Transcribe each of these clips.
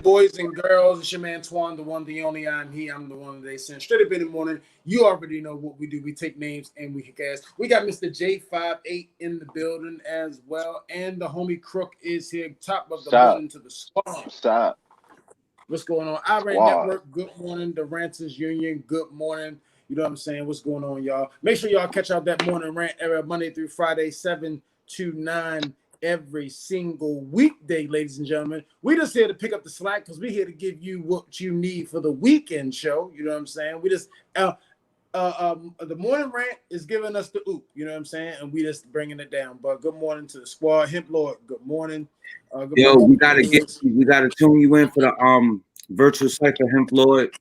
boys and girls? It's your man Twan, the one, the only. I'm he. I'm the one they send straight up in the morning. You already know what we do. We take names and we cast. We got Mr. J58 in the building as well, and the homie Crook is here. Top of the morning to the squad. Stop. What's going on? Irate Network. Good morning. The Ranters Union. Good morning. You know what I'm saying? What's going on, y'all? Make sure y'all catch out that morning rant era Monday through Friday, 7 to 9. Every single weekday, ladies and gentlemen. We just here to pick up the slack because we're here to give you what you need for the weekend show. You know what I'm saying? We just the morning rant is giving us the oop. You know what I'm saying? And we just bringing it down. But good morning to the squad. Hemp Lord, good morning. Good morning. We gotta tune you in for the virtual cipher, Hemp Lord.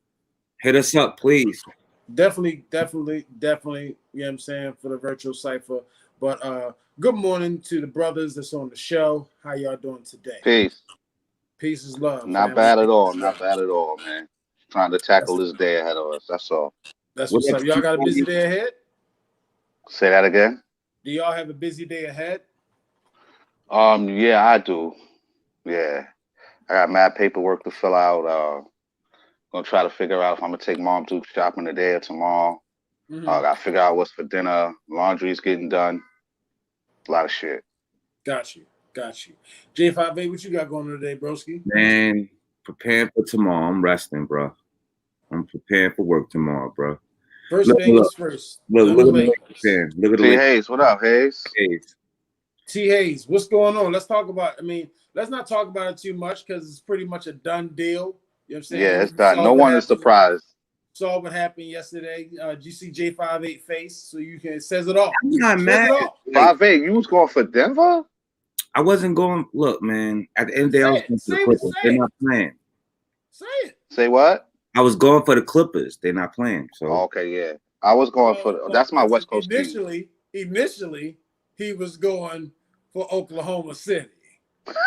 Hit us up, please. Definitely. You know what I'm saying, for the virtual cipher. But good morning to the brothers that's on the show. How y'all doing today? Peace is love. Not bad at all, man. Trying to tackle this day ahead of us. That's all. That's what's up. Y'all got a busy day ahead? Say that again. Do y'all have a busy day ahead? Yeah, I do. Yeah. I got mad paperwork to fill out. Gonna try to figure out if I'm gonna take mom to shopping today or tomorrow. Gotta figure out what's for dinner. Laundry's getting done. A lot of shit. Got you. J58, what you got going on today, broski? Man, preparing for tomorrow. I'm resting, bro. I'm preparing for work tomorrow, bro. First things first. Look at the T. Hayes, what up, Hayes? T. Hayes, what's going on? Let's talk about. Let's not talk about it too much because it's pretty much a done deal. You know what I'm saying? Yeah, it's done. No one is surprised. Saw what happened yesterday. Did you see J58 face? So you can, it says it all. I'm not mad. 58, you was going for Denver? I wasn't going. Look, man. At the end of the day, I was going for the Clippers. They're not playing. Say it. Say what? I was going for the Clippers. They're not playing. So okay, yeah. I was going for that's my West Coast team. Initially, he was going for Oklahoma City.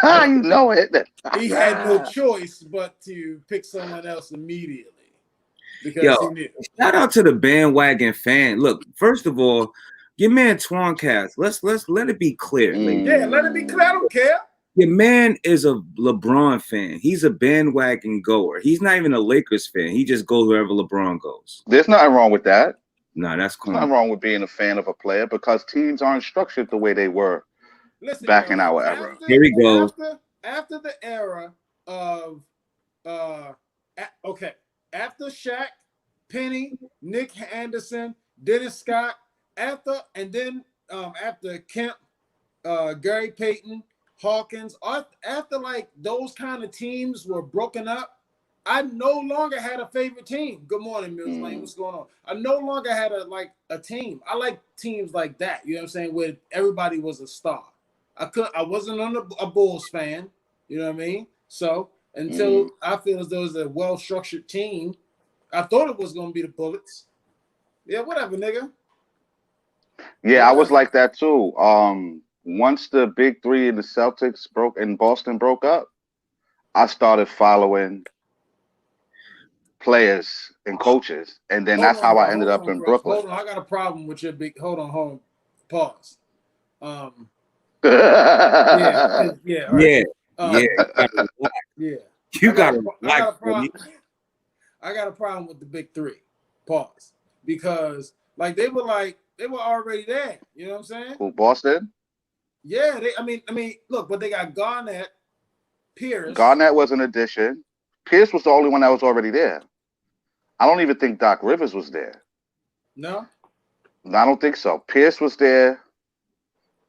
You know it. He had no choice but to pick someone else immediately. Because he knew. Shout out to the bandwagon fan. Look, first of all, your man Toinecast. Let's let it be clear. Yeah, let it be clear. I don't care. Your man is a LeBron fan. He's a bandwagon goer. He's not even a Lakers fan. He just goes wherever LeBron goes. There's nothing wrong with that. No, that's cool. There's nothing wrong with being a fan of a player because teams aren't structured the way they were back in our era. Here we go. After the era of after Shaq, Penny, Nick Anderson, Dennis Scott, after Kemp, Gary Payton, Hawkins, after like those kind of teams were broken up, I no longer had a favorite team. Good morning, Mills Lane. What's going on? I no longer had a team. I like teams like that. You know what I'm saying? Where everybody was a star. I wasn't a Bulls fan. You know what I mean? So until I feel as though it's a well-structured team, I thought it was gonna be the Bullets. Yeah, whatever, nigga. Yeah, I was like that too. Once the big three in the Celtics Boston broke up, I started following players and coaches, and then that's how I ended up in Brooklyn. Hold on, I got a problem with your big. Hold on. Pause. Yeah. You got a problem. I got a problem with the big three. Pause. Because they were already there. You know what I'm saying? Who, Boston? Yeah, look, but they got Garnett, Pierce. Garnett was an addition. Pierce was the only one that was already there. I don't even think Doc Rivers was there. No? I don't think so. Pierce was there.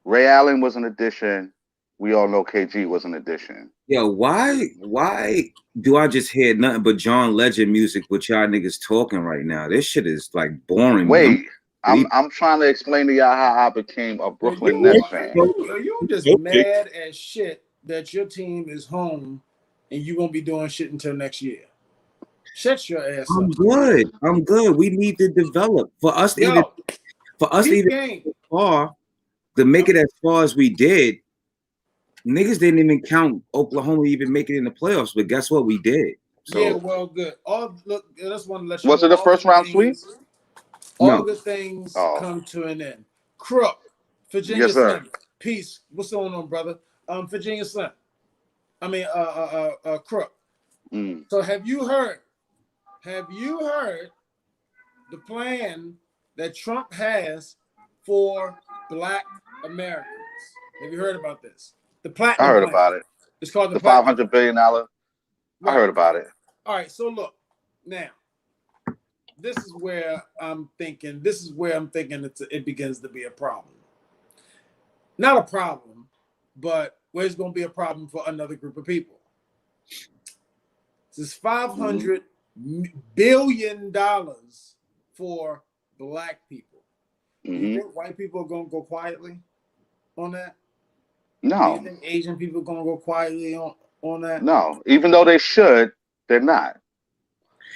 Ray Allen was an addition. We all know KG was an addition. Yo, why do I just hear nothing but John Legend music with y'all niggas talking right now? This shit is like boring. Wait, I'm trying to explain to y'all how I became a Brooklyn Nets fan. You just mad as shit that your team is home and you won't be doing shit until next year. Shut your ass up. I'm good. We need to develop for us to even far to make it as far as we did. Niggas didn't even count Oklahoma even making it in the playoffs, but guess what? We did. So, yeah, well, good. Just want to let you know. Was it a first round sweep? All good things come to an end. Crook, Virginia Sun. Peace. What's going on, brother? Virginia Sun. Crook. Mm. So have you heard the plan that Trump has for Black Americans? Have you heard about this? The I Platinum heard Plan. about it. It's called the The Platinum $500 Plan. billion. I Right. heard about it. All right. So look, now, this is where I'm thinking. It begins to be a problem. Not a problem, but where it's going to be a problem for another group of people. This is $500 billion for Black people. Do you think white people are going to go quietly on that? No. Do you think Asian people are going to go quietly on that? No. Even though they should, they're not.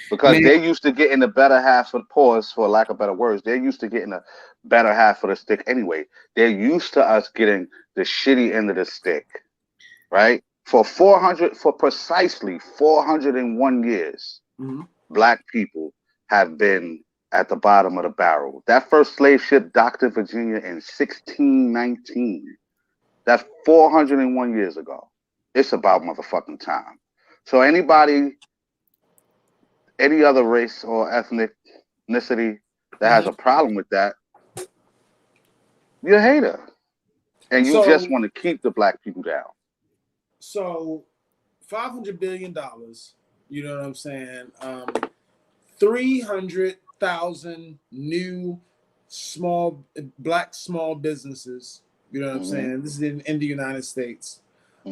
Because they're used to getting the better half of the pause, for lack of better words. They're used to getting the better half of the stick anyway. They're used to us getting the shitty end of the stick, right? For precisely 401 years, Black people have been at the bottom of the barrel. That first slave ship docked in Virginia in 1619. That's 401 years ago. It's about motherfucking time. So any other race or ethnicity that has a problem with that, you're a hater. And you just want to keep the Black people down. So $500 billion, you know what I'm saying? 300,000 new Black small businesses, you know what I'm saying? This is in the United States. Do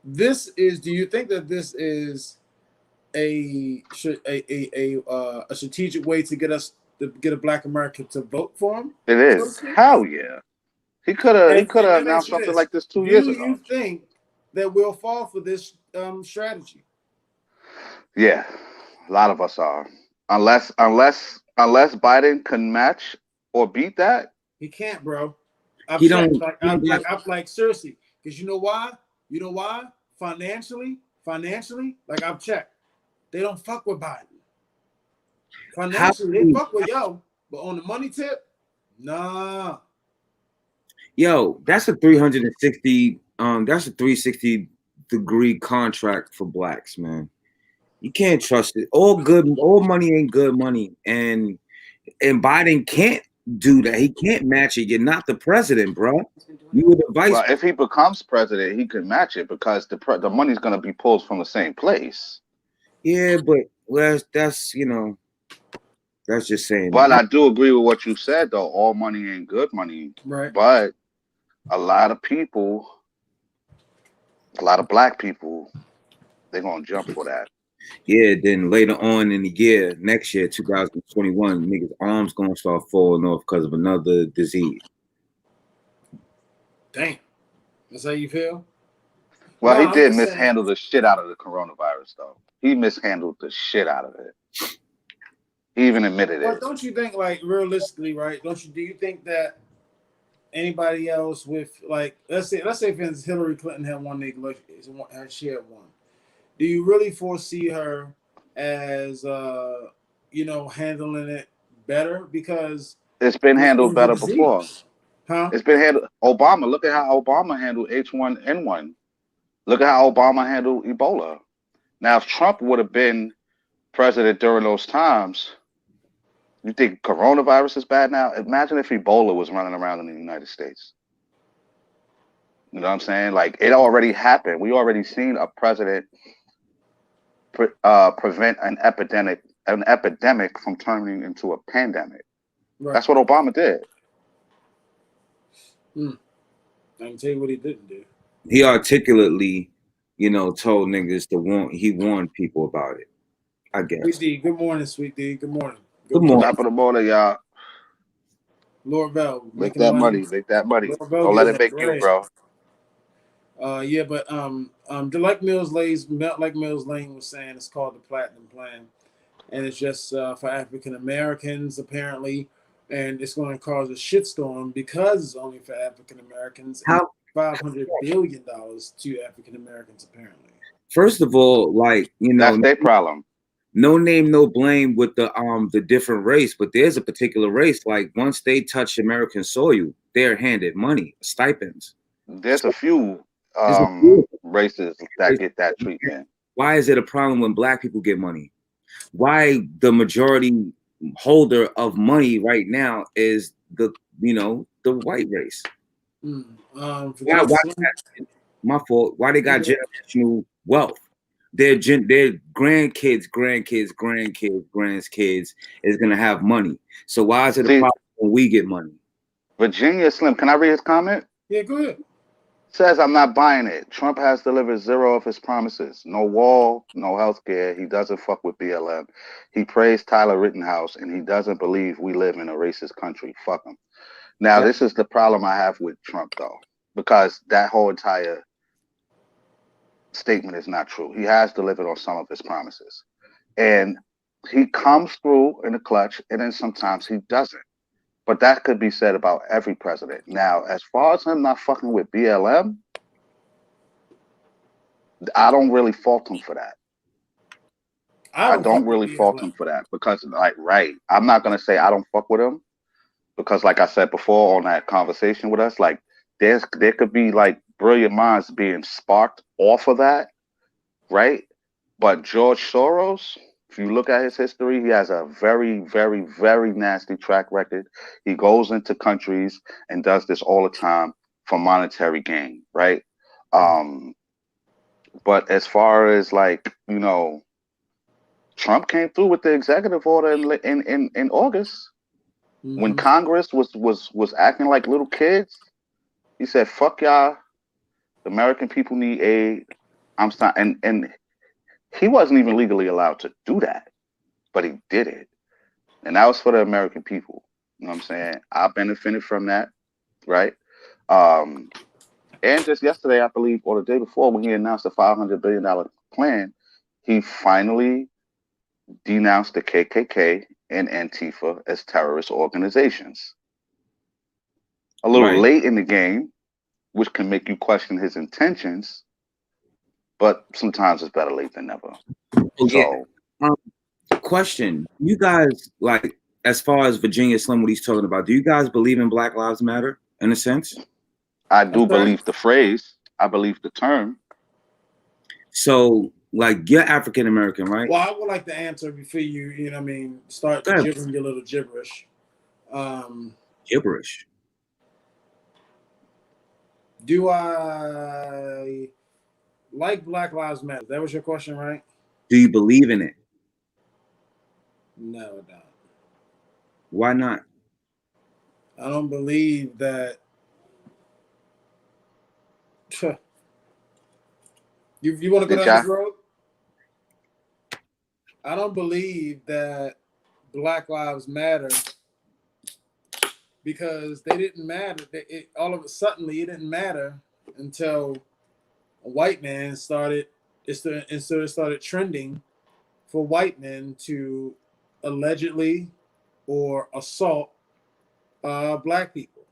you think that this is a strategic way to get a Black American to vote for him? It is. Hell yeah. He could have announced something like this 2 years ago. Do you think that we'll fall for this strategy? Yeah, a lot of us are. Unless Biden can match or beat that. He can't, bro. I'm like seriously, because you know why? Financially, like I've checked, they don't fuck with Biden. Financially, they fuck with yo, but on the money tip, nah. Yo, that's a 360. That's a 360-degree contract for Blacks, man. You can't trust it. All money ain't good money, and Biden can't do that. He can't match it. You're not the president, bro. You were the vice. Well, if he becomes president, he could match it because the money's gonna be pulled from the same place. Yeah, but that's that's just saying. But I do agree with what you said, though. All money ain't good money. Right. But a lot of Black people, they're gonna jump for that. Yeah, then later on in the year, next year, 2021, niggas' arms gonna start falling off because of another disease. Damn. That's how you feel? Well, he did mishandle the shit out of the coronavirus, though. He mishandled the shit out of it. He even admitted it. But don't you think, like, realistically, right? Do you think that anybody else with, like, let's say for instance, Hillary Clinton had won the election, she had won. Do you really foresee her as handling it better? Because it's been handled better before. Huh? It's been handled. Obama, look at how Obama handled H1N1. Look at how Obama handled Ebola. Now, if Trump would have been president during those times, you think coronavirus is bad now? Imagine if Ebola was running around in the United States. You know what I'm saying? Like, it already happened. We already seen a president prevent an epidemic from turning into a pandemic. Right. That's what Obama did. I can tell you what he didn't do. He articulately, told niggas he warned people about it. I guess. Sweet D, good morning, Sweet D. Good morning. Good morning. Top of the morning, y'all. Lord Bell, make that money. Make that money. Don't let it make you, bro. Yeah, but like Mills Lane was saying, it's called the Platinum Plan, and it's just for African Americans apparently, and it's going to cause a shitstorm because it's only for African Americans. How $500 billion to African Americans apparently. First of all, that's their problem. No name, no blame with the different race, but there's a particular race. Like once they touch American soil, they're handed money, stipends. There's a few races that get that treatment. Why is it a problem when black people get money? Why the majority holder of money right now is the white race? Why, my fault. Why they got generational wealth? Their grandkids is gonna have money. So why is it a problem when we get money? Virginia Slim, can I read his comment? Yeah, go ahead. Says, I'm not buying it. Trump has delivered 0 of his promises. No wall, no health care. He doesn't fuck with BLM. He praised Tyler Rittenhouse, and he doesn't believe we live in a racist country. Fuck him. Now, This is the problem I have with Trump, though, because that whole entire statement is not true. He has delivered on some of his promises. And he comes through in the clutch, and then sometimes he doesn't. But that could be said about every president. Now, as far as him not fucking with BLM, I don't really fault him for that. I don't really fault him for that because, I'm not going to say I don't fuck with him because, like I said before on that conversation with us, there could be brilliant minds being sparked off of that, right? But George Soros, if you look at his history, he has a very, very, very nasty track record. He goes into countries and does this all the time for monetary gain, right? But as far as Trump came through with the executive order in August, when Congress was acting like little kids. He said, "Fuck y'all, the American people need aid." I'm sorry, and he wasn't even legally allowed to do that, but he did it. And that was for the American people. You know what I'm saying? I benefited from that, right? And just yesterday, I believe, or the day before, when he announced the $500 billion plan, he finally denounced the KKK and Antifa as terrorist organizations. A little late in the game, which can make you question his intentions, but sometimes it's better late than never. Question: you guys, as far as Virginia Slim, what he's talking about, do you guys believe in Black Lives Matter in a sense? I do believe the phrase. I believe the term. So, you're African American, right? Well, I would like to answer before you know what I mean, start gibbering your little gibberish. Gibberish. Do I like Black Lives Matter? That was your question, right? Do you believe in it? No, I don't. Why not? I don't believe that. You want to go down this road? I don't believe that Black Lives Matter because they didn't matter. All of a sudden, it didn't matter until a white man started trending for white men to allegedly or assault black people.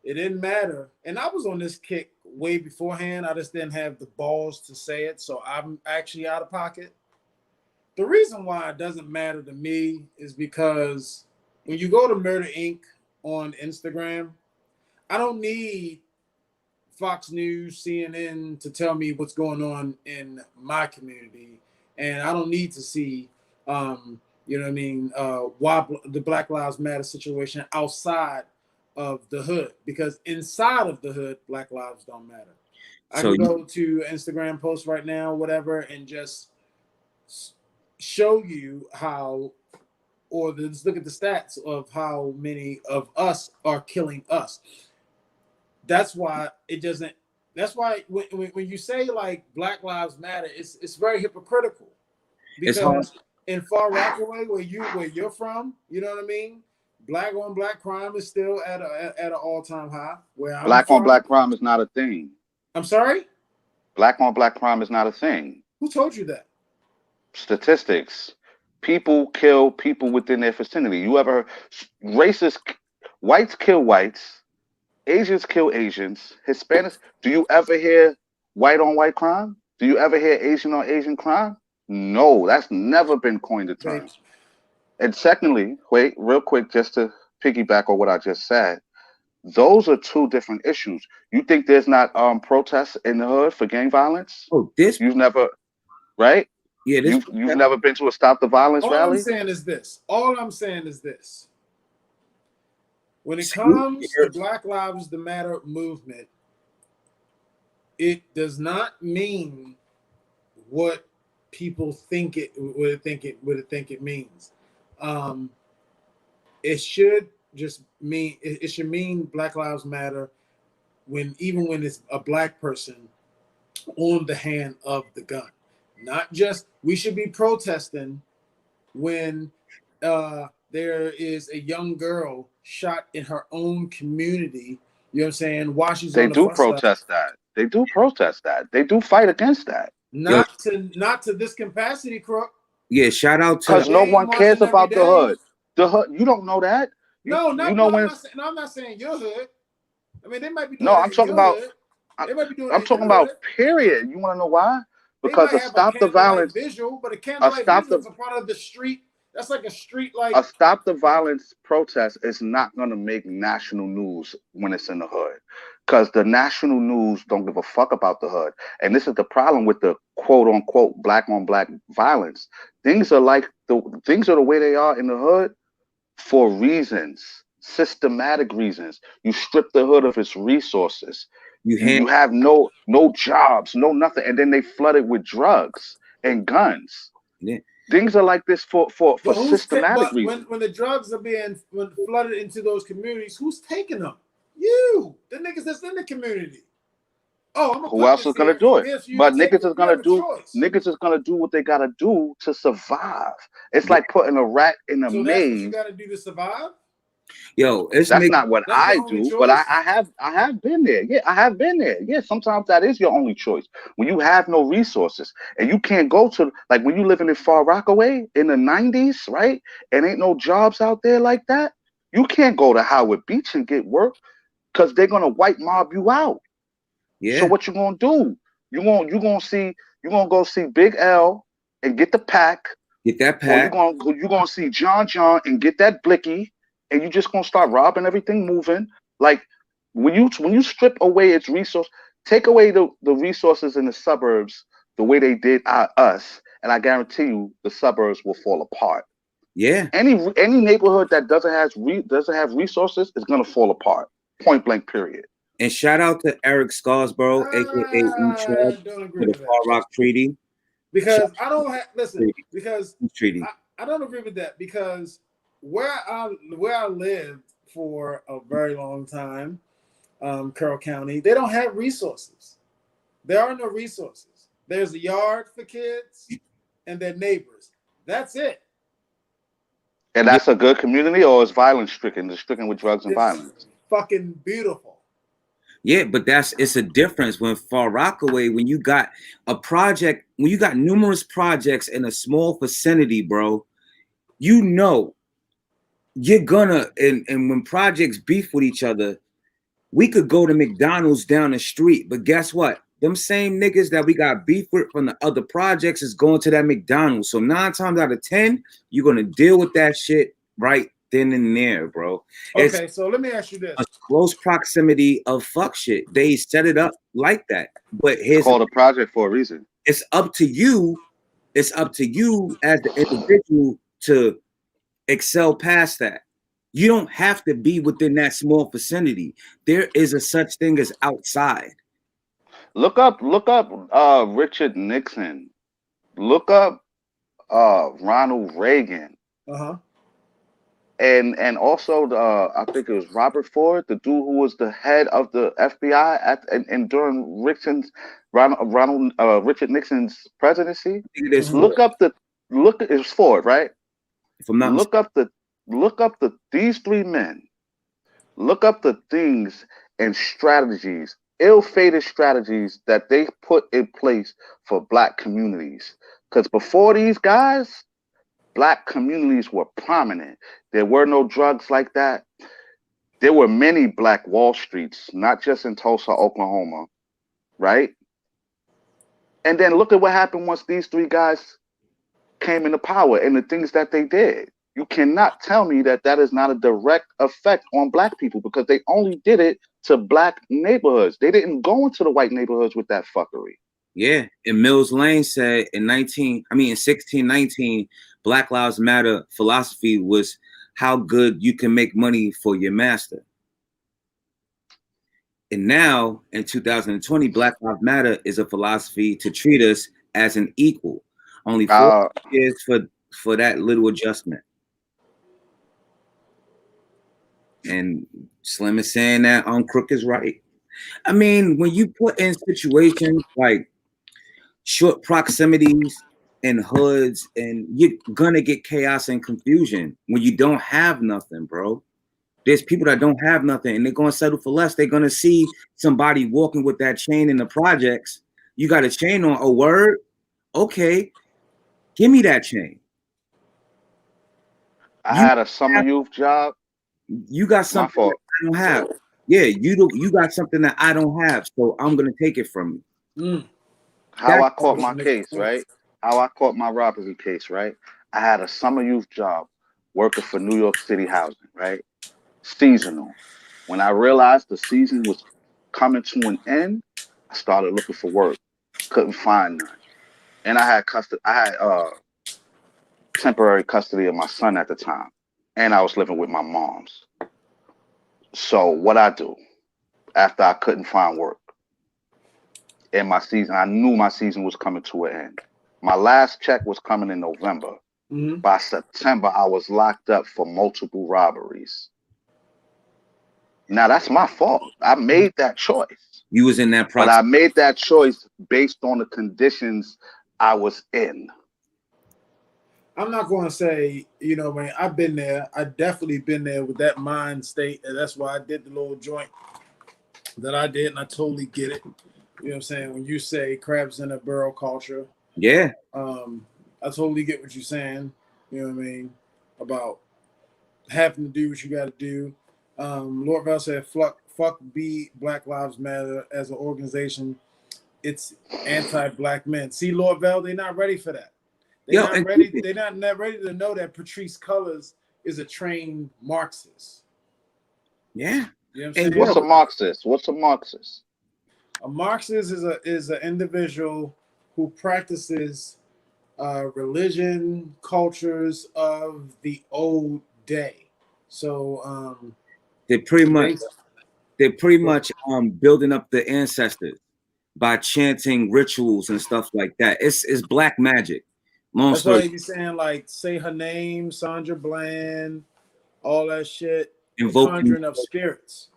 It didn't matter. And I was on this kick way beforehand. I just didn't have the balls to say it. So I'm actually out of pocket. The reason why it doesn't matter to me is because when you go to Murder Inc. on Instagram, I don't need Fox News, CNN to tell me what's going on in my community. And I don't need to see, you know what I mean, why the Black Lives Matter situation outside of the hood, because inside of the hood, Black lives don't matter. I can go to Instagram post right now, whatever, and just show you how, or just look at the stats of how many of us are killing us. That's why it doesn't. That's why when you say Black Lives Matter, it's very hypocritical, because in Far Rockaway, where you're from, you know what I mean. Black on black crime is still at an all-time high. Black on black crime is not a thing. I'm sorry? Black on black crime is not a thing. Who told you that? Statistics. People kill people within their vicinity. You ever racist whites kill whites, Asians kill Asians, Hispanics. Do you ever hear white on white crime? Do you ever hear Asian on Asian crime? No, that's never been coined a term. And secondly, wait, real quick, just to piggyback on what I just said, Those are two different issues. You think there's not protests in the hood for gang violence? Oh, this You've never, right? yeah, this You've never been to a Stop the Violence All rally? I'm saying is this. All I'm saying is this. When it comes to Black Lives Matter movement, it does not mean what people think it means. It should just mean it should mean Black Lives Matter even when it's a black person on the hand of the gun. Not just we should be protesting when there is a young girl shot in her own community. You know what I'm saying? While she's They on the do bus stop. protest that. They do protest that. They do fight against that. Not to this capacity, Crook. Yeah, shout out to because no one cares about the hood. The hood, you don't know that. I'm not saying your hood. I mean, they might be doing no, I'm talking about. They might be doing I'm talking about period. You want to know why? Because a Stop the Violence visual, but a candlelight visual is a part of the street. That's like a street like a Stop the Violence protest is not going to make national news when it's in the hood, because the national news don't give a fuck about the hood. And this is the problem with the quote unquote black on black violence. Things are the way they are in the hood for reasons, systematic reasons. You strip the hood of its resources. You have no jobs, no nothing, and then they flood it with drugs and guns. Yeah. Things are like this for systematic reasons. When the drugs are being flooded into those communities, who's taking them? You, the niggas that's in the community. Oh, who else is gonna do it? But niggas is gonna do what they gotta do to survive. It's like putting a rat in a maze. That's what you gotta do to survive. Yo, that's not what I do, but I have been there. Yeah, I have been there. Yeah, sometimes that is your only choice when you have no resources and you can't go to, like when you living in Far Rockaway in the 90s, right? And ain't no jobs out there like that. You can't go to Howard Beach and get work because they're gonna white mob you out. Yeah. So what you gonna do? You gonna go see Big L and get the pack. Get that pack. Or you gonna see John and get that blicky. And you just gonna start robbing everything moving. Like when you strip away its resource, take away the resources in the suburbs the way they did us, and I guarantee you the suburbs will fall apart. Yeah. Any neighborhood that doesn't have resources is gonna fall apart. Point blank. Period. And shout out to Eric Scarsborough, aka E-Trug, for the Far Rock Treaty. Because I don't agree with that, because where I lived for a very long time, Carroll County, they don't have resources. There are no resources. There's a yard for kids and their neighbors. That's it. And that's a good community, or is violence stricken? It's stricken with drugs and violence. Fucking beautiful. Yeah, but it's a difference when Far Rockaway, when you got a project, when you got numerous projects in a small vicinity, bro, you know. You're gonna and when projects beef with each other, we could go to McDonald's down the street, but guess what? Them same niggas that we got beef with from the other projects is going to that McDonald's. So 9 times out of 10, you're gonna deal with that shit right then and there, bro. Okay, so let me ask you this: a close proximity of fuck shit. They set it up like that, but it's called a project for a reason. It's up to you. It's up to you as the individual to excel past that. You don't have to be within that small vicinity. There is a such thing as outside. Look up Richard Nixon. Look up Ronald Reagan. And also I think it was Robert Ford, the dude who was the head of the FBI during Richard Nixon's presidency. Look up it was Ford, right? Look up these 3 men. Look up the things and strategies, ill-fated strategies that they put in place for black communities. Because before these guys, black communities were prominent. There were no drugs like that. There were many Black Wall Streets, not just in Tulsa, Oklahoma, right? And then look at what happened once these 3 guys came into power and the things that they did. You cannot tell me that that is not a direct effect on black people because they only did it to black neighborhoods. They didn't go into the white neighborhoods with that fuckery. Yeah, and Mills Lane said in 1619, Black Lives Matter philosophy was how good you can make money for your master. And now in 2020, Black Lives Matter is a philosophy to treat us as an equal. Only 4 years for that little adjustment. And Slim is saying that Crook is right. I mean, when you put in situations like short proximities and hoods, and you're gonna get chaos and confusion when you don't have nothing, bro. There's people that don't have nothing and they're gonna settle for less. They're gonna see somebody walking with that chain in the projects. You got a chain on, a word? Okay, give me that chain. I had a summer youth job. You got something that I don't have. Yeah, you got something that I don't have, so I'm gonna take it from you. How I caught my case, right? How I caught my robbery case, right? I had a summer youth job working for New York City housing, right? Seasonal. When I realized the season was coming to an end, I started looking for work. Couldn't find none. And I had temporary custody of my son at the time. And I was living with my mom's. So what I do after I couldn't find work in my season, I knew my season was coming to an end. My last check was coming in November. By September, I was locked up for multiple robberies. Now that's my fault. I made that choice. You was in that process. But I made that choice based on the conditions I was in. I'm not going to say, man, I've been there. I definitely been there with that mind state. And that's why I did the little joint that I did. And I totally get it. You know what I'm saying? When you say crabs in a barrel culture. Yeah. I totally get what you're saying. You know what I mean? About having to do what you got to do. Lord Val said, fuck B, Black Lives Matter as an organization. It's anti-black men. See, Lord Val, they're not ready for that. They're not ready. They're not ready to know that Patrice Cullors is a trained Marxist. Yeah. You know what I'm saying? What's a Marxist? What's a Marxist? A Marxist is an individual who practices religion, cultures of the old day. So they're pretty much building up the ancestors by chanting rituals and stuff like that. It's black magic. That's why you saying like say her name, Sandra Bland, all that shit. Conjuring of spirits.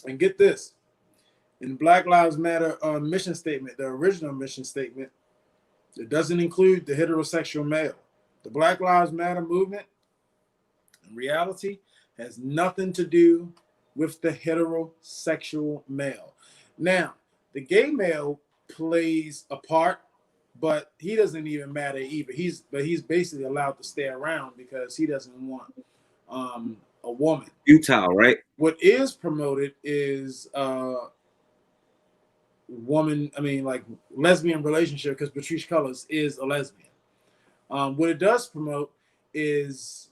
And get this. In Black Lives Matter mission statement, the original mission statement, it doesn't include the heterosexual male. The Black Lives Matter movement, in reality, has nothing to do with the heterosexual male. Now, the gay male plays a part, but he doesn't even matter either. He's basically allowed to stay around because he doesn't want a woman. Futile, right? What is promoted is woman, like lesbian relationship, because Patrice Cullors is a lesbian. What it does promote is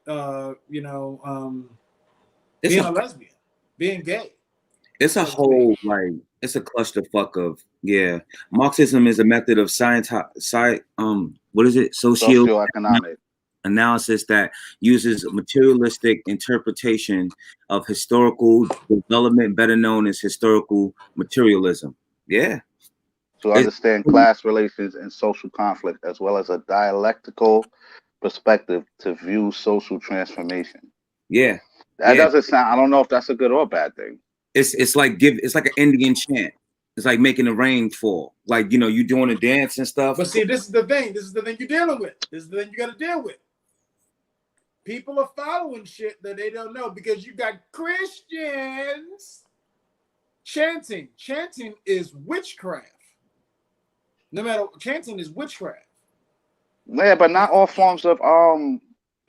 being a lesbian, being gay. It's a whole it's a clusterfuck of Marxism is a method of socioeconomic analysis that uses materialistic interpretation of historical development, better known as historical materialism. Yeah. To understand class relations and social conflict, as well as a dialectical perspective to view social transformation. Yeah. That doesn't sound, I don't know if that's a good or bad thing. It's like an Indian chant. It's like making the rain fall. Like, you doing a dance and stuff. But see, this is the thing. This is the thing you're dealing with. This is the thing you got to deal with. People are following shit that they don't know because you got Christians chanting. Chanting is witchcraft. Chanting is witchcraft. Yeah, but not all forms of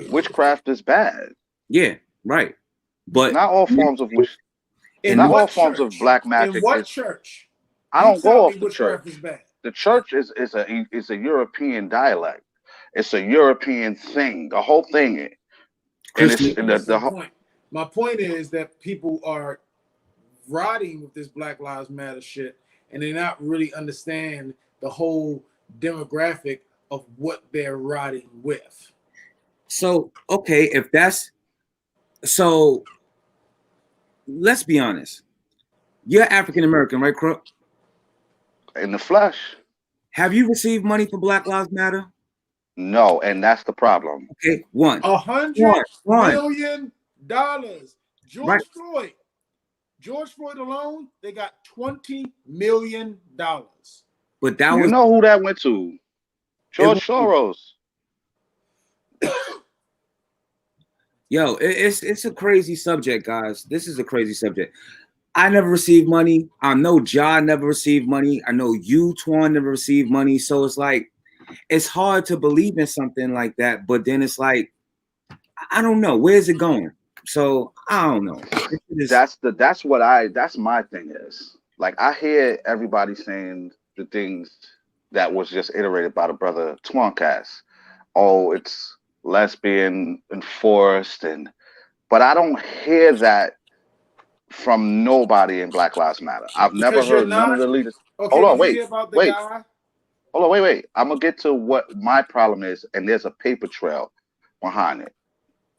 witchcraft is bad. Yeah, right. But not all forms of witchcraft. Not all forms of black magic. In what church? I don't go off the church. The church is a European dialect. It's a European thing. The whole thing. And it's the whole. Point. My point is that people are riding with this Black Lives Matter shit, and they not really understand the whole demographic of what they're riding with. So, okay, if that's so, let's be honest. You're African American, right, Crook? In the flesh. Have you received money for Black Lives Matter? No, and that's the problem. Okay, $100 million. Right. George Floyd alone, they got $20 million. But that you was know who that went to? George Soros. Yo, it's a crazy subject, guys. This is a crazy subject. I never received money. I know John never received money. I know you, Twan, never received money. So it's like, it's hard to believe in something like that. But then it's like, I don't know. Where's it going? So I don't know. That's my thing is. Like, I hear everybody saying the things that was just iterated by the brother Toinecast. Oh, it's lesbian enforced, but I don't hear that from nobody in Black Lives Matter. I've never heard none of the leaders. Okay, Hold on, wait. Hold on, wait. I'm gonna get to what my problem is, and there's a paper trail behind it.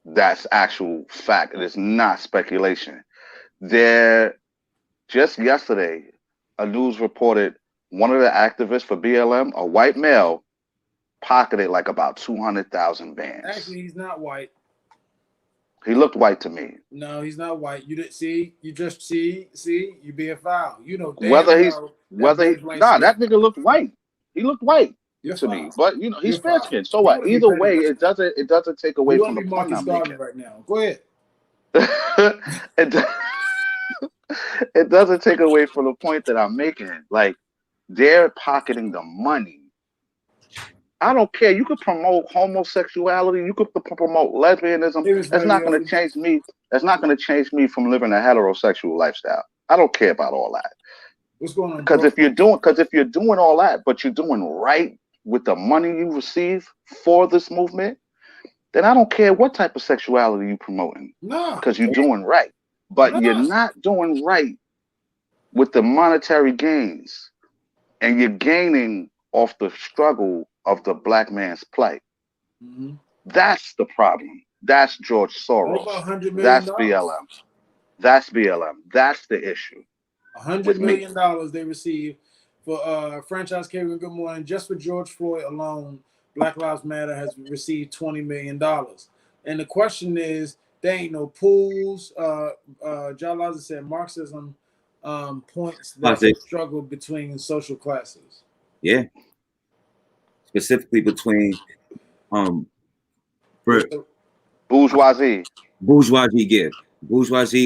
That's actual fact. It is not speculation. There, just yesterday, a news reported one of the activists for BLM, a white male, pocketed like about 200,000 bands. Actually, he's not white. He looked white to me. No, he's not white. You didn't see. You just see. You be a foul. You know. That nigga looked white. He looked white to me. But you know, he's fair skinned. So what? Either way, it doesn't take away from the point I'm making. Right now. Go ahead. It doesn't take away from the point that I'm making. Like, they're pocketing the money. I don't care. You could promote homosexuality. You could promote lesbianism. That's not going to change me. That's not going to change me from living a heterosexual lifestyle. I don't care about all that. What's going on? Because if you're doing all that, but you're doing right with the money you receive for this movement, then I don't care what type of sexuality you're promoting. No. Because you're doing right. But you're not doing right with the monetary gains. And you're gaining off the struggle of the black man's plight. Mm-hmm. That's the problem. That's George Soros. That's BLM. That's BLM. That's the issue. $100 million they received for franchise catering Good Morning. Just for George Floyd alone, Black Lives Matter has received $20 million. And the question is, there ain't no pools. John Lazar said Marxism points that struggle between social classes. Yeah. Specifically between bourgeoisie,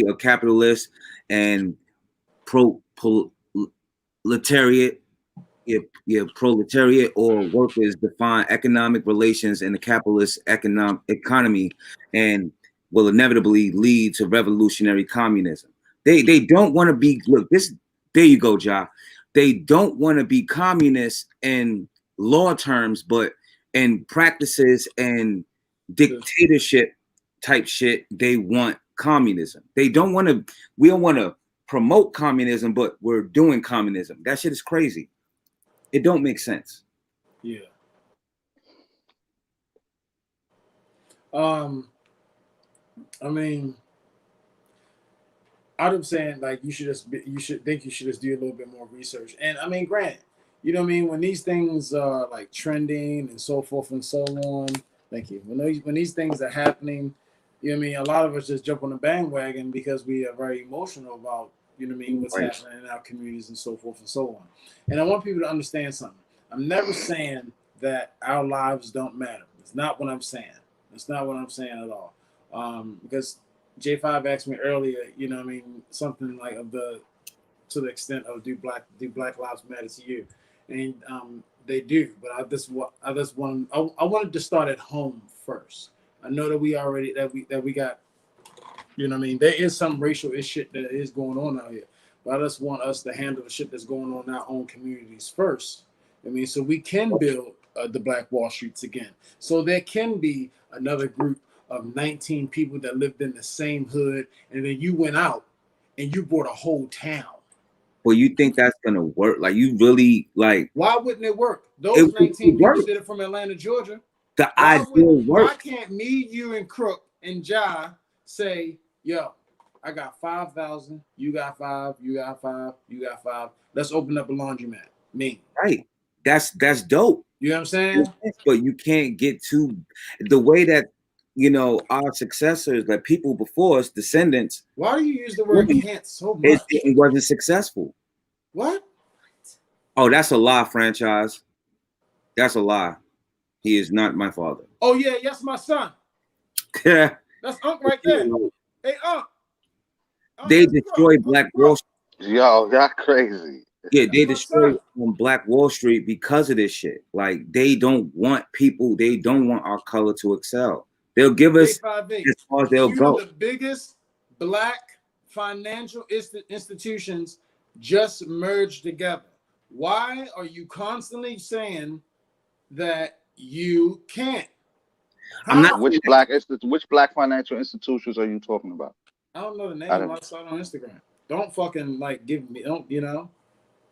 a capitalist, and proletariat, proletariat or workers define economic relations in the capitalist economy, and will inevitably lead to revolutionary communism. They don't want to be there you go, Ja. They don't want to be communists in law terms, but in practices and dictatorship type shit, they want communism. We don't want to promote communism, but we're doing communism. That shit is crazy. It don't make sense. Yeah. I mean, I'm saying, like, you should just do a little bit more research. And I mean, granted, you know what I mean, when these things are like trending and so forth and so on. Thank you. When these things are happening, you know what I mean, a lot of us just jump on the bandwagon because we are very emotional about, you know what I mean, what's happening in our communities and so forth and so on. And I want people to understand something. I'm never saying that our lives don't matter. It's not what I'm saying. It's not what I'm saying at all. Because J5 asked me earlier, you know what I mean, something like to the extent of do Black Lives Matter to you? And they do, but I wanted to start at home first. I know that we got, you know what I mean, there is some racial shit that is going on out here, but I just want us to handle the shit that's going on in our own communities first. I mean, so we can build the Black Wall Streets again. So there can be another group of 19 people that lived in the same hood, and then you went out and you bought a whole town. Well, you think that's gonna work? Like, you really like? Why wouldn't it work? Those 19 people did it from Atlanta, Georgia. The ideal work. Why can't me, you, and Crook and Ja say, yo, I got 5,000, you got 5, you got 5, you got 5. Let's open up a laundromat. Me. Right. That's dope. You know what I'm saying? But you can't get to the way that, you know, our successors, like people before us, descendants. Why do you use the word can't so much? It wasn't successful. What? Oh, that's a lie, franchise. That's a lie. He is not my father. Oh, yeah, yes, my son. That's Unc right there. Hey, Unc. They destroyed Black Wall Street. Yo, y'all crazy. Yeah, they destroyed Black Wall Street because of this shit. Like, they don't want people, they don't want our color to excel. They'll give us as far as they'll go. The biggest Black financial institutions just merged together. Why are you constantly saying that you can't? I'm not. Which black financial institutions are you talking about? I don't know the name. I saw it on Instagram. Don't fucking like give me. Don't you know?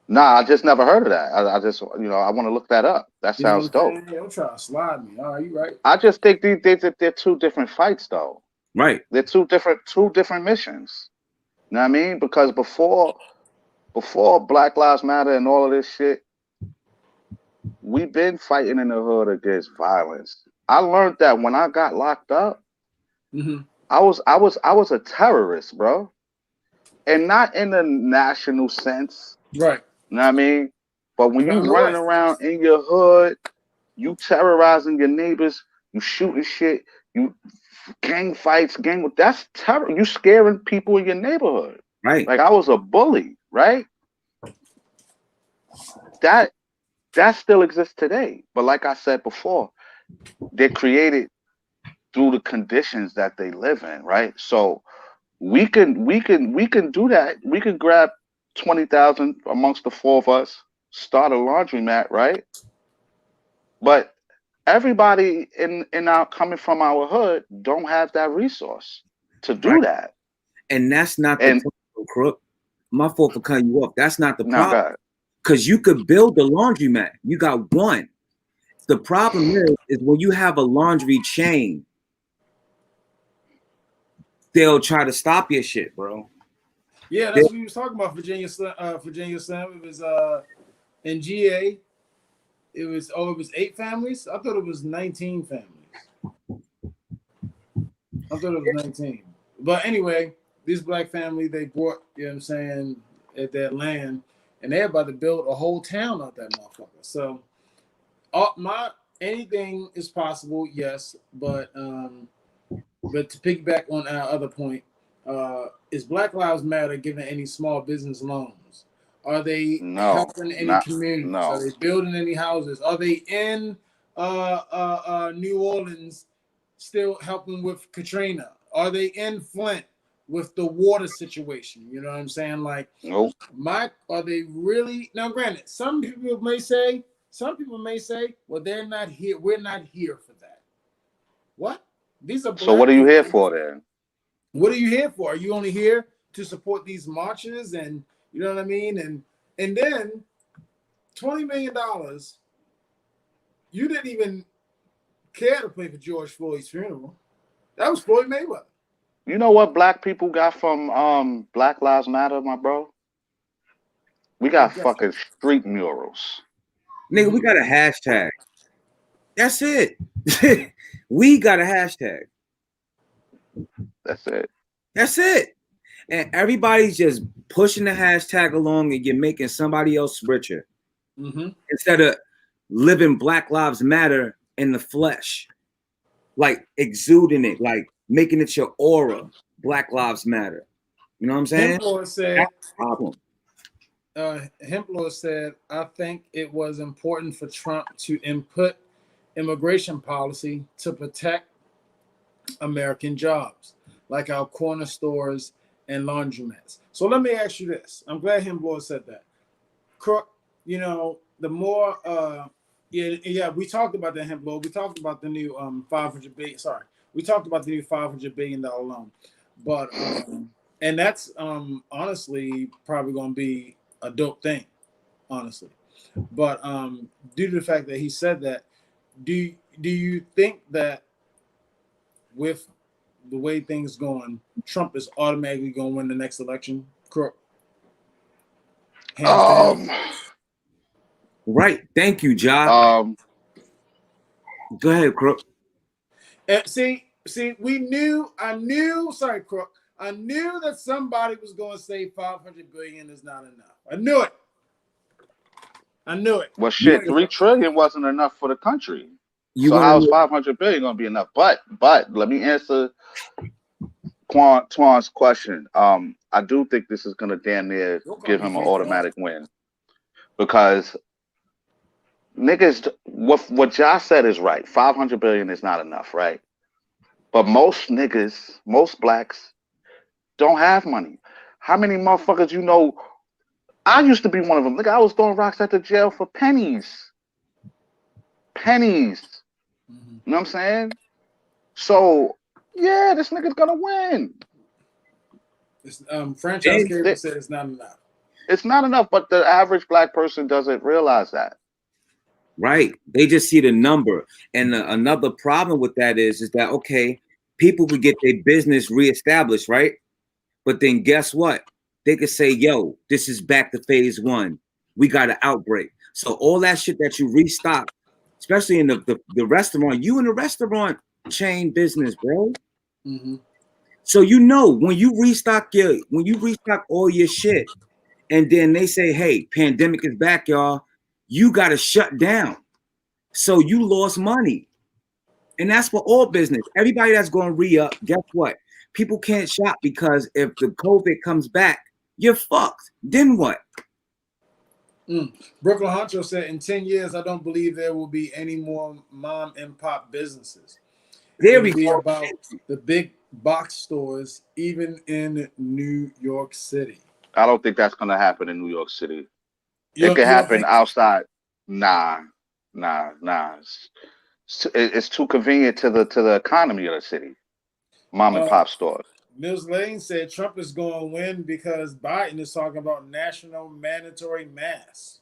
Nah, I just never heard of that. I just, you know, I want to look that up. That sounds dope. Don't try to slide me. All right, you right. I just think they're two different fights, though. Right. They're two different missions. You know what I mean? Because before Black Lives Matter and all of this shit, we've been fighting in the hood against violence. I learned that when I got locked up. Mm-hmm. I was a terrorist, bro, and not in the national sense. Right. You know what I mean? But when you running around in your hood, you terrorizing your neighbors, you shooting shit, you gang fights, that's terror. You scaring people in your neighborhood. Right. Like I was a bully, right? That still exists today. But like I said before, they're created through the conditions that they live in, right? So we can do that. We could grab 20,000 amongst the four of us, start a laundromat, right? But everybody in our coming from our hood don't have that resource to do that. And that's not the problem, Crook. My fault for cutting you off. That's not the problem. Because you could build a laundromat. You got one. The problem is when you have a laundry chain, they'll try to stop your shit, bro. Yeah, that's what we was talking about. Virginia Slim. It was in GA. It was 8 families. I thought it was 19 families. I thought it was 19. But anyway, this Black family, they bought, you know what I'm saying, at that land, and they're about to build a whole town out that motherfucker. So anything is possible, yes, but to piggyback on our other point, is Black Lives Matter giving any small business loans? Are they helping any communities? No. Are they building any houses? Are they in New Orleans still helping with Katrina? Are they in Flint with the water situation? You know what I'm saying? Like, nope. Are they really? Now, granted, some people may say, well, they're not here. We're not here for that. What? These are. So what are you here for then? What are you here for? Are you only here to support these marches and you know what I mean? And then $20 million, you didn't even care to pay for George Floyd's funeral. That was Floyd Mayweather. You know what Black people got from Black Lives Matter, my bro? We got fucking street murals. Nigga, we got a hashtag. That's it. We got a hashtag. That's it. That's it. And everybody's just pushing the hashtag along and you're making somebody else richer. Mm-hmm. Instead of living Black Lives Matter in the flesh. Like exuding it, like making it your aura. Black Lives Matter. You know what I'm saying? Hemplor said, that's the problem. Hemplor said, I think it was important for Trump to input immigration policy to protect American jobs, like our corner stores and laundromats. So let me ask you this. I'm glad Hemplor said that. Crook, you know, the more Yeah. We talked about that hemp loan. We talked about the new 500 billion. Sorry, we talked about the new $500 billion loan, but and that's honestly probably going to be a dope thing, honestly. But due to the fact that he said that, do you think that with the way things going, Trump is automatically going to win the next election? Crook. Hands down. Right. Thank you, Job. Go ahead, Crook. See, we knew. I knew. Sorry, Crook. I knew that somebody was going to say 500 billion is not enough. I knew it. Well, shit, 3 trillion wasn't enough for the country. So how is 500 billion going to be enough? But let me answer Twan's question. I do think this is going to damn near give him an automatic win, because niggas, what Josh said is right. 500 billion is not enough, right? But most niggas, most blacks, don't have money. How many motherfuckers you know? I used to be one of them. Nigga, I was throwing rocks at the jail for pennies. Pennies. You know what I'm saying? So, yeah, this nigga's gonna win. Franchise Cable said it's not enough. It's not enough, but the average black person doesn't realize that. Right. They just see the number. And another problem with that is that, okay, people could get their business reestablished, right? But then guess what? They could say, yo, this is back to phase 1. We got an outbreak. So all that shit that you restock, especially in the restaurant, you in the restaurant chain business, bro. Mm-hmm. So you know when you restock all your shit, and then they say, hey, pandemic is back, y'all, you gotta shut down. So you lost money. And that's for all business. Everybody that's going to re-up, guess what? People can't shop because if the COVID comes back, you're fucked. Then what? Brooklyn Huncho said, in 10 years, I don't believe there will be any more mom and pop businesses. There we go. About the big box stores, even in New York City. I don't think that's going to happen in New York City. It could happen outside. Nah. It's too convenient to the economy of the city. Mom and pop stores. Mills Lane said Trump is going to win because Biden is talking about national mandatory masks.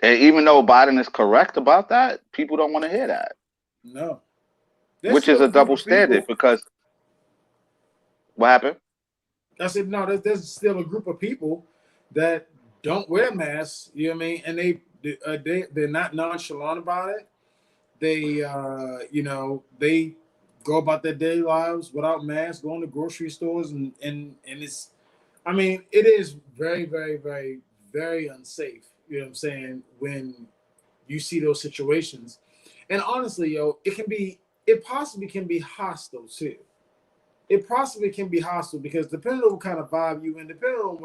And even though Biden is correct about that, people don't want to hear that. No. Which is a double standard, because what happened? I said, no, there's still a group of people that don't wear masks, you know what I mean? And they're not nonchalant about it. They, they go about their daily lives without masks, going to grocery stores, and it's, I mean, it is very, very, very, very unsafe, you know what I'm saying, when you see those situations. And honestly, it possibly can be hostile too. It possibly can be hostile because depending on what kind of vibe you in, depending on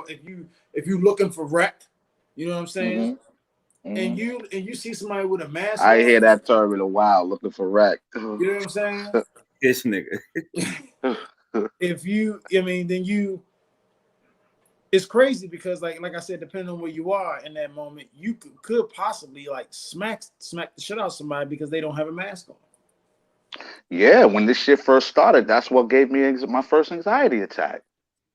if you looking for wreck, you know what I'm saying? Mm-hmm. And you see somebody with a mask. I hear that term in a while, looking for wreck. You know what I'm saying? This nigga. It's crazy because like I said, depending on where you are in that moment, you could possibly like smack the shit out of somebody because they don't have a mask on. Yeah, when this shit first started, that's what gave me my first anxiety attack.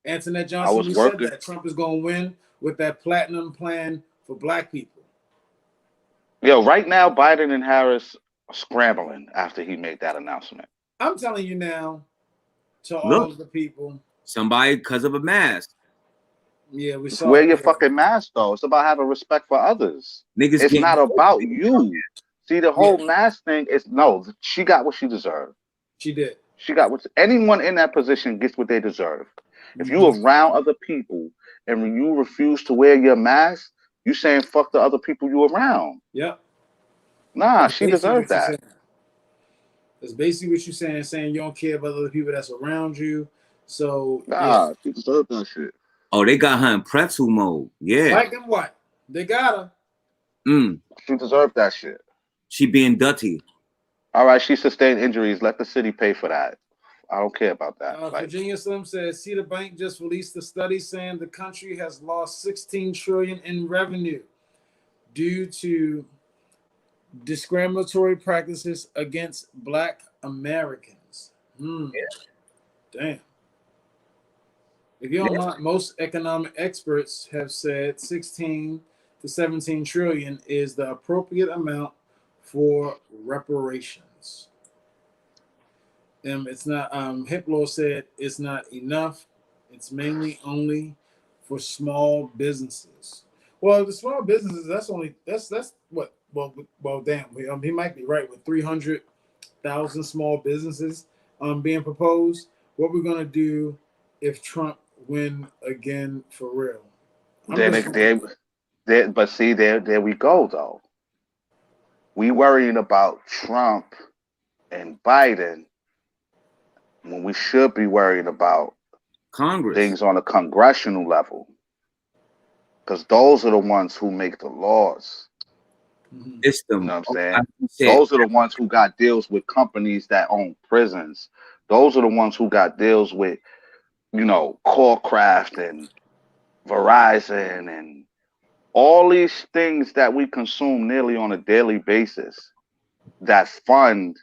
Antoinette Johnson, said that Trump is going to win with that platinum plan for black people. Yo, right now, Biden and Harris are scrambling after he made that announcement. I'm telling you now, to all of the people. Somebody because of a mask. Yeah, we saw. Wear your fucking mask, though. It's about having respect for others. Niggas, it's not about you. See, the whole mask thing is she got what she deserved. She did. She got what anyone in that position gets what they deserve. If you around other people and when you refuse to wear your mask, you saying fuck the other people you around. Yep. Nah, she deserved that. That's basically what you're saying you don't care about other people that's around you. So she deserved that shit. Oh, they got her in pretzel mode. Yeah. Like them what? They got her. She deserved that shit. She being dirty. All right, she sustained injuries. Let the city pay for that. I don't care about that. Virginia Slim says, Cedar Bank just released a study saying the country has lost $16 trillion in revenue due to discriminatory practices against Black Americans. Damn. If you don't mind, most economic experts have said 16 to 17 trillion is the appropriate amount for reparations. It's not. Hiplo said it's not enough. It's mainly only for small businesses. Well, the small businesses, that's what. Well, damn. He might be right with 300,000 small businesses being proposed. What we're gonna do if Trump win again for real? But see, there we go though. We worrying about Trump and Biden when we should be worried about Congress, things on a congressional level, because those are the ones who make the laws. It's them. You know what I'm saying? Those are the ones who got deals with companies that own prisons. Those are the ones who got deals with, Corecraft and Verizon and all these things that we consume nearly on a daily basis that fund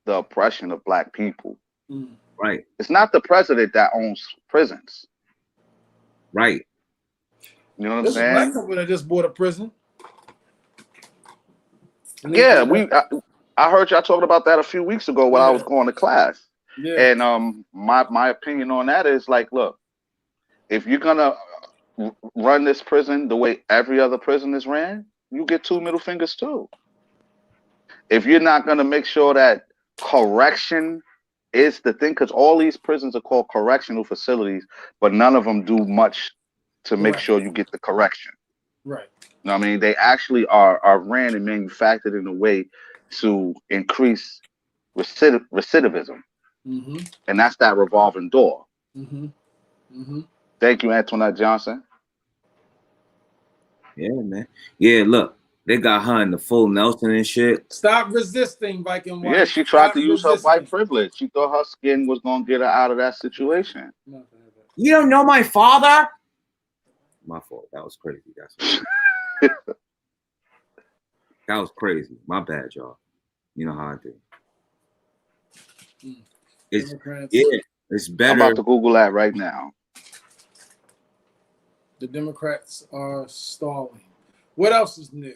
the oppression of Black people. Right. It's not the president that owns prisons. Right. You know what I'm There's saying? a Black company that just bought a prison. Yeah, I heard y'all talking about that a few weeks ago when I was going to class. Yeah. And my opinion on that is like, look, if you're gonna run this prison the way every other prison is ran, you get 2 middle fingers too. If you're not gonna make sure that correction is the thing, because all these prisons are called correctional facilities, but none of them do much to make sure you get the correction. Right. You know what I mean? They actually are ran and manufactured in a way to increase recidivism. And that's that revolving door. Thank you, Antoinette Johnson. Yeah, man. Yeah, look, they got her in the full Nelson and shit. Stop resisting, Viking White. Yeah, she tried to use her white privilege. She thought her skin was going to get her out of that situation. You don't know my father? My fault. That was crazy. That was crazy. My bad, y'all. You know how I do. It's better. I'm about to Google that right now. The Democrats are stalling. What else is new?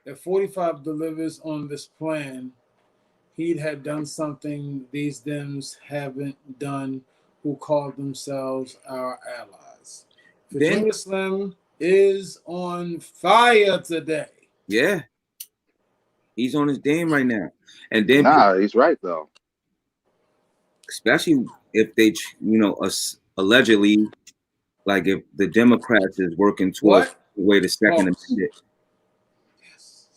If 45 delivers on this plan, he'd had done something these Dems haven't done, who called themselves our allies. Virginia Slim is on fire today. Yeah. He's on his game right now. And then he's right though. Especially if they, allegedly, like if the Democrats is working towards the way the Second Amendment. Yes.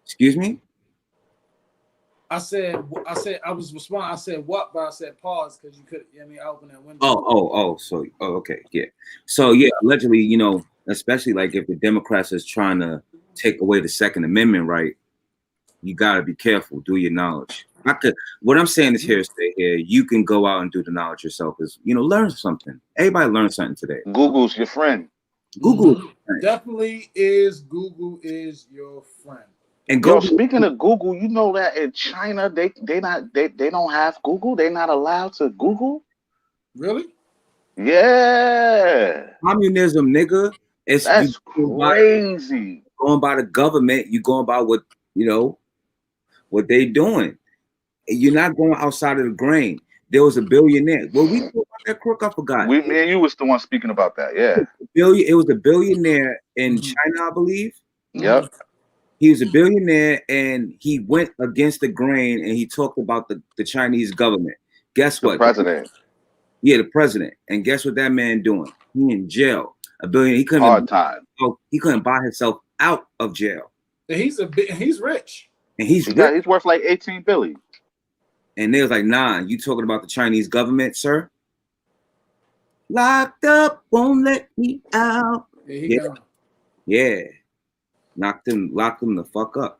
Excuse me? I was responding. I said what, but I said pause because you could. I opened that window. Okay, yeah. So yeah, allegedly, especially like if the Democrats is trying to take away the Second Amendment right, you gotta be careful. Do your knowledge. What I'm saying is stay here. You can go out and do the knowledge yourself. Is learn something. Everybody learned something today. Google's your friend. Google definitely is. Google is your friend. And speaking of Google, you know that in China they don't have Google. They're not allowed to Google. Really? Yeah. Communism, nigga. That's crazy. Going by the government, you going by what what they doing. You're not going outside of the grain. There was a billionaire. Well, we talked about that crook. I forgot. Me and you was the one speaking about that. Yeah. It was a billionaire in China, I believe. Yep. He was a billionaire and he went against the grain and he talked about the Chinese government. Guess what? The president. Yeah, the president. And guess what that man doing? He in jail. A billion. He couldn't hard time. He couldn't buy himself out of jail. He's rich. And he's worth like 18 billion. And they was like, nah, you talking about the Chinese government, sir? Locked up, won't let me out. Yeah. Locked them the fuck up.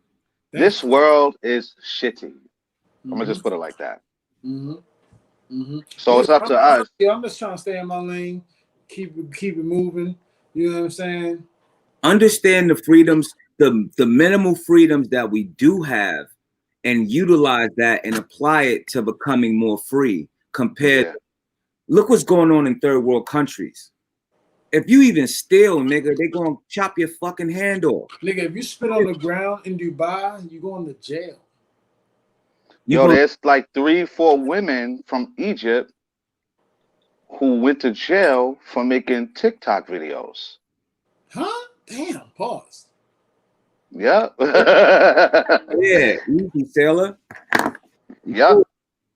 This world is shitty. I'm gonna just put it like that. So it's up to us. Yeah, I'm just trying to stay in my lane, keep it moving. You know what I'm saying? understand the freedoms, the minimal freedoms that we do have, and utilize that and apply it to becoming more free compared. Yeah. Look what's going on in third world countries. If you even steal, nigga, they gonna chop your fucking hand off. Nigga, if you spit on the ground in Dubai, you going to jail. There's like 3-4 women from Egypt who went to jail for making TikTok videos. Huh? Damn, pause. Yeah. Yeah, easy sailor. Yep.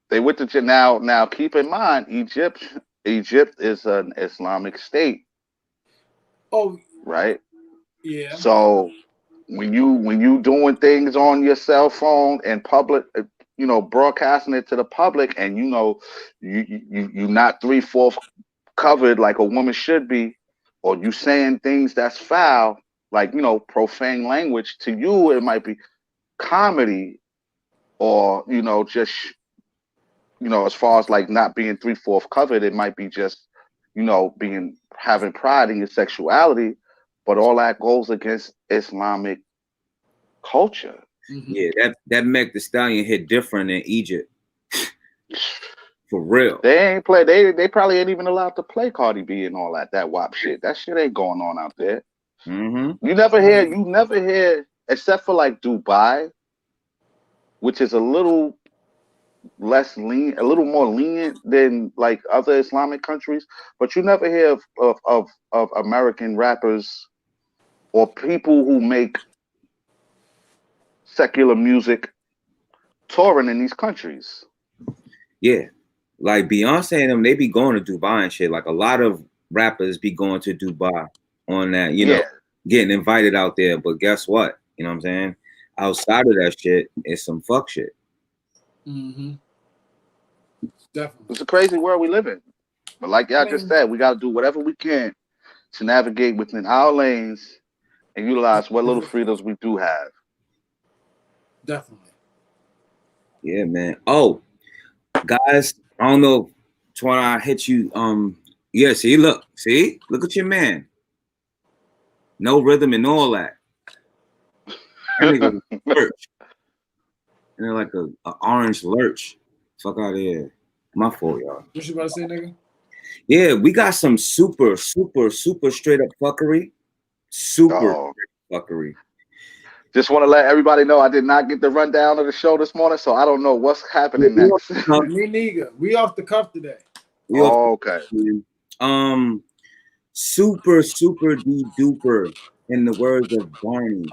They went to jail. Now keep in mind, Egypt is an Islamic state. Oh, right? yeah. So when you doing things on your cell phone and public, broadcasting it to the public, and you not 3/4 covered like a woman should be, or you saying things that's foul, like profane language, to you it might be comedy, or just as far as like not being 3/4 covered, it might be just having pride in your sexuality, but all that goes against Islamic culture. Mm-hmm. Yeah, that Meg Thee Stallion hit different in Egypt. For real. They ain't play. They probably ain't even allowed to play Cardi B and all that WAP shit. That shit ain't going on out there. Mm-hmm. You never hear, except for like Dubai, which is a little less lean, a little more lenient than like other Islamic countries. But you never hear of American rappers or people who make secular music touring in these countries. Yeah. Like Beyonce and them, they be going to Dubai and shit. Like a lot of rappers be going to Dubai on that, getting invited out there. But guess what? You know what I'm saying? Outside of that shit, it's some fuck shit. Mm-hmm. Definitely. It's a crazy world we live in. But like y'all just said, we got to do whatever we can to navigate within our lanes and utilize what little freedoms we do have. Definitely. Yeah, man. Oh, guys, I don't know if I hit you. Yeah, look at your man. No rhythm and all that. That nigga lurch. And they're like a orange lurch. Fuck out of here. My fault, y'all. What you about to say, nigga? Yeah, we got some super straight up fuckery. Super fuckery. Just want to let everybody know I did not get the rundown of the show this morning, so I don't know what's happening next. Me neither. We off the cuff today. Okay. Super duper, in the words of Barney.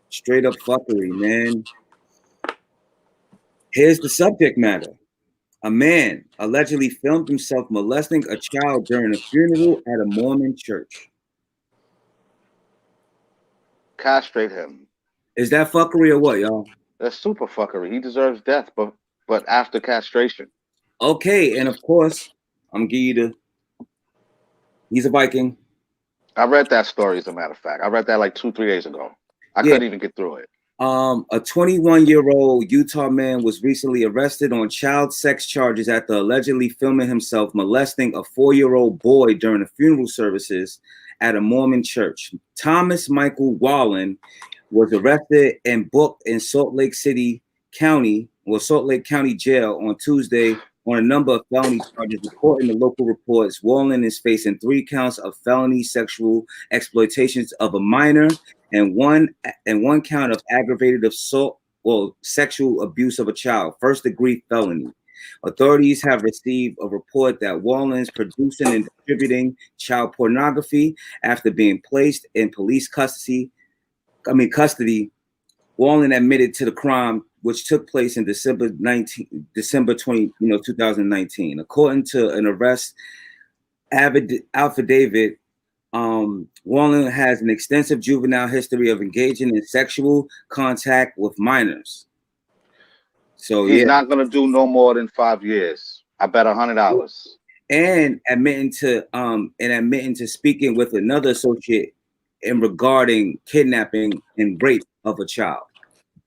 Straight up fuckery, man. Here's the subject matter. A man allegedly filmed himself molesting a child during a funeral at a Mormon church. Castrate him. Is that fuckery or what, y'all? That's super fuckery. He deserves death, but after castration. Okay, and of course, I'm gonna give you he's a Viking. I read that story, as a matter of fact. I read that like 2-3 days ago. I couldn't even get through it. A 21-year-old Utah man was recently arrested on child sex charges after allegedly filming himself molesting a 4-year-old boy during the funeral services at a Mormon church. Thomas Michael Wallen was arrested and booked in Salt Lake County Jail on Tuesday on a number of felony charges. According to local reports, Wallen is facing 3 counts of felony sexual exploitations of a minor and one count of aggravated assault or sexual abuse of a child, first-degree felony. Authorities have received a report that Wallen's producing and distributing child pornography after being placed in police custody. Wallen admitted to the crime, which took place in December 2019. According to an arrest affidavit, Wallen has an extensive juvenile history of engaging in sexual contact with minors. So he's not gonna do no more than 5 years. I bet $100. And admitting to speaking with another associate in regarding kidnapping and rape of a child.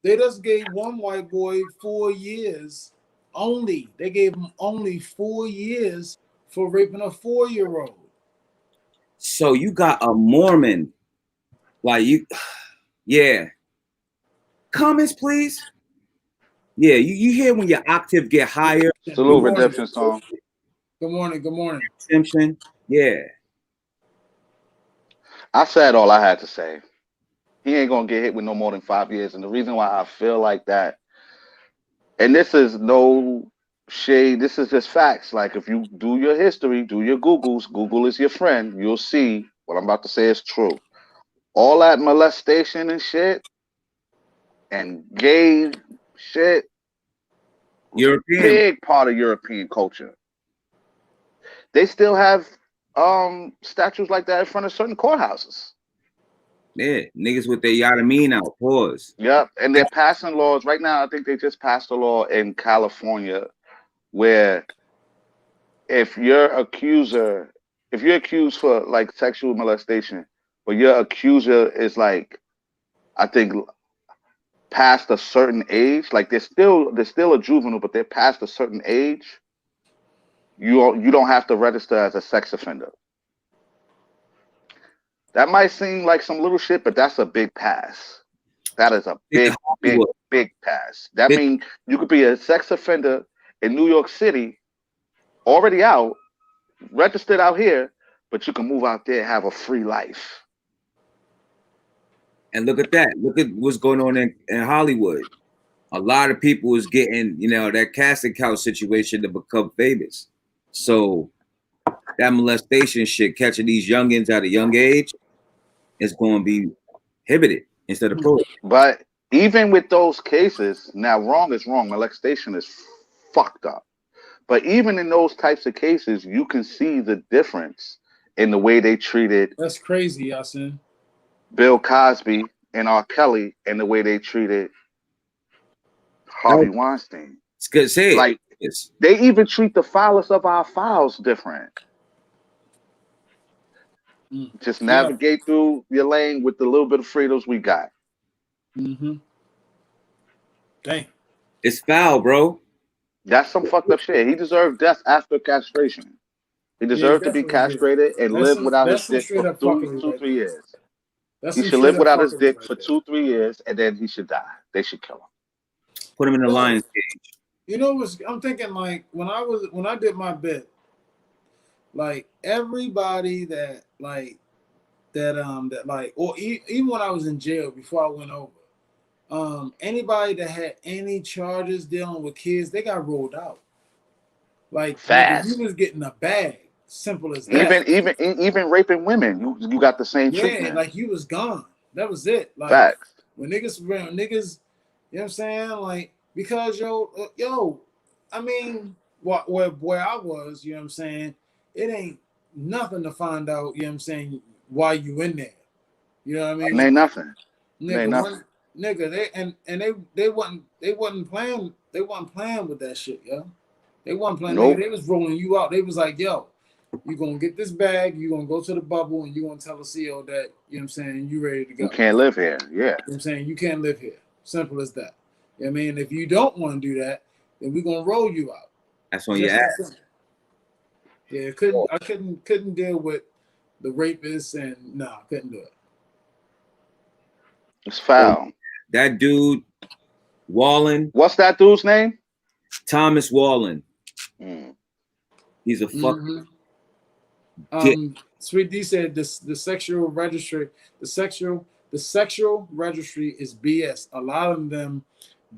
They just gave one white boy 4 years only. They gave him only 4 years for raping a 4-year-old. So you got a Mormon Like you, yeah. Comments, please. Yeah, you hear when your octave get higher. Salute redemption song. Good morning. Good morning. Simpson. Yeah. I said all I had to say. He ain't gonna get hit with no more than 5 years. And the reason why I feel like that, and this is no shade, this is just facts. Like if you do your history, do your Googles, Google is your friend, you'll see what I'm about to say is true. All that molestation and shit and gay shit, European. big part of European culture. They still have statues like that in front of certain courthouses. Yeah, niggas with their yada mean out. Pause. Yep, and they're passing laws right now. I think they just passed a law in California where if you're accused for like sexual molestation, but your accuser is like, I think past a certain age, like they're still a juvenile, but they're past a certain age, you don't have to register as a sex offender. That might seem like some little shit, but that's a big pass. That is a big, big, big pass. That means you could be a sex offender in New York City, already out, registered out here, but you can move out there and have a free life. And look at that. Look at what's going on in Hollywood. A lot of people is getting, that casting couch situation to become famous. So that molestation shit, catching these youngins at a young age, is going to be prohibited instead of prohibited. But even with those cases, now wrong is wrong. Molestation is fucked up. But even in those types of cases, you can see the difference in the way they treated. That's crazy, Yasin. Bill Cosby and R. Kelly, and the way they treated Harvey Weinstein. It's good. Say like it. They even treat the filers of our files different. Just navigate through your lane with the little bit of freedoms we got. Mm-hmm. Dang. It's foul, bro. That's some fucked up shit. He deserved death after castration. He deserved to be castrated and live without his dick for 2-3 years. He should live without his dick for 2-3 years, and then he should die. They should kill him. Put him in the lion's cage. You know, I'm thinking like when I did my bit, like everybody or even when I was in jail before I went over, anybody that had any charges dealing with kids, they got rolled out. Like fast. You was getting a bag. Simple as that. Even raping women, you got the same treatment. Yeah, like you was gone. That was it. Like facts. When niggas, you know what I'm saying? Like, because yo, I mean, where I was, you know what I'm saying? It ain't nothing to find out, you know what I'm saying, why you in there. You know what I mean? It ain't nothing. Nigga, they wasn't playing with that shit, yo. They wasn't playing. Nope. Nigga, they was rolling you out. They was like, yo, you gonna get this bag, you gonna go to the bubble, and you gonna tell the CO that, you know what I'm saying, you ready to go. You can't live here. Yeah. You know what I'm saying? You can't live here. Simple as that. You know what I mean? If you don't want to do that, then we're gonna roll you out. That's on your ass. Yeah, I couldn't deal with the rapists, and I couldn't do it. It's foul. That dude, Wallen. What's that dude's name? Thomas Wallen. Mm. He's a fucking. Sweet D said the sexual registry is BS. A lot of them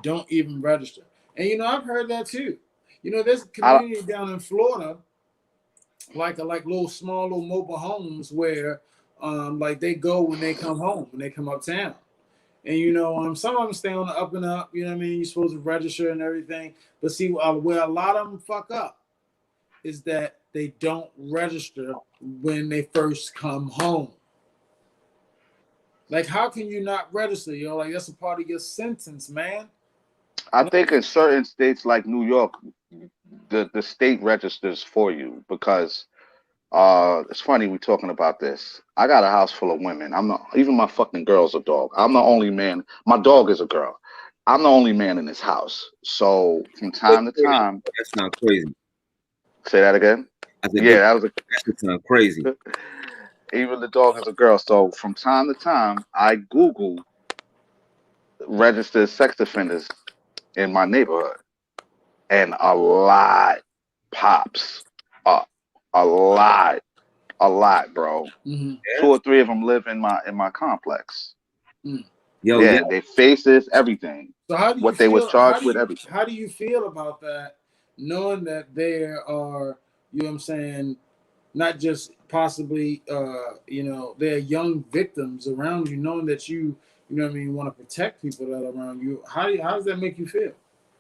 don't even register. And I've heard that too. There's a community down in Florida, like small little mobile homes where like they go when they come home, when they come uptown. And some of them stay on the up and up, you know what I mean? You're supposed to register and everything. But see, where a lot of them fuck up is that they don't register when they first come home. Like, how can you not register? Like that's a part of your sentence, man. I think in certain states like New York, the state registers for you because it's funny we talking about this. I got a house full of women. Even my fucking girl's a dog. I'm the only man. My dog is a girl. I'm the only man in this house. So from time to time, that's not crazy. Say that again. I said, yeah, that was that's not crazy. Even the dog is a girl. So from time to time, I Google registered sex offenders in my neighborhood, and a lot pops up. A lot, bro. Mm-hmm. Two or three of them live in my complex. Mm. Yo, Yeah, they faces everything. So how do you What they was feel? charged with, everything. How do you feel about that? Knowing that there are, you know what I'm saying, not just possibly, there are young victims around you. Knowing that you know what I mean, want to protect people that are around you. How does that make you feel?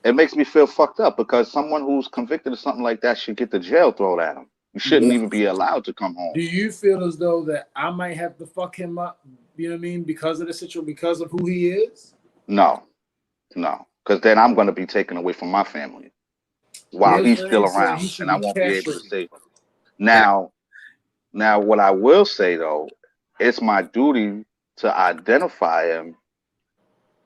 It makes me feel fucked up because someone who's convicted of something like that should get the jail thrown at them. You shouldn't Yeah. even be allowed to come home. Do you feel as though that I might have to fuck him up? You know what I mean, because of the situation, because of who he is? No, no, because then I'm going to be taken away from my family while His he's still friend said he around, should and I be won't be able to castrated. save him. Now, what I will say though, it's my duty to identify him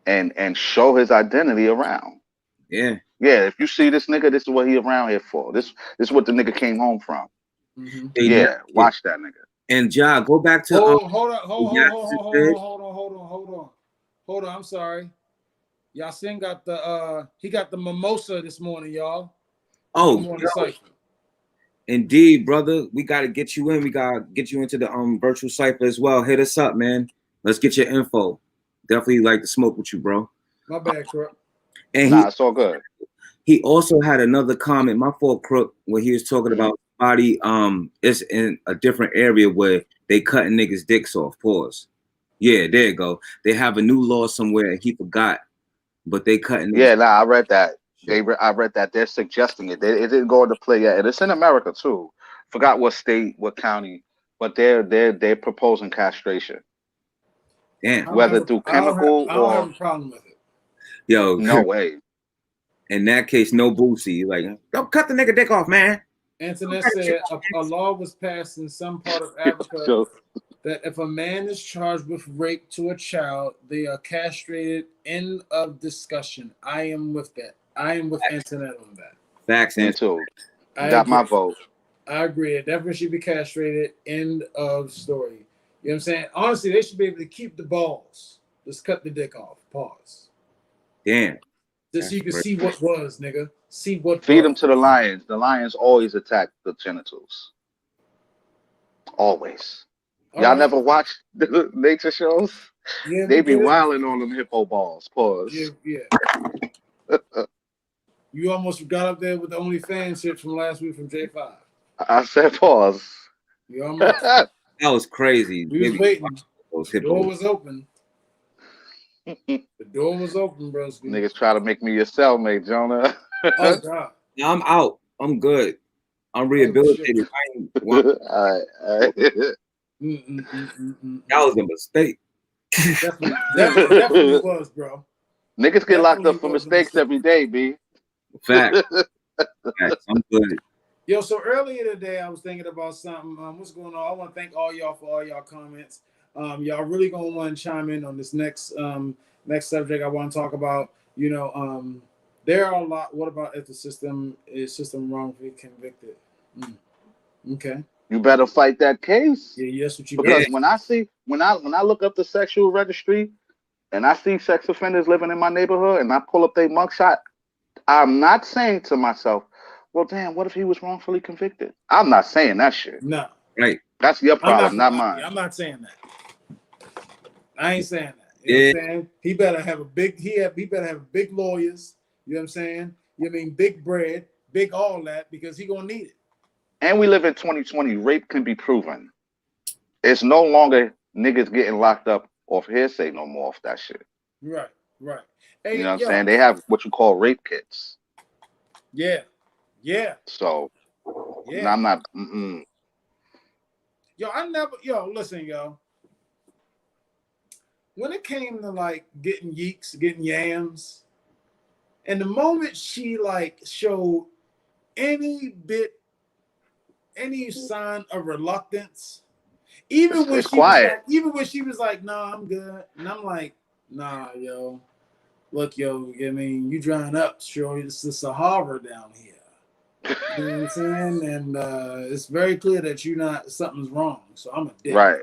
and show his identity around. yeah. Yeah, if you see this nigga, this is what he around here for. This is what the nigga came home from. Mm-hmm. Hey, Yeah, now, watch that nigga. and Ja, go back to Hold on. Hold on. I'm sorry. Yasin got he got the mimosa this morning, y'all. Oh, Good morning, Cypher. indeed, brother. We gotta get you in. We gotta get you into the virtual cipher as well. Hit us up, man. Let's get your info. Definitely like to smoke with you, bro. My bad, Crook. And Nah, it's all good. he also had another comment, my fault, Crook, where he was talking about body it's in a different area where they cutting niggas' dicks off. Pause. Yeah, there you go. They have a new law somewhere and he forgot, but they cutting niggas. Yeah, nah, I read that. I read that they're suggesting it. It didn't go into play yet, and it's in America too. Forgot what state, what county, but they're proposing castration, Damn. whether through chemical I don't have or a problem with it. Yo, no way. in that case, no Boosie. Like, don't cut the nigga dick off, man. Internet said a law was passed in some part of Africa So, that if a man is charged with rape to a child, they are castrated. End of discussion. I am with that. I am with Internet on that. Facts, me and too. I Got agree. my vote. I agree. It definitely should be castrated. End of story. You know what I'm saying? Honestly, they should be able to keep the balls. Just cut the dick off. Pause. damn. Just so you can see what was, nigga. See what Feed was. them to the lions. The lions always attack the genitals. Always. Y'all never watch the nature shows? Yeah, They we be get it. wilding on them hippo balls. Pause. Yeah. You almost got up there with the OnlyFans shit from last week from J5. I said pause. You almost. That was crazy. We was waiting. Those The door hippos. was open. The door was open, bro. Niggas try to make me your cellmate, Jonah. Oh God. Now I'm out. I'm good. I'm rehabilitated. All right. That was a mistake. Definitely was, bro. Niggas get locked up for mistakes every day, B. Fact. I'm good. Yo, so earlier today I was thinking about something. What's going on? I want to thank all y'all for all y'all comments. Y'all really gonna want to chime in on this next subject I want to talk about. You know, there are a lot. What about if the system wrongfully convicted? Okay. You better fight that case. Yeah, that's what you because better. when I look up the sexual registry and I see sex offenders living in my neighborhood and I pull up their mugshot, I'm not saying to myself, well, damn, what if he was wrongfully convicted? I'm not saying that shit. No. Right. That's your problem, not mine. I'm not saying that. I ain't saying that. You know what I'm saying? He better have better have big lawyers. You know what I'm saying? You mean big bread, big all that, because he gonna need it. And we live in 2020. Rape can be proven. It's no longer niggas getting locked up off hearsay no more off that shit. Right. Hey, you know what I'm saying? They have what you call rape kits. Yeah. So, yeah. I'm not. Listen, yo. When it came to like getting yeeks, getting yams, and the moment she like showed any sign of reluctance, even when she was like, "Nah, I'm good," and I'm like, "Nah, yo, look, yo, I mean, you drying up, sure, it's the Sahara down here." You know what I'm saying? And it's very clear that something's wrong. So I'm a dick. Right.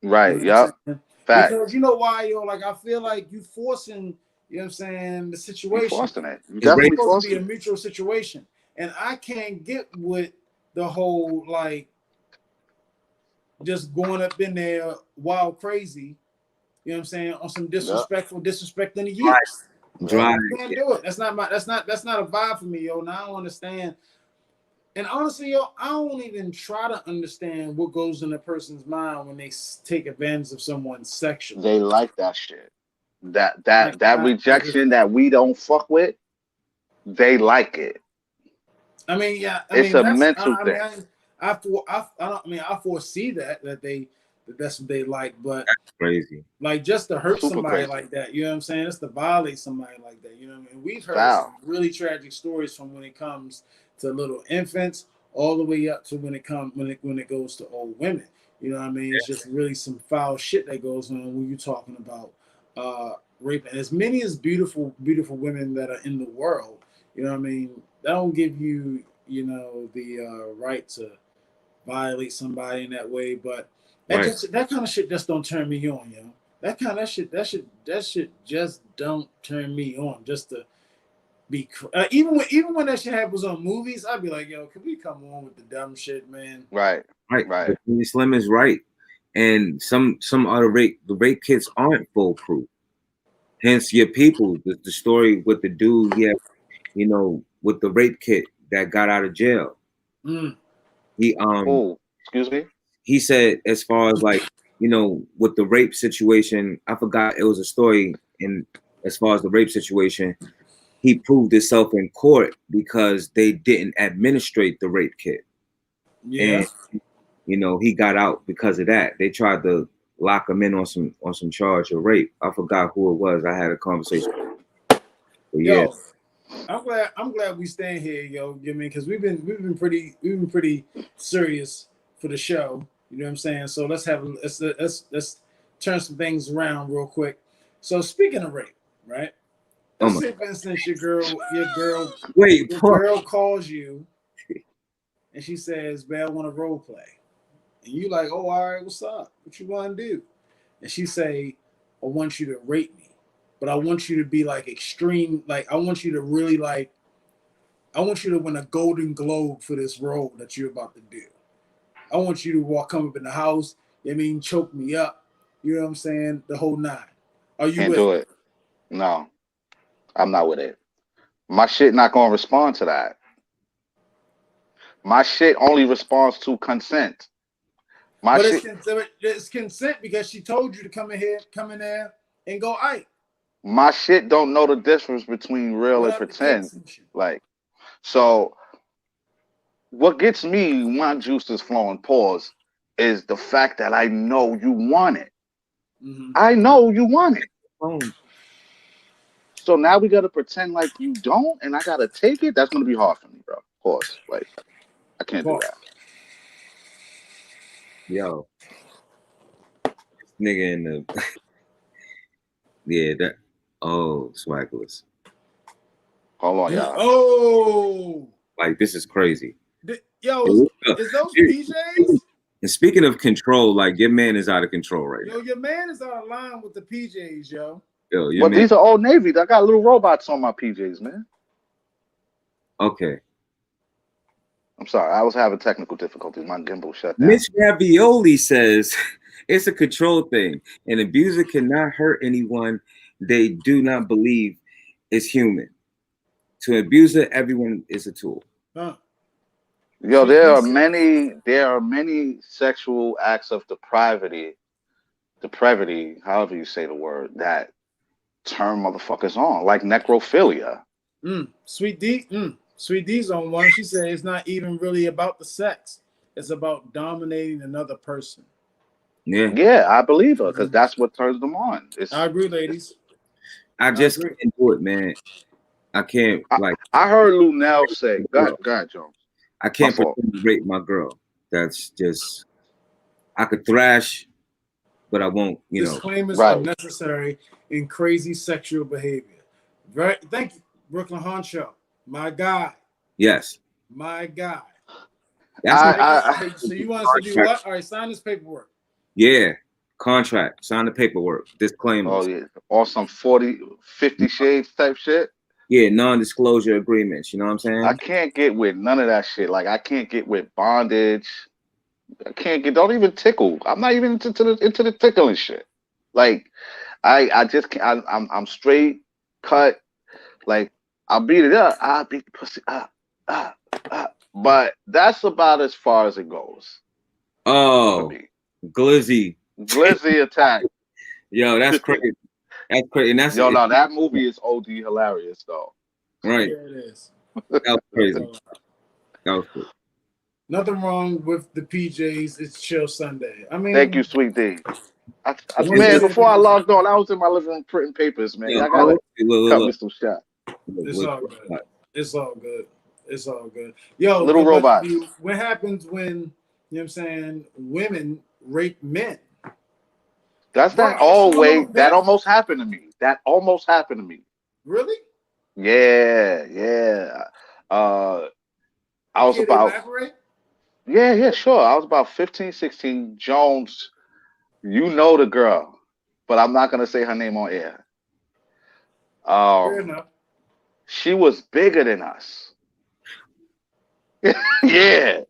You Right. know what I'm Yep. saying? Fact. Because you know why, yo? Like I feel like you forcing, you know what I'm saying, the You situation. forcing it. You It's definitely supposed to be forcing a it. mutual situation. And I can't get with the whole like just going up in there wild crazy, you know what I'm saying, on some disrespecting the youth. Drive. You can't do it. That's not a vibe for me, yo. Now I don't understand. And honestly, yo, I don't even try to understand what goes in a person's mind when they take advantage of someone's sexual. They like that shit. That Like, rejection that we don't fuck with, they like it. I mean, yeah, I It's mean a that's mental I thing. mean I foresee that's what they like, but Crazy. like just to hurt Super somebody crazy. like that, you know what I'm saying? Just to violate somebody like that, you know what I mean? We've heard Foul. some really tragic stories from when it comes to little infants, all the way up to when it goes to old women. You know what I mean? It's just really some foul shit that goes on when you're talking about rape. And as many as beautiful women that are in the world, you know what I mean? That don't give you, you know, the right to violate somebody in that way. But that kind of shit just don't turn me on, yo. That shit just don't turn me on. Just to be even when that shit happens on movies, I'd be like, yo, can we come on with the dumb shit, man? Right. Slim is right, and some other the rape kits aren't foolproof. Hence, your people, the story with the dude, you know, with the rape kit that got out of jail. He excuse me. He said, as far as like, you know, with the rape situation, I forgot it was a story. And as far as the rape situation, he proved himself in court because they didn't administrate the rape kit. Yeah. And you know, he got out because of that. They tried to lock him in on some charge of rape. I forgot who it was. I had a conversation. But yeah. Yo, I'm glad we stand here, yo. You know, because we've been pretty serious for the show. You know what I'm saying? So let's turn some things around real quick. So speaking of rape, right? Let's say, for instance, your girl calls you and she says, "Man, I want to role play," and you like, "Oh, all right, what's up? What you want to do?" And she say, "I want you to rape me, but I want you to be like extreme. Like I want you to really like. I want you to win a Golden Globe for this role that you're about to do. I want you to come up in the house. I mean, choke me up. You know what I'm saying? The whole nine. Are you Can't with do it. No, I'm not with it. My shit not gonna respond to that. My shit only responds to consent. But it's consent because she told you to come in there and go Ike. My shit don't know the difference between real and pretend. Like, so what gets me my juices flowing, pause, is the fact that I know you want it. I know you want it. So now we gotta pretend like you don't, and I gotta take it. That's gonna be hard for me, bro. Pause. Like, I can't do that. Yo, this nigga in the yeah, that Swagglers. Hold on, y'all. Oh, like this is crazy. Yo, is those PJs? And speaking of control, like your man is out of control right now. Yo, your man is out of line with the PJs, yo. But these are Old Navy. I got little robots on my PJs, man. Okay. I'm sorry. I was having technical difficulties. My gimbal shut down. Mitch Ravioli says it's a control thing. An abuser cannot hurt anyone they do not believe is human. To an abuser, everyone is a tool. Huh. Yo, there are many sexual acts of depravity, however you say the word, that turn motherfuckers on, like necrophilia. Sweet D's on one. She said it's not even really about the sex. It's about dominating another person. Yeah, I believe her because that's what turns them on. I agree, ladies. I just can't do it, man. I can't I heard Lunel say, God, Jones. I can't pretend to rape my girl. That's just I could thrash, but I won't, you know. Disclaimers are necessary in crazy sexual behavior. Right. Thank you, Brooklyn Honcho. My guy. Yes. My guy. That's So you want us to do what? All right, sign this paperwork. Yeah, contract, sign the paperwork, disclaimers. Oh yeah, or some 50 shades type shit. Yeah, non-disclosure agreements. You know what I'm saying? I can't get with none of that shit. Like I can't get with bondage. I can't get. Don't even tickle. I'm not even into the tickling shit. Like I just can't. I'm straight cut. Like I'll beat it up. I'll beat the pussy up. But that's about as far as it goes for Oh, me. Glizzy. Glizzy attack. Yo, that's crazy. That's crazy. And that's Yo, no, that movie is OD hilarious though. right. Yeah, it is. That was crazy. That was cool. Nothing wrong with the PJs. It's Chill Sunday. I mean, Thank you, Sweet D. Man, before I logged on, I was in my living room printing papers, man. Yeah, Y'all gotta cut me look. some shot. It's all good. It's all good. It's all good. Yo, Little robot. What happens when, you know what I'm saying, women rape men? That's Bro, that. Oh, wait. that almost happened to me. That almost happened to me. Really? Yeah, yeah. I was about. Elaborate? Yeah, sure. I was about 15, 16. Jones, you know the girl, but I'm not gonna say her name on air. Fair enough. She was bigger than us. Yeah,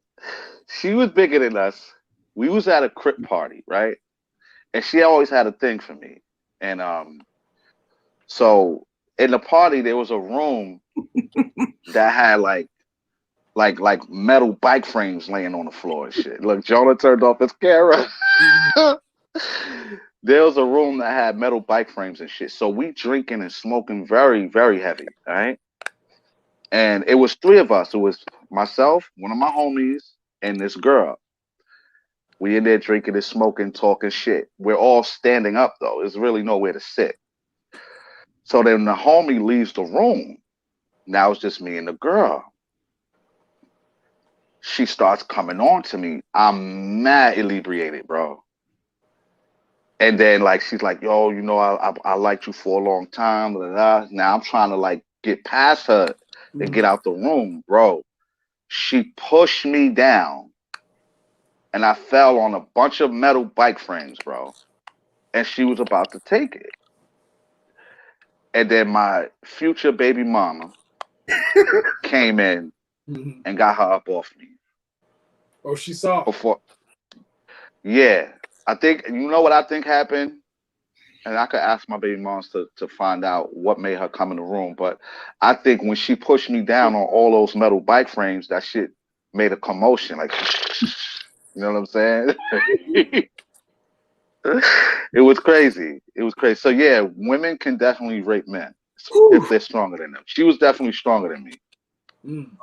she was bigger than us. We was at a crip party, right? And she always had a thing for me. And so in the party there was a room that had like metal bike frames laying on the floor and shit. Look, Jonah turned off his camera. There was a room that had metal bike frames and shit. So we drinking and smoking very, very heavy, all right? And it was three of us. It was myself, one of my homies, and this girl. We in there drinking and smoking, talking shit. We're all standing up though. There's really nowhere to sit. So then the homie leaves the room. Now it's just me and the girl. She starts coming on to me. I'm mad inebriated, bro. And then like she's like, yo, you know, I liked you for a long time. Blah, blah, blah. Now I'm trying to like get past her and get out the room, bro. She pushed me down and I fell on a bunch of metal bike frames, bro. And she was about to take it. And then my future baby mama came in and got her up off me. Oh, she saw. Before, yeah. I think, you know what I think happened? And I could ask my baby moms to find out what made her come in the room. But I think when she pushed me down on all those metal bike frames, that shit made a commotion. Like, you know what I'm saying? It was crazy. It was crazy. So yeah, women can definitely rape men if they're stronger than them. She was definitely stronger than me.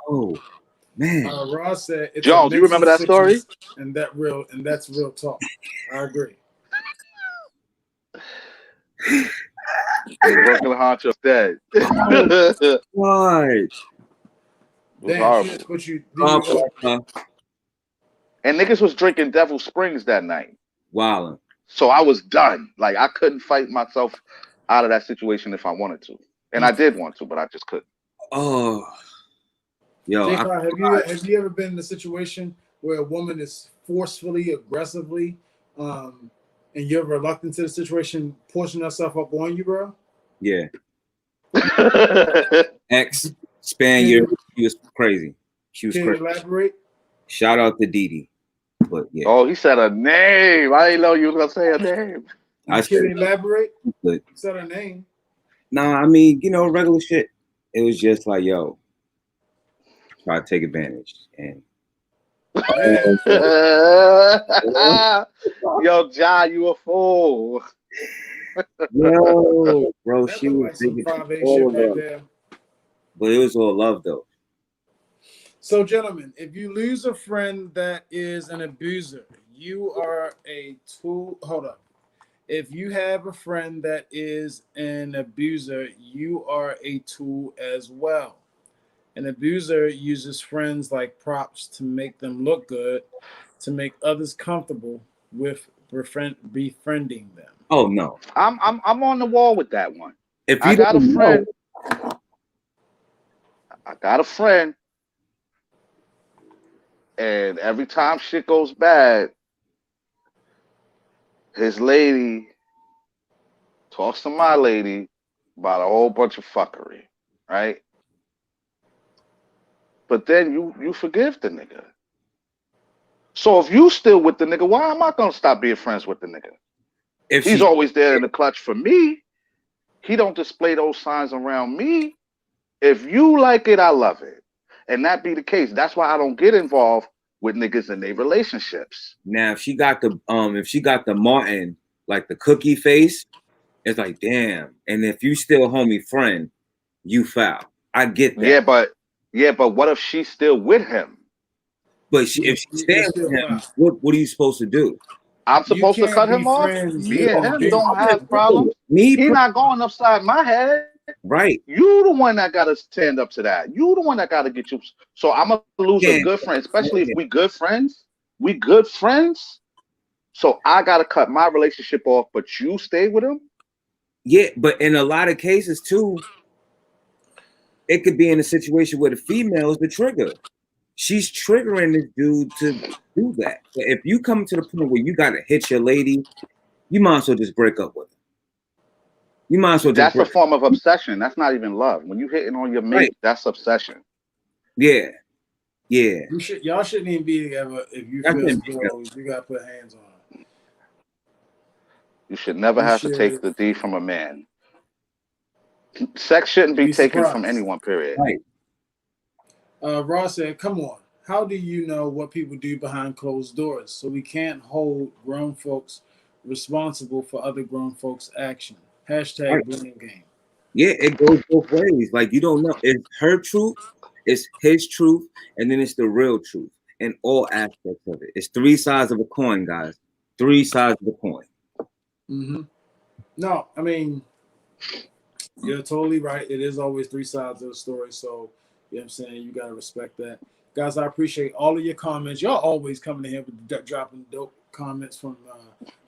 Oh man. Ross said, it's Jones, you remember that story? And that's real talk. I agree. Broken heart, you're dead. What? It was horrible. And niggas was drinking Devil Springs that night. Wow. So I was done. Like I couldn't fight myself out of that situation if I wanted to, and I did want to, but I just couldn't. Oh, yo, have you ever been in a situation where a woman is forcefully, aggressively, and you're reluctant to the situation, pushing herself up on you, bro? Yeah. Ex Spaniard, she was crazy. She was crazy. Can you elaborate? Shout out to Didi. But yeah. Oh, he said a name. I didn't know you were gonna say a name. I can elaborate. But said her name. Nah, I mean, you know, regular shit. It was just like, yo, try to take advantage. And yo, John, you a fool. Yo, bro, that she was like some 5'8" shit back there. But it was all love though. So, gentlemen, if you lose a friend that is an abuser, you are a tool. Hold up. If you have a friend that is an abuser, you are a tool as well. An abuser uses friends like props to make them look good, to make others comfortable with befriending them. Oh no, I'm on the wall with that one. If you got a friend, I got a friend And every time shit goes bad, his lady talks to my lady about a whole bunch of fuckery, right? But then you forgive the nigga. So if you still with the nigga, why am I gonna stop being friends with the nigga? If He's she, always there in the clutch for me. He don't display those signs around me. If you like it, I love it. And that be the case. That's why I don't get involved with niggas in their relationships. now if she got the Martin, like the cookie face, it's like damn. And if you still homie friend, you foul. I get that. But what if she's still with him? But if she stands with him, what are you supposed to do? I'm You supposed to cut can't be him off? friends Me with and a him big. don't have problems. He not going upside my head. Right. You the one that gotta stand up to that. You the one that gotta get you. So I'm gonna lose a good friend, especially if we good friends. We good friends. So I gotta cut my relationship off, but you stay with him. Yeah, but in a lot of cases too, it could be in a situation where the female is the trigger. She's triggering this dude to do that. If you come to the point where you gotta hit your lady, you might as well just break up with her. You might as well just That's a form of obsession. That's not even love. When you hitting on your mate, right. That's obsession. Yeah. Yeah. Y'all shouldn't even be together if you feel girls. You gotta put hands on her. You should never have to take the D from a man. Sex shouldn't be taken from anyone, period. Right. Ross said, come on. How do you know what people do behind closed doors? So we can't hold grown folks responsible for other grown folks' action. Hashtag blame game. Yeah, it goes both ways. Like, you don't know. It's her truth, it's his truth, and then it's the real truth in all aspects of it. It's three sides of a coin, guys. Three sides of a coin. Mm-hmm. No, I mean, you're totally right. It is always three sides of the story. So, you know what I'm saying? You got to respect that. Guys, I appreciate all of your comments. Y'all always coming in here with dropping dope comments from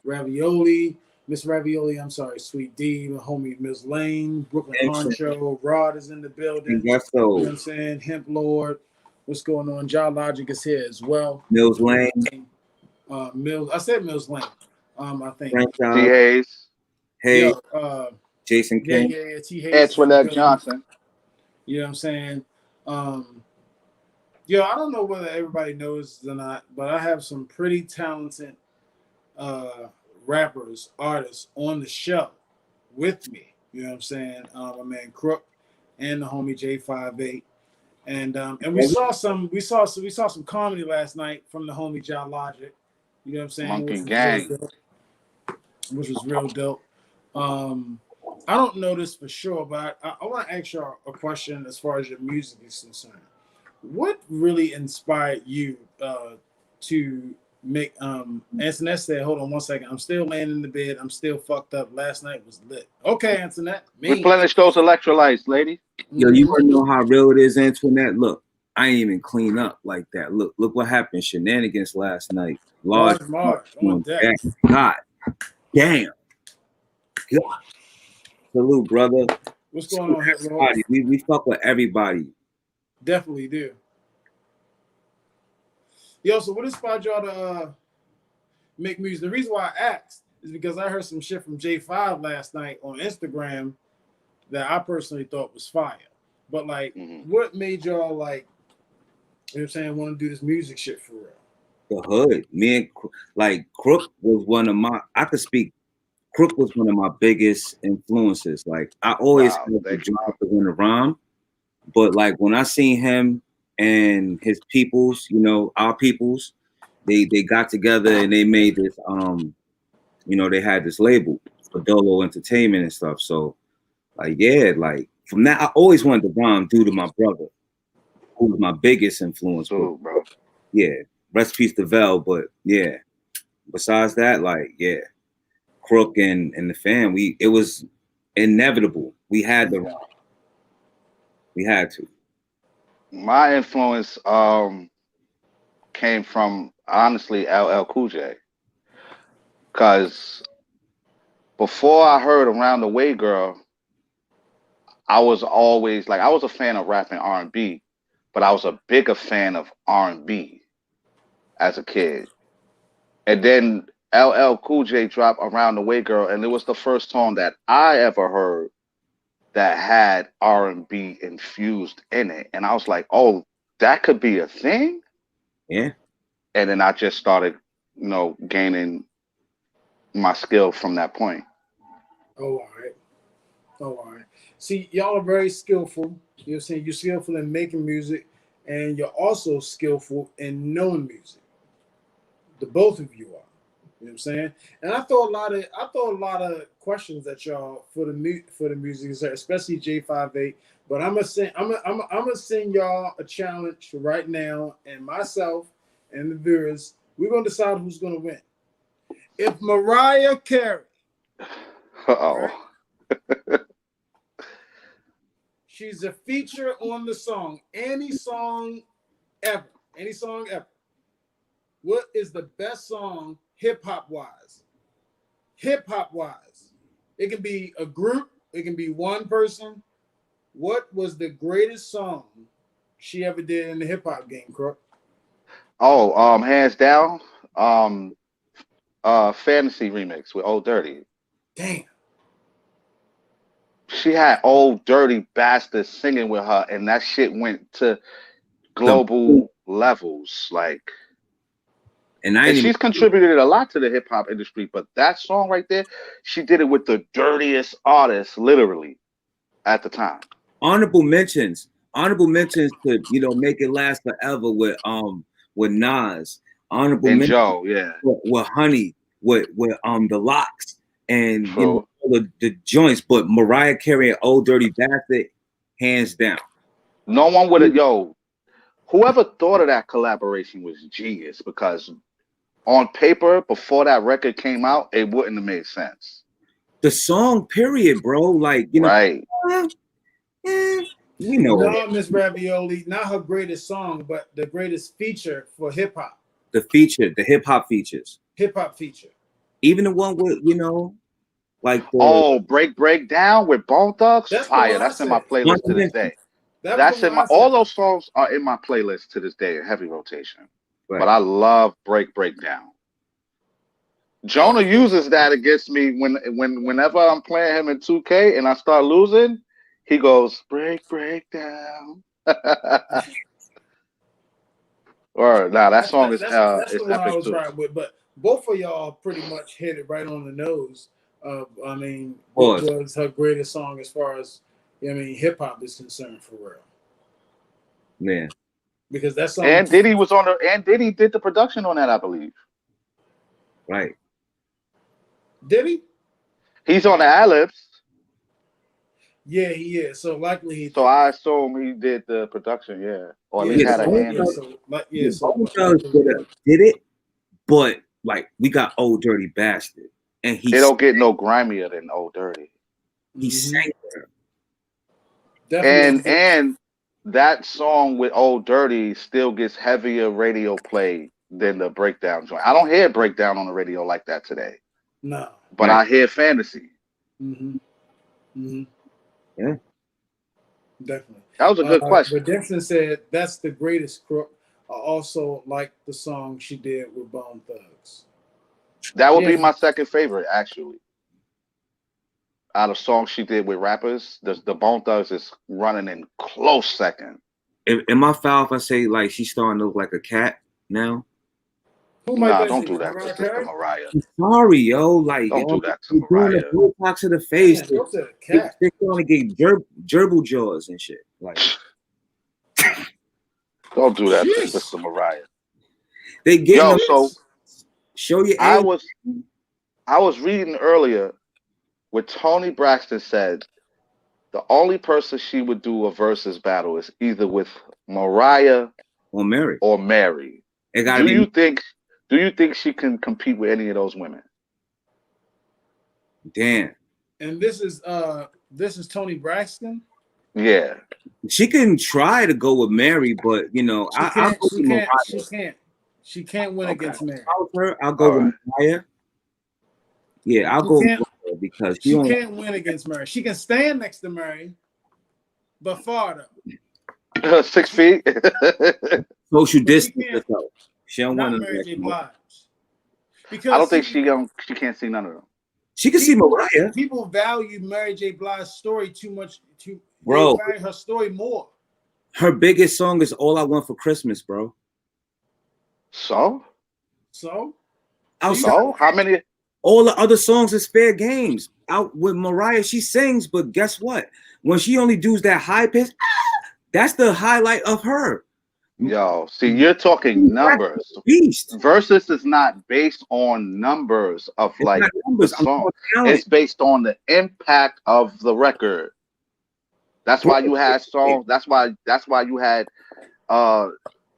Ravioli, Miss Ravioli, I'm sorry, Sweet D, the homie Ms. Lane, Brooklyn Honcho, Rod is in the building. You know what I'm saying? Hemp Lord. What's going on? John Logic is here as well. Mills Lane. Mills. I said Mills Lane. I think. T. Hayes. Hey. Yo, Jason King. Yeah, T. Hayes. Antoinette Johnson. You know what I'm saying? Yo, I don't know whether everybody knows or not, but I have some pretty talented rappers, artists on the show with me. You know what I'm saying? My man Crook and the homie J58. And we saw some comedy last night from the homie John Logic. You know what I'm saying? Monkey Gang. Which was real dope. I don't know this for sure, but I want to ask you a question as far as your music is concerned. What really inspired you to make Antoinette said, hold on one second. I'm still laying in the bed. I'm still fucked up. Last night was lit. Okay, Antoinette. Replenish those electrolytes, lady. Yo, you wanna know how real it is, Antoinette? Look, I ain't even clean up like that. Look what happened. Shenanigans last night. Large on deck. God damn. God. Salute, brother. What's going on here, we fuck with everybody. Definitely do. Yo, so what inspired y'all to make music? The reason why I asked is because I heard some shit from J5 last night on Instagram that I personally thought was fire. But like, what made y'all like, you know what I'm saying, want to do this music shit for real? The hood. Me and like Crook was one of my, Crook was one of my biggest influences. Like I always had the job to win a rhyme. But like when I seen him and his peoples, you know, our peoples, they got together and they made this you know, they had this label for Dolo Entertainment and stuff. So like yeah, like from that I always wanted to rhyme due to my brother, who was my biggest influence. Bro. Yeah. Rest peace to Vel, but yeah. Besides that, like yeah, Crook and the fam, it was inevitable. We had to rhyme. We had to. My influence came from honestly LL Cool J, because before I heard Around the Way Girl, I was always like I was a fan of rap and R&B, but I was a bigger fan of R&B. as a kid. And then LL Cool J dropped Around the Way Girl, and it was the first song that I ever heard that had R&B infused in it. And I was like, oh, that could be a thing? Yeah. And then I just started, gaining my skill from that point. Oh, all right. See, y'all are very skillful. You know what I'm saying? You're skillful in making music, and you're also skillful in knowing music. The both of you are. You know what I'm saying? And I throw a lot of questions at y'all for the music, especially J58. But I'm gonna send y'all a challenge right now, and myself and the viewers, we're gonna decide who's gonna win. If Mariah Carey, right, she's a feature on the song, any song ever, what is the best song hip hop wise? It can be a group, it can be one person. What was the greatest song she ever did in the hip hop game, Crook? Oh, hands down, Fantasy remix with Old Dirty. Damn. She had Old Dirty Bastard singing with her, and that shit went to global levels. Like, and she's contributed a lot to the hip hop industry, but that song right there, she did it with the dirtiest artist, literally, at the time. Honorable mentions to make it last forever with Nas. Honorable mentions Joe, yeah, with Honey, with the Locks and the joints, but Mariah Carey and Old Dirty Bastard, hands down. No one would have, whoever thought of that collaboration was genius, because on paper, before that record came out, it wouldn't have made sense. The song, period, bro. Like, right. No, Miss Ravioli, not her greatest song, but the greatest feature for hip hop. The hip hop features. Hip hop feature. Even the one with, like Break Down with Bone Thugs. That's fire. That's in my playlist to this day. That's in all those songs are in my playlist to this day, in heavy rotation. Right. But I love Break Down. Jonah uses that against me whenever I'm playing him in 2K and I start losing. He goes, break down. Or that song is that's the one I was right with. But both of y'all pretty much hit it right on the nose. What was her greatest song as far as hip hop is concerned, for real. Man, because that song. And Diddy was on and Diddy did the production on that, I believe. Right. Did he? He's on the ad-libs. Yeah, he is. So likely he. So I assume he did the production, or at least had a hand in it. Did it, but like we got Old Dirty Bastard, and he. It don't get no grimier than Old Dirty. He sang there. And that song with Old Dirty still gets heavier radio play than the Breakdown joint. I don't hear Breakdown on the radio like that today. No. But I hear Fantasy. Yeah. Definitely. That was a good question. Redemption said that's the greatest Crook. I also like the song she did with Bone Thugs. That would be my second favorite, actually. Out of songs she did with rappers, the Bone Thugs is running in close second. Am I foul if I say like she's starting to look like a cat now? Nah, don't do that to Sister Mariah. I'm sorry, yo. Like, don't do that to Mariah. Botox to the face. They're going to get gerbil jaws and shit. Like, don't do that to Sister Mariah. They get so show you. I was reading earlier where Tony Braxton said the only person she would do a versus battle is either with Mariah or Mary. Do you think she can compete with any of those women? Damn. And this is Tony Braxton? Yeah. She can try to go with Mary, but she can't win against Mary. I'll go with Mariah. Yeah, I'll go with her because she can't win against Mary. She can stand next to Mary, but farther. 6 feet. Social distance herself. She don't not want Mary J. to. Blige. Because I don't think she can't see none of them. She can see Mariah. People value Mary J. Blige's story too much. Bro, they value her story more. Her biggest song is "All I Want for Christmas," bro. So how many? All the other songs is fair games. Out with Mariah, she sings, but guess what? When she only does that high pitch, that's the highlight of her. Yo, see, you're talking numbers. Beast. Versus is not based on numbers of like the song. It's based on the impact of the record. That's why you had songs. That's why you had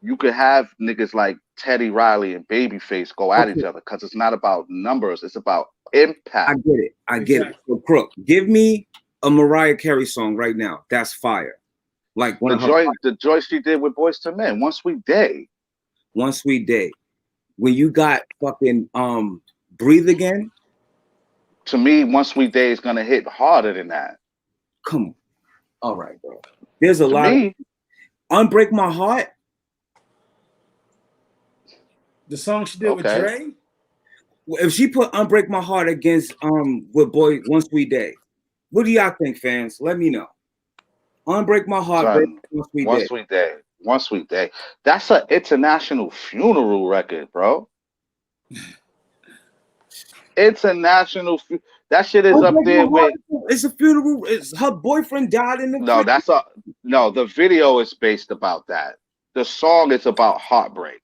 you could have niggas like Teddy Riley and Babyface go at each other because it's not about numbers, it's about impact. I get it. So Crook, give me a Mariah Carey song right now. That's fire. Like the joy she did with Boyz II Men, One Sweet Day. One Sweet Day. When you got fucking Breathe Again. To me, One Sweet Day is gonna hit harder than that. Come on. All right, bro. There's a lot of Unbreak My Heart. The song she did with Dre. If she put Unbreak My Heart against with One Sweet Day, what do y'all think, fans? Let me know. Unbreak My Heart, One Sweet Day. That's an international funeral record, bro. International. That shit is up there with. It's a funeral. It's her boyfriend died in the. No. The video is based about that. The song is about heartbreak.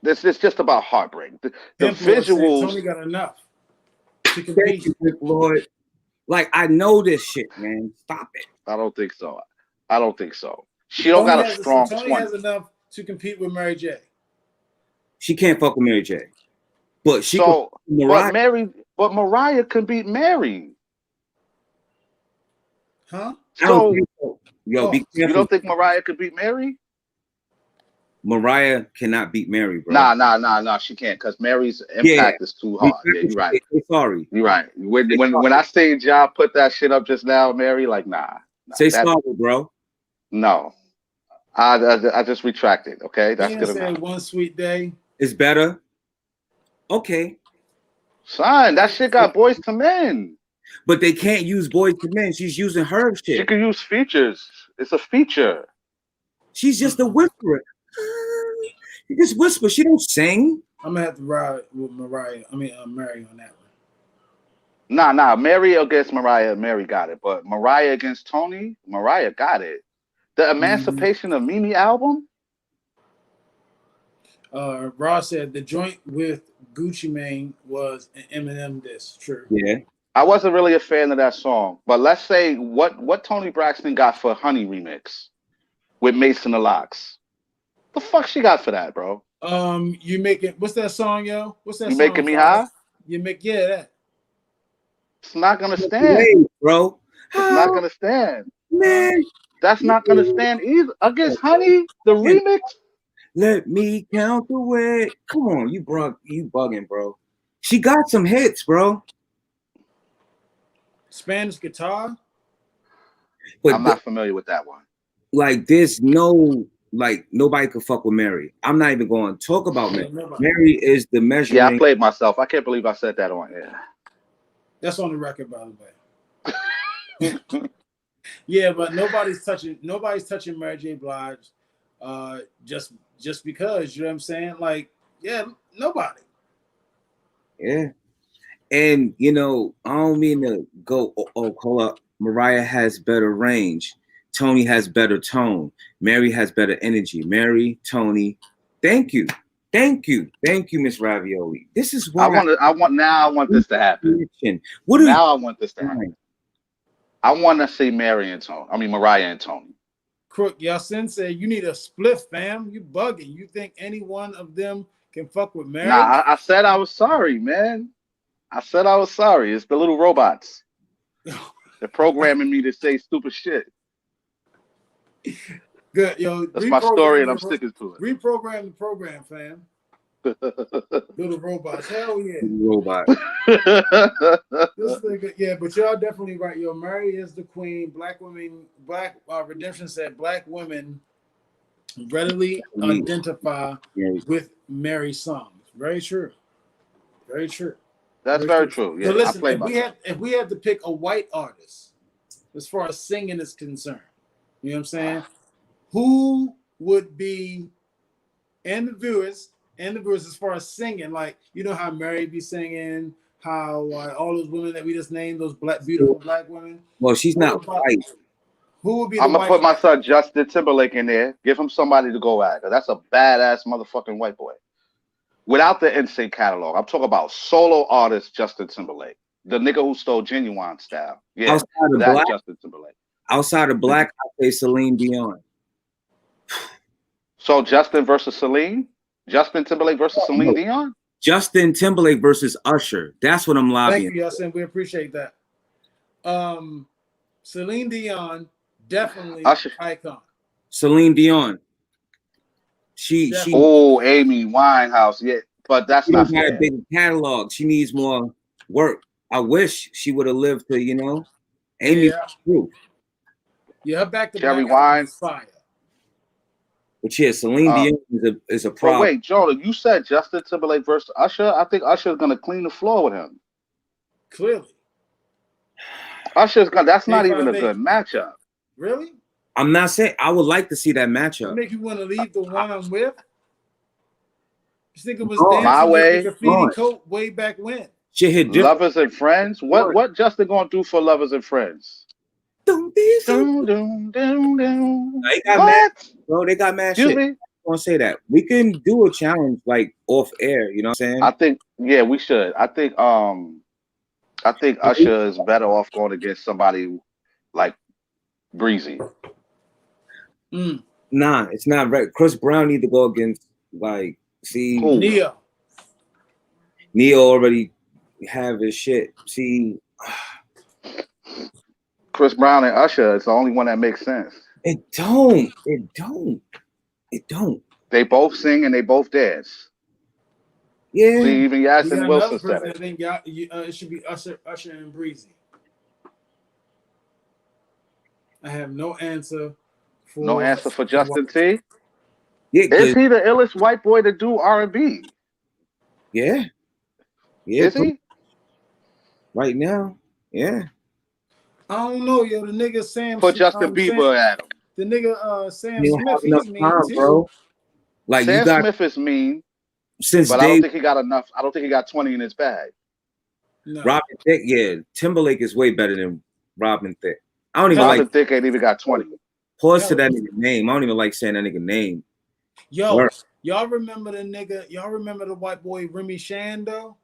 This is just about heartbreak. The visuals. Tony got enough. Thank you, Lord. Like, I know this shit, man. Stop it. I don't think so. She don't got a strong. Tony has enough to compete with Mary J. She can't fuck with Mary J. But she. But Mariah can beat Mary. Huh? So, yo, be careful. You don't think Mariah could beat Mary? Mariah cannot beat Mary, bro. Nah, she can't because Mary's impact is too hard. Yeah, you're right. Sorry. You're right. When I say Ja put that shit up just now, Mary, like, nah. Say sorry, bro. No. I just retracted, okay? That's good enough. One Sweet Day. It's better. Okay. Son, that shit got Boyz II Men. But they can't use Boyz II Men. She's using her shit. She can use features. It's a feature. She's just a whisperer. She just whispers. She don't sing. I'm gonna have to ride with Mary on that one. Nah. Mary against Mariah. Mary got it. But Mariah against Tony. Mariah got it. The Emancipation of Mimi album. Ross said the joint with Gucci Mane was an Eminem diss. True. Yeah. I wasn't really a fan of that song, but let's say what Tony Braxton got for Honey remix with Mason the Locks. The fuck she got for that, bro? You making what's that song, yo? What's that? You song, making me high? That. It's not gonna stand, bro. It's not gonna stand, man. That's not gonna stand either against Honey. The remix. Let me count the way. Come on, you bugging, bro. She got some hits, bro. Spanish guitar. But I'm not familiar with that one. Like, there's no. Like, nobody could fuck with Mary. I'm not even going to talk about Mary. Mary is the measuring. Yeah, I played myself. I can't believe I said that on air. That's on the record, by the way. Yeah, but nobody's touching Mary J. Blige, just because, you know what I'm saying? Like, yeah, nobody. Yeah, and I don't mean to go. Call up. Mariah has better range. Tony has better tone. Mary has better energy. Mary, Tony, thank you, Miss Ravioli. This is what I want this to happen. I want this to happen. I want to see Mariah and Tony. Crook, Yasin said you need a spliff, fam. You bugging. You think any one of them can fuck with Mary? Nah, I said I was sorry, man. I said I was sorry. It's the little robots. They're programming me to say stupid shit. Good, yo. That's my story, and I'm sticking to it. Reprogram the program, fam. Little robots, hell yeah. Robot. Yeah, but y'all definitely right. Yo, Mary is the queen. Black women. Redemption said black women readily identify with Mary's songs. Very true. Very true. That's very true. Yeah, So listen, I play if we had to pick a white artist as far as singing is concerned, you know what I'm saying? Who would be and the viewers as far as singing, like you know how Mary be singing, how all those women that we just named, those beautiful black women. Well, she's not white. Who would be? I'm gonna put my son Justin Timberlake in there. Give him somebody to go at. That's a badass motherfucking white boy. Without the NSYNC catalog, I'm talking about solo artist Justin Timberlake, the nigga who stole Genuine style. Yeah, outside of that black, Justin Timberlake. Outside of black, I say Celine Dion. So Justin versus Celine, Justin Timberlake versus Celine Dion. Justin Timberlake versus Usher. That's what I'm lobbying. Thank you, Justin. We appreciate that. Celine Dion, definitely Usher. icon. Celine Dion. She Amy Winehouse, yeah, but that's not fair. A big catalog. She needs more work. I wish she would have lived to, you know, Amy. Yeah, her back to Cherry Wine fire. But yeah, Celine Dion is a problem. But wait, Jordan, you said Justin Timberlake versus Usher. I think Usher's gonna clean the floor with him. Clearly, Usher's gonna. That's not even a good matchup. Really? I'm not saying I would like to see that matchup. What make you want to leave the one I'm with? This nigga was My Way, with a graffiti coat way back when. Shit hit different. Lovers and Friends. What Justin gonna do for Lovers and Friends? Don't be so. They got mad, bro. They got mad shit. I want to say that we can do a challenge like off air. You know what I'm saying? I think we should. I think Usher is better off going against somebody like Breezy. Nah, it's not right. Chris Brown need to go against Neo. Neo already have his shit. See, Chris Brown and Usher is the only one that makes sense. It don't. They both sing and they both dance. Yeah. See, even Yasin Wilson said it. I think it should be Usher and Breezy. I have no answer. No answer for Justin T. Yeah, is he the illest white boy to do R&B? Yeah. Is he? Right now, yeah. I don't know, yo. The nigga Sam. Put Justin Bieber at him. The nigga Sam Smith. He's mean too, bro. Like Sam Smith is mean. Since but I don't think he got enough. I don't think he got 20 in his bag. No. Robin Thicke, yeah. Timberlake is way better than Robin Thicke. I don't even Robin Thicke ain't even got 20. Pause to that nigga name. I don't even like saying that nigga name. Yo, y'all remember the nigga? Y'all remember the white boy Remy Shando?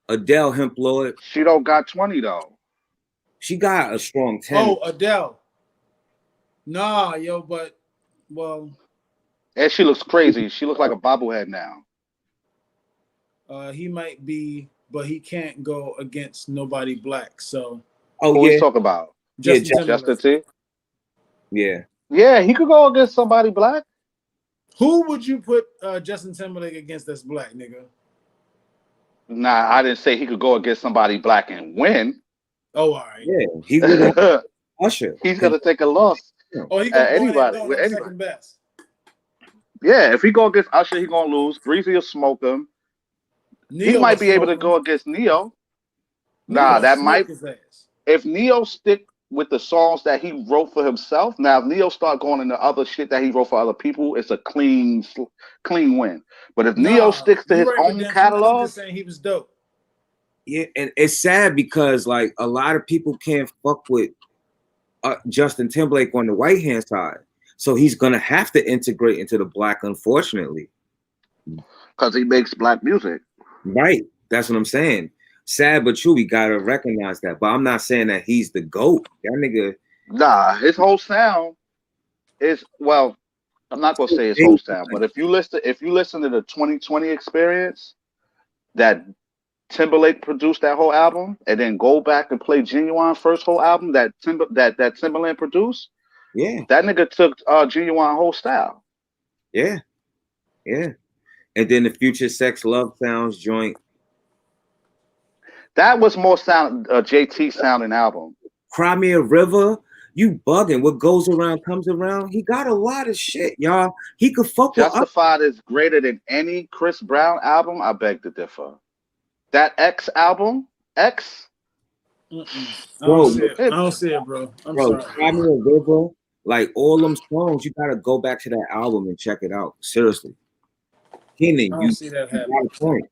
Adele Hemp Lloyd. She don't got 20 though. She got a strong 10. Oh, Adele. Nah, yo, but and she looks crazy. She looks like a bobblehead now. He might be, but he can't go against nobody black. So who we talking about? Justin T. Yeah. Yeah, he could go against somebody black. Who would you put Justin Timberlake against that's black, nigga? Nah, I didn't say he could go against somebody black and win. Oh, all right. Yeah, he would. Usher. He's gonna take a loss. Oh, he gonna anybody with anybody. Second best. Yeah, if he go against Usher, he gonna lose. Breezy will smoke him. He might be able to go against Neo. Nah, that might. If Neo stick with the songs that he wrote for himself, now if Neo start going into other shit that he wrote for other people, it's a clean win. But if Neo sticks to his own catalog, just saying he was dope. Yeah, and it's sad because like a lot of people can't fuck with Justin Timberlake on the white hand side, so he's gonna have to integrate into the black, unfortunately, because he makes black music. Right, that's what I'm saying. Sad but true, we gotta recognize that. But I'm not saying that he's the GOAT. That nigga. Nah, his whole sound is I'm not gonna say his whole sound, but if you listen to the 2020 Experience, that Timberlake produced that whole album, and then go back and play Genuine first whole album that Timberland produced. Yeah, that nigga took Genuine whole style. Yeah, and then the Future Sex Love Sounds joint. That was more JT sounding album. Cry Me a River. You bugging. What goes around comes around. He got a lot of shit, y'all. He could fuck with Justified is greater than any Chris Brown album. I beg to differ. That X album, X. I bro, don't see it. I don't see it, bro. I'm sorry. Cry Me a River, like all them songs, you gotta go back to that album and check it out. Seriously. Keenan, I don't see that happening. got a point.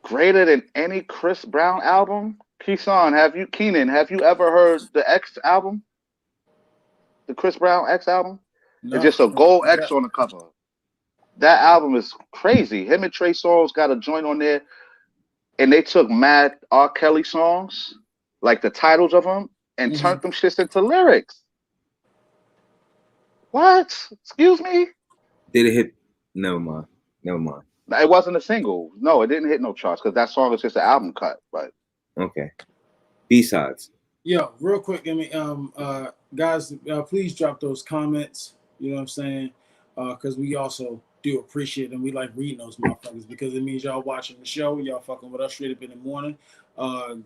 Greater than any Chris Brown album? Keeson, Keenan, have you ever heard the X album? The Chris Brown X album? No, it's just a gold X on the cover. That album is crazy. Him and Trey Songz got a joint on there, and they took mad R. Kelly songs, like the titles of them, and turned them shits into lyrics. What? Excuse me? Did it hit? Never mind. It wasn't a single. No, it didn't hit no charts because that song is just an album cut. But okay. B-sides. Yo, real quick, give me guys, please drop those comments. You know what I'm saying? Because we also do appreciate them. We like reading those motherfuckers because it means y'all watching the show. Y'all fucking with us straight up in the morning.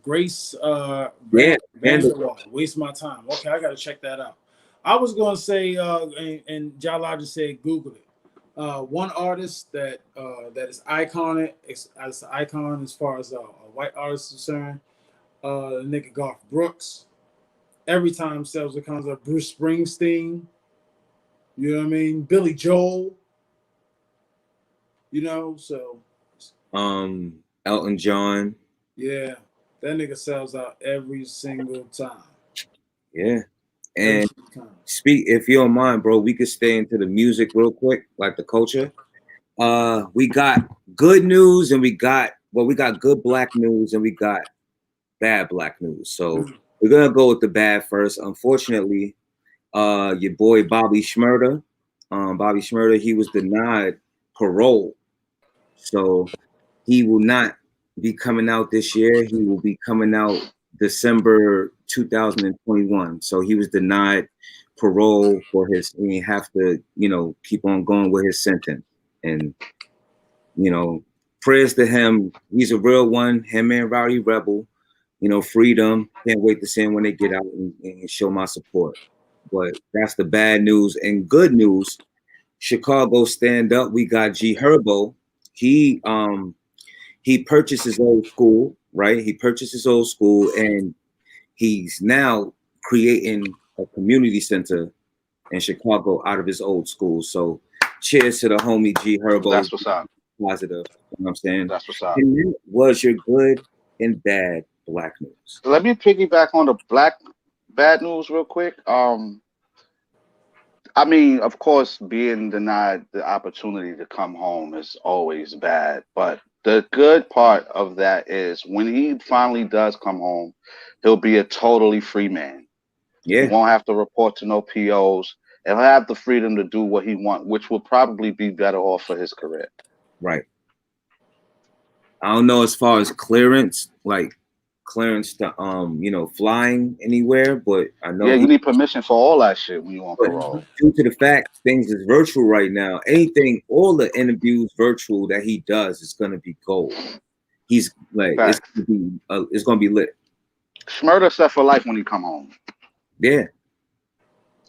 Grace Vanderwall, Waste My Time. Okay, I gotta check that out. I was gonna say, and Jala just said Google it. One artist that is iconic, as an icon as far as a white artist is concerned, nigga Garth Brooks. Every time sells it comes up, Bruce Springsteen. You know what I mean? Billy Joel. You know, so Elton John. Yeah, that nigga sells out every single time. Yeah. And if you don't mind, bro, we could stay into the music real quick, like the culture. We got good news and we got good black news and we got bad black news. So we're gonna go with the bad first. Unfortunately, your boy Bobby Shmurda, he was denied parole. So he will not be coming out this year. He will be coming out December 2021. So he was denied parole for he have to, keep on going with his sentence. And, prayers to him. He's a real one. Him and Rowdy Rebel, freedom. Can't wait to see him when they get out and show my support. But that's the bad news. And good news, Chicago stand up. We got G Herbo. He purchased his old school, right? He purchased his old school and he's now creating a community center in Chicago out of his old school. So cheers to the homie G Herbo. That's what's up. Positive. You know what I'm saying? That's what's up. And that was your good and bad black news. Let me piggyback on the bad news real quick. I mean, of course, being denied the opportunity to come home is always bad. But the good part of that is when he finally does come home, he'll be a totally free man. Yeah. He won't have to report to no POs. And he'll have the freedom to do what he wants, which will probably be better off for his career. Right. I don't know as far as clearance to flying anywhere, but I know you need permission for all that shit when you on parole. Due to the fact things is virtual right now, all the interviews virtual that he does is gonna be gold. He's like it's gonna be lit. Shmurda set for life when he come home. Yeah.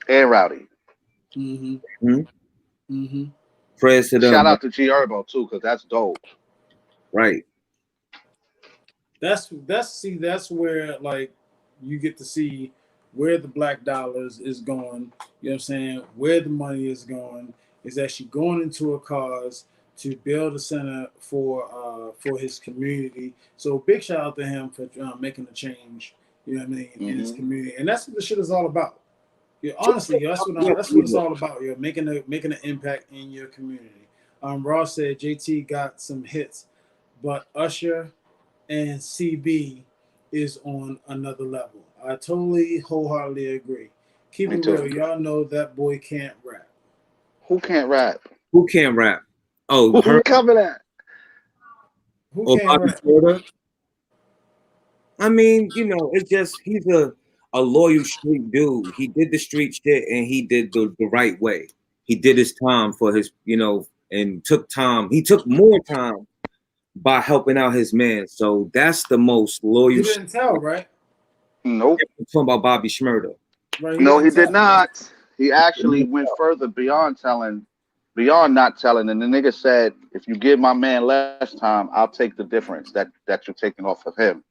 And Rowdy. Prayers to them. Shout out to G Herbo too, because that's dope. Right. That's where like you get to see where the black dollars is going. You know what I'm saying? Where the money is going is actually going into a cause to build a center for his community. So big shout out to him for making a change. You know what I mean in his community, and that's what the shit is all about. Yeah, honestly, that's what it's all about. You're making an impact in your community. Ross said JT got some hits, but Usher and CB is on another level. I totally wholeheartedly agree. Keep it real. Y'all know that boy can't rap. Who can't rap? Who can't rap? Oh, who covered that? Who can't rap? I mean, it's just he's a loyal street dude. He did the street shit and he did the right way. He did his time for his, and took time. He took more time by helping out his man. So that's the most loyal. You didn't tell, right? Nope. I'm talking about Bobby Shmurda. Right? No, he did Tell. not. He actually went further beyond not telling. And the nigga said, if you give my man less time, I'll take the difference that you're taking off of him.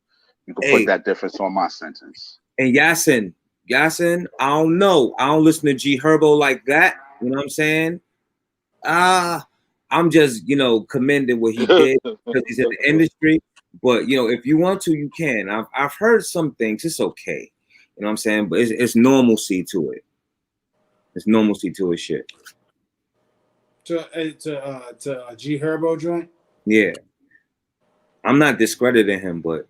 You can put Hey, that difference on my sentence. and Yasin, I don't know. I don't listen to G Herbo like that. You know what I'm saying? I'm just, commending what he did because he's in the industry. But if you want to, you can. I've heard some things. It's okay. You know what I'm saying? But it's normalcy to it. It's normalcy to his shit. To G Herbo joint. Yeah. I'm not discrediting him, but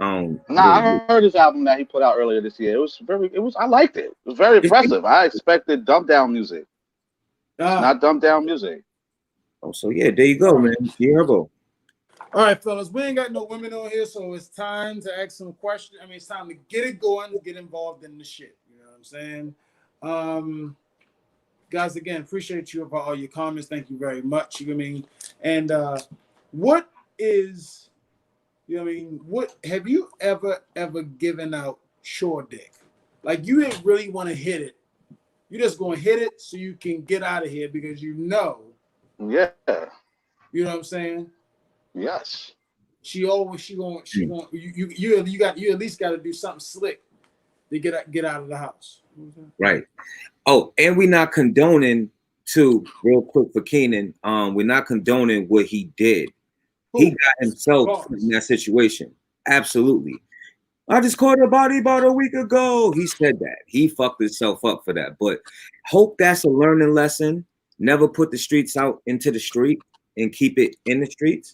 I heard his album that he put out earlier this year. I liked it. It was very impressive. I expected dumbed down music. It's not dumbed down music. Oh, so yeah, there you go, man. G Herbo. All right, fellas, we ain't got no women on here, so it's time to ask some questions. I mean, it's time to get it going, get involved in the shit. You know what I'm saying? Guys, again, appreciate you for all your comments. Thank you very much. You know what I mean? And what is, what have you ever given out shore dick? Like you didn't really want to hit it. You're just gonna hit it so you can get out of here because Yeah. You know what I'm saying? Yes. You at least got to do something slick to get out of the house. Right. Oh, and we're not condoning real quick for Keenan. We're not condoning what he did. He got himself in that situation. Absolutely. I just caught a body about a week ago. He said that. He fucked himself up for that. But hope that's a learning lesson. Never put the streets out into the street and keep it in the streets.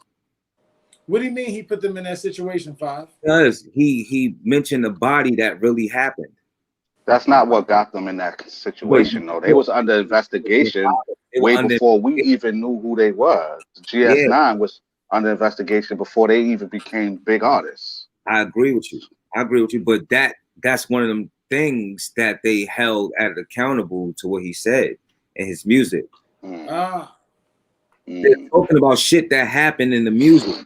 What do you mean he put them in that situation, Five? Because he mentioned the body that really happened. That's not what got them in that situation, though. They was under investigation way before we even knew who they were. GS9 was under investigation before they even became big artists. I agree with you. But that's one of them things that they held accountable to what he said in his music. They're talking about shit that happened in the music.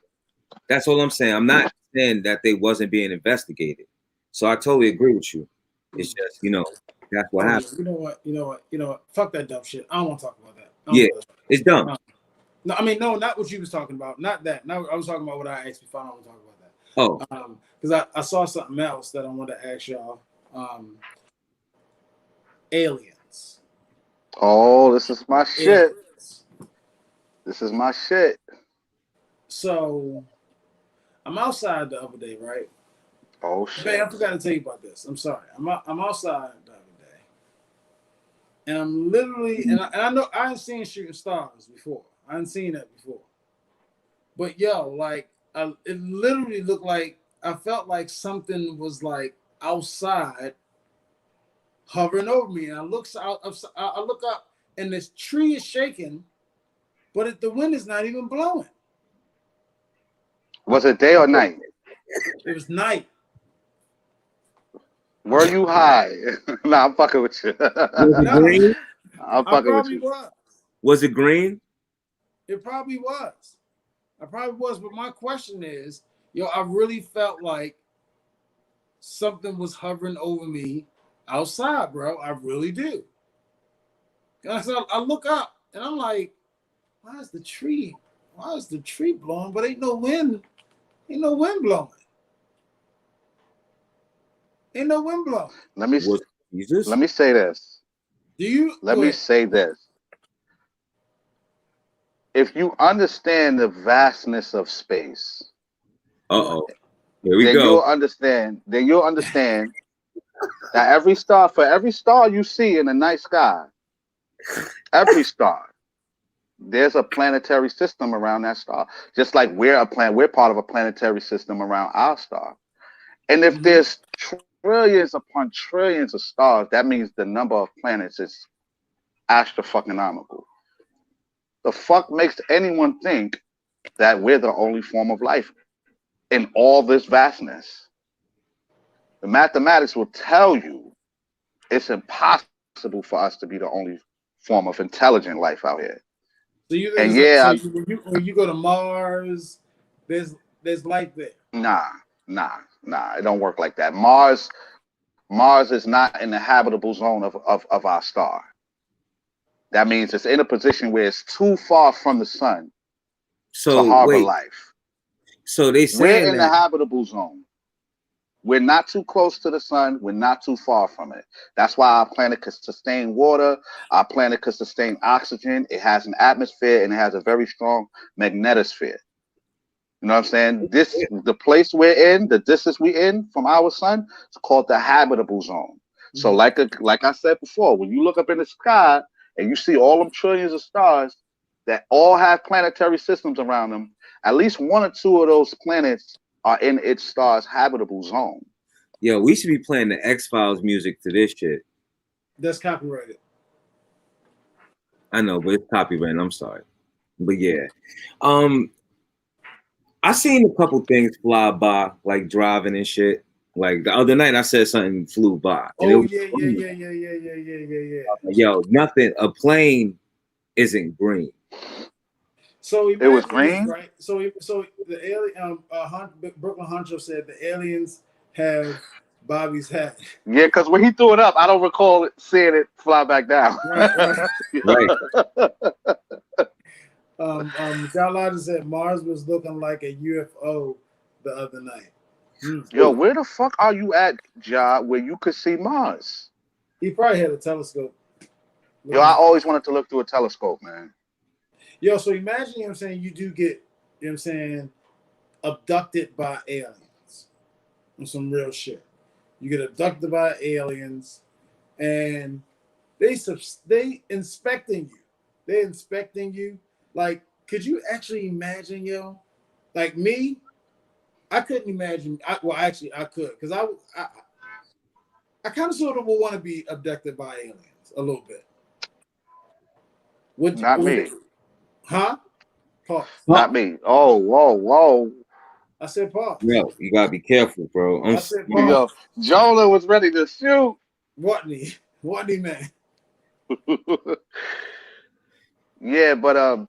That's all I'm saying. I'm not saying that they wasn't being investigated. So I totally agree with you. It's just, that's what happened. You know what? Fuck that dumb shit. I don't want to talk about that. It's dumb. No, I mean, no, not what you was talking about. Not that. No, I was talking about what I asked before. I don't want to talk about that. Oh. Because I saw something else that I wanted to ask y'all. Aliens. Oh, this is my shit. This is my shit. So, I'm outside the other day, right? Oh shit! Man, I forgot to tell you about this. I'm sorry. I'm outside the other day, and I'm literally, and I know I ain't seen shooting stars before. I ain't seen that before. But yo, like, it literally looked like I felt like something was like outside, hovering over me, and I look up, and this tree is shaking, but the wind is not even blowing. Was it day or night? It was night. Were you high? Nah, I'm fucking with you. Was it green? I'm fucking with you. Was it green? It probably was. But my question is, I really felt like something was hovering over me outside, bro. I really do. And so I look up and I'm like, why is the tree blowing? But ain't no wind blowing. Ain't no wind blowing. Let me say this. Let me say this. If you understand the vastness of space, here we then go. You'll understand that for every star you see in the night sky, every star, there's a planetary system around that star. Just like we're part of a planetary system around our star. And if there's trillions upon trillions of stars, that means the number of planets is astronomical. The fuck makes anyone think that we're the only form of life in all this vastness? The mathematics will tell you it's impossible for us to be the only form of intelligent life out here. So when you go to Mars, there's life there. Nah. It don't work like that. Mars Mars is not in the habitable zone of our star. That means it's in a position where it's too far from the sun to harbor life. So they saying we're in the habitable zone. We're not too close to the sun. We're not too far from it. That's why our planet can sustain water. Our planet can sustain oxygen. It has an atmosphere and it has a very strong magnetosphere. You know what I'm saying? The place we're in, the distance we're in from our sun, it's called the habitable zone. So like I said before, when you look up in the sky and you see all them trillions of stars that all have planetary systems around them, at least one or two of those planets are in its star's habitable zone. Yo, we should be playing the X-Files music to this shit. That's copyrighted. I know, but it's copyrighted. I'm sorry. But yeah. I seen a couple things fly by, like driving and shit. Like the other night I said something flew by. Oh, and yeah. Yo, nothing. A plane isn't green. So it was green, right? So the alien, Brooklyn Huncho said the aliens have Bobby's hat. Yeah, because when he threw it up, I don't recall seeing it fly back down. Right. John Lodge said Mars was looking like a UFO the other night. Yo, where the fuck are you at, Ja, where you could see Mars? He probably had a telescope. Yo, I always wanted to look through a telescope, man. Yo, so imagine, you know what I'm saying, you do get, you know what I'm saying, abducted by aliens on some real shit. You get abducted by aliens and they inspecting you. They're inspecting you. Like, could you actually imagine, yo? Like me, I couldn't imagine. I could, because I kind of sort of would want to be abducted by aliens a little bit. Not me. Huh? Pause. Not me. Oh, whoa. I said pause. No, you gotta be careful, bro. I said pause. Yo, Jonah was ready to shoot. Watney, man. Yeah, but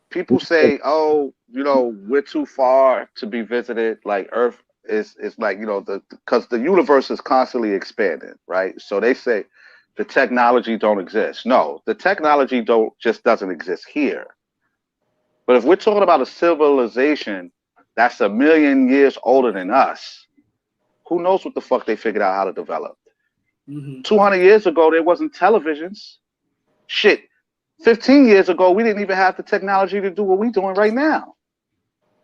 people say, oh, you know, we're too far to be visited. Like Earth is like, you know, because the universe is constantly expanding, right? So they say the technology don't exist. No, the technology just doesn't exist here. But if we're talking about a civilization that's 1 million years older than us, who knows what the fuck they figured out how to develop? 200 years ago, there wasn't televisions. Shit, 15 years ago, we didn't even have the technology to do what we're doing right now.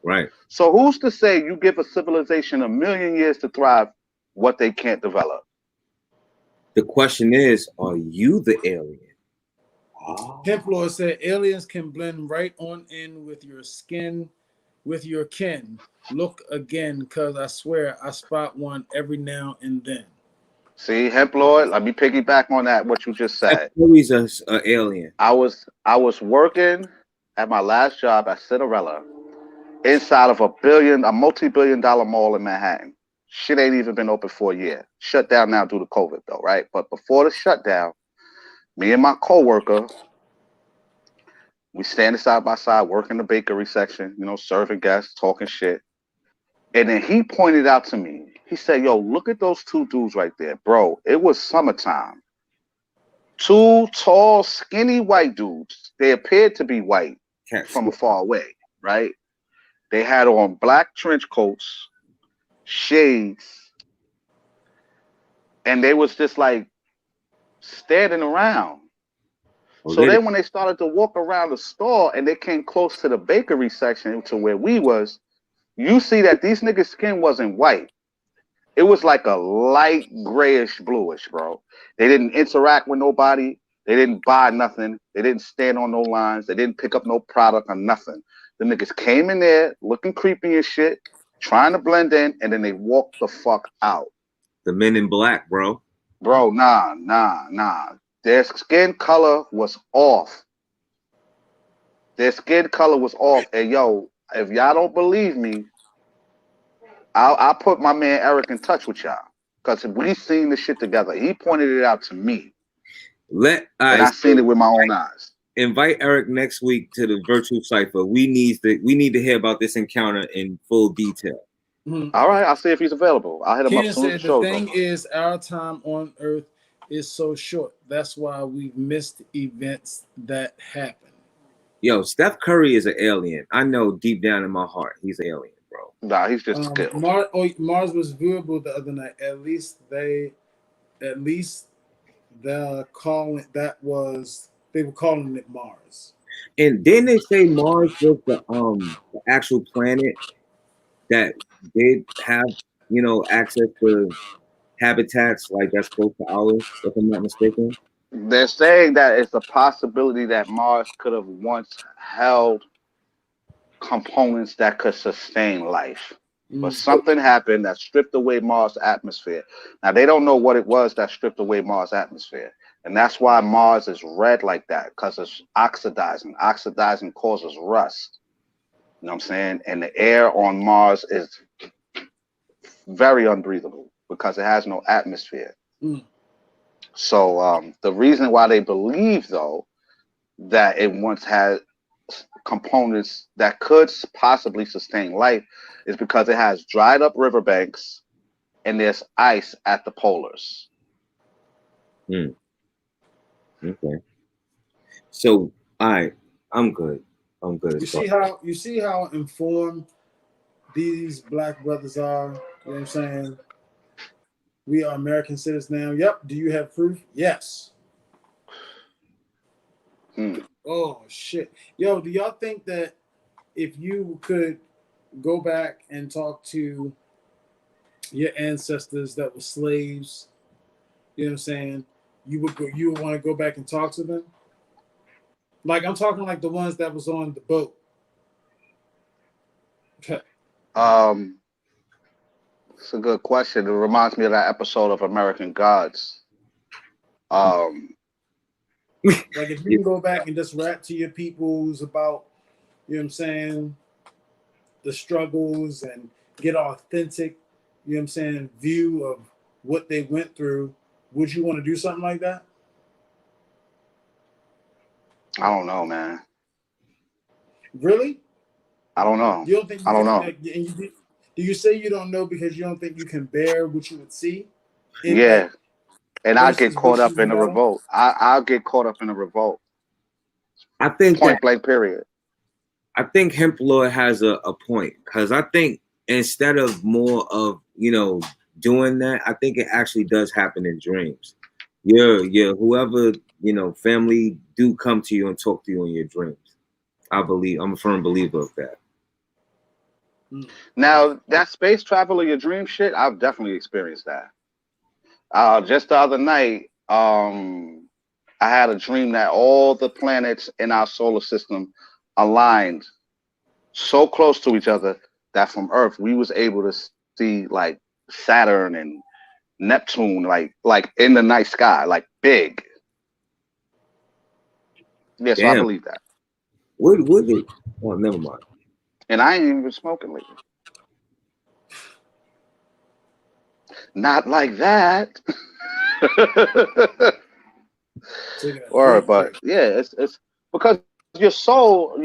Right. So who's to say you give a civilization 1 million years to thrive what they can't develop? The question is, are you the alien? Templar said aliens can blend right on in with your skin, with your kin. Look again, because I swear I spot one every now and then. See, Hemp-Lord, let me piggyback on that, what you just said. He's an alien. I was working at my last job at Cinderella inside of a multi-billion-dollar mall in Manhattan. Shit ain't even been open for a year. Shut down now due to COVID, though, right? But before the shutdown, me and my coworker, we standing side by side, working the bakery section, you know, serving guests, talking shit. And then he pointed out to me, he said, yo, look at those two dudes right there. Bro, it was summertime. Two tall, skinny white dudes. They appeared to be white from far away, right? They had on black trench coats, shades, and they was just like standing around. So then when they started to walk around the store and they came close to the bakery section to where we was, you see that these niggas' skin wasn't white. It was like a light grayish bluish, bro. They didn't interact with nobody. They didn't buy nothing. They didn't stand on no lines. They didn't pick up no product or nothing. The niggas came in there looking creepy as shit, trying to blend in, and then they walked the fuck out. The Men in Black, bro. Bro, nah. Their skin color was off. And yo, if y'all don't believe me, I'll put my man Eric in touch with y'all. Because we seen this shit together. He pointed it out to me. And I seen it with my own eyes. Invite Eric next week to the virtual cipher. We need to hear about this encounter in full detail. All right, I'll see if he's available. I'll hit him up Ken as soon as the said the show's thing over. is our time on Earth is so short. That's why we've missed events that happen. Yo, Steph Curry is an alien. I know deep down in my heart he's an alien, bro. Nah, he's just skilled. Mars was viewable the other night. At least they were calling it Mars. And then they say Mars was the actual planet that did have, you know, access to habitats like that's close to ours, if I'm not mistaken. They're saying that it's a possibility that Mars could have once held components that could sustain life. But something happened that stripped away Mars' atmosphere. Now, they don't know what it was that stripped away Mars' atmosphere. And that's why Mars is red like that, because it's oxidizing. Oxidizing causes rust. You know what I'm saying? And the air on Mars is very unbreathable because it has no atmosphere. So the reason why they believe, though, that it once had components that could possibly sustain life is because it has dried up riverbanks and there's ice at the polars. Okay. So, all right, I'm good. You see how informed these black brothers are. You know what I'm saying? We are American citizens now. Yep. Do you have proof? Yes. Oh shit. Yo, do y'all think that if you could go back and talk to your ancestors that were slaves, you know what I'm saying, you would want to go back and talk to them? Like I'm talking like the ones that was on the boat. It's a good question. It reminds me of that episode of American Gods. Like if you can go back and just rap to your peoples about, you know what I'm saying, the struggles and get authentic, you know what I'm saying, view of what they went through, would you want to do something like that? I don't know, man. Really? I don't know. You don't think you I don't can, know. Do you say you don't know because you don't think you can bear what you would see? Yeah. And I get versus caught what up you in a know? revolt. I'll get caught up in a revolt. I think Point blank period. I think Hemp Lord has a point, because I think instead of more of, you know, doing that, I think it actually does happen in dreams. Whoever, you know, family do come to you and talk to you in your dreams. I'm a firm believer of that. Now, that space travel or your dream shit, I've definitely experienced that. Just the other night, I had a dream that all the planets in our solar system aligned so close to each other that from Earth we was able to see like Saturn and Neptune, like in the night sky, like big. Yeah, so I believe that. Would it? Oh, never mind. And I ain't even been smoking lately. Not like that. Or, but yeah, it's because your soul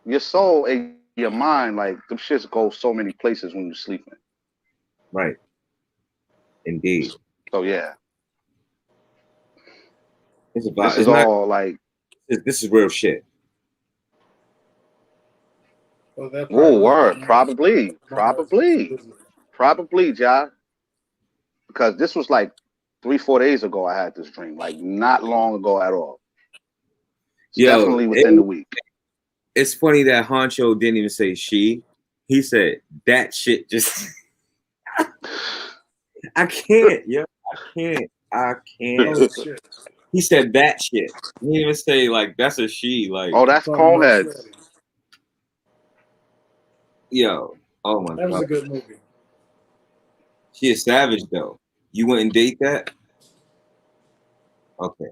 and your mind, like them shits go so many places when you're sleeping. Right. Indeed. So yeah. This is all like this is real shit. Oh, word. Probably, Ja. Because this was like 3-4 days ago. I had this dream, like not long ago at all. Definitely within the week. It's funny that Honcho didn't even say she. He said that shit just. I can't, yo. I can't. Oh, shit. He said that shit. He didn't even say like that's a she. Like, oh, that's Coneheads. Yo, oh my god, that was a good movie. She is savage though. You wouldn't date that? Okay.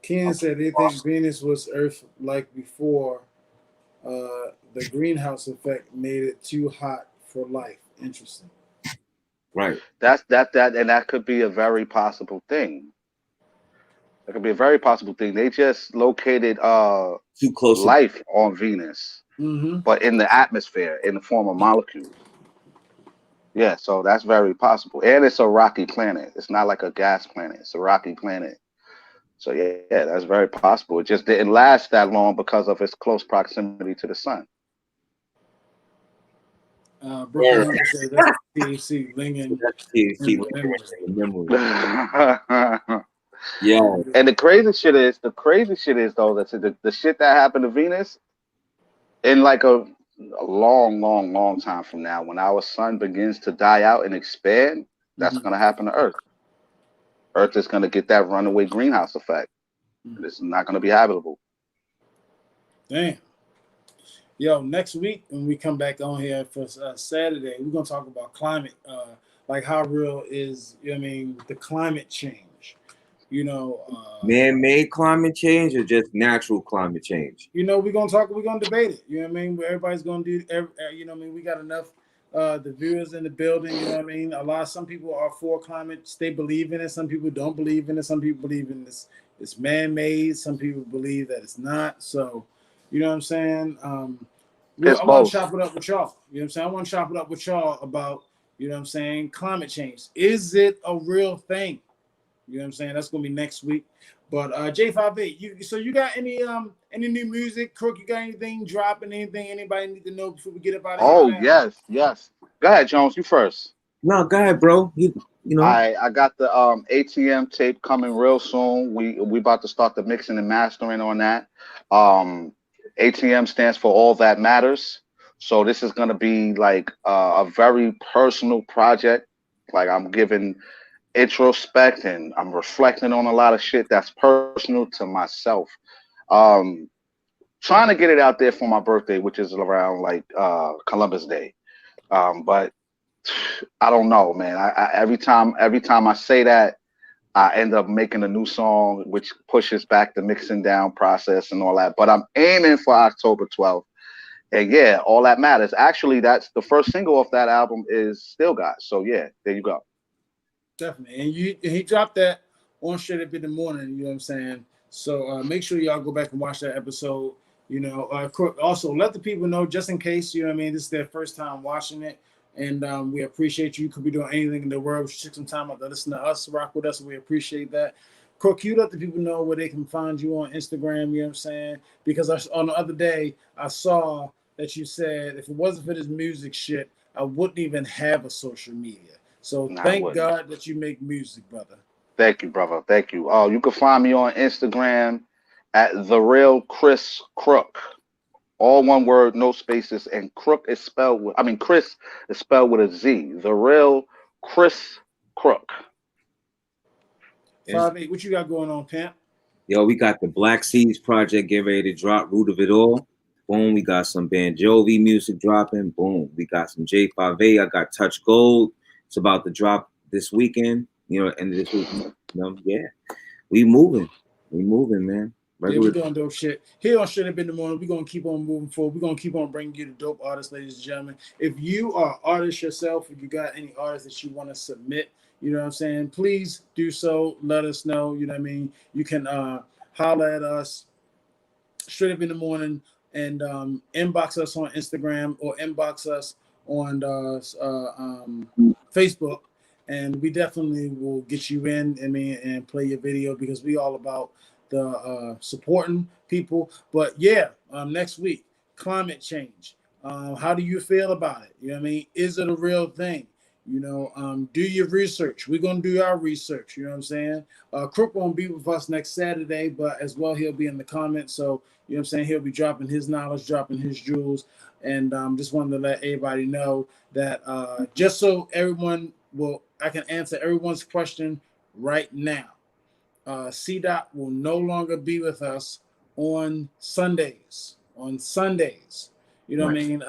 Ken said they think Venus was Earth like before. The greenhouse effect made it too hot for life. Interesting. Right. That and that could be a very possible thing. That could be a very possible thing. They just located too close life on Venus. but in the atmosphere in the form of molecules. Yeah, so that's very possible. And it's a rocky planet. It's not like a gas planet. It's a rocky planet. So yeah, that's very possible. It just didn't last that long because of its close proximity to the sun. Brooklyn Hunter said that's THC lingering in THC the memory. memory. Yeah. And the crazy shit is though that the shit that happened to Venus in like a long, long, long time from now, when our sun begins to die out and expand, that's gonna happen to Earth. Earth is gonna get that runaway greenhouse effect. It's not gonna be habitable. Damn. Yo, next week when we come back on here for Saturday, we're gonna talk about climate, like how real is, you know what I mean, the climate change. You know, Man-made climate change or just natural climate change? you know, we're gonna debate it. You know what I mean? Everybody's gonna do, you know what I mean? We got enough the viewers in the building. You know what I mean? Some people are for climate. They believe in it. Some people don't believe in it. Some people believe in this. It's man-made. Some people believe that it's not. So, you know what I'm saying? It's I want to both. chop it up with y'all. You know what I'm saying? I want to chop it up with y'all about, you know what I'm saying, climate change. Is it a real thing? You know what I'm saying? That's gonna be next week. But J58, you got any new music? Crook, you got anything dropping? Anything anybody need to know before we get up out of here, Oh man? yes, yes. Go ahead, Jones. You first. No, go ahead, bro. You know. I got the ATM tape coming real soon. We about to start the mixing and mastering on that. ATM stands for All That Matters. So this is gonna be like a very personal project. Like I'm giving introspect and I'm reflecting on a lot of shit that's personal to myself. Um, Trying to get it out there for my birthday, which is around like Columbus Day. But I don't know, man. Every time I say that, I end up making a new song, which pushes back the mixing down process and all that. But I'm aiming for October 12th. And yeah, All That Matters. Actually, that's the first single off that album is Still Got. So yeah, there you go. Definitely. And he dropped that on Straight Up in the Morning, you know what I'm saying? So make sure y'all go back and watch that episode. You know, also let the people know just in case, you know what I mean, this is their first time watching it. And we appreciate you. Could be doing anything in the world. Took some time out to listen to us, rock with us. We appreciate that. Crook, you let the people know where they can find you on Instagram, you know what I'm saying? Because on the other day, I saw that you said if it wasn't for this music shit, I wouldn't even have a social media. So Nah, I thank wouldn't. God that you make music, brother. Thank you, brother. Thank you. Oh, you can find me on Instagram at the real Chris Crook. All one word, no spaces, and Crook is spelled with. I mean, Chris is spelled with a Z. The real Chris Crook. 5'8", what you got going on, Pimp? Yo, we got the Black Seeds project getting ready to drop. Root of It All. Boom. We got some Ban Jovi music dropping. Boom. We got some J5A. I got Touch Gold. It's about to drop this weekend. You know, end of this week. You know, yeah. We moving, man. Yeah, we're doing dope shit. Here on Straight Up in the Morning, we're going to keep on moving forward. We're going to keep on bringing you the dope artists, ladies and gentlemen. If you are an artist yourself, if you got any artists that you want to submit, you know what I'm saying, please do so. Let us know. You know what I mean? You can holler at us Straight Up in the Morning and inbox us on Instagram or inbox us on Facebook. And we definitely will get you in, I mean, and play your video because we all about the supporting people. But yeah, next week, climate change. How do you feel about it? You know what I mean? Is it a real thing? You know, do your research. We're gonna do our research. You know what I'm saying? Crook won't be with us next Saturday, but as well he'll be in the comments. So you know what I'm saying? He'll be dropping his knowledge, dropping his jewels, and just wanted to let everybody know that just so I can answer everyone's question right now. C-Dot will no longer be with us on Sundays. On Sundays, you know what I mean.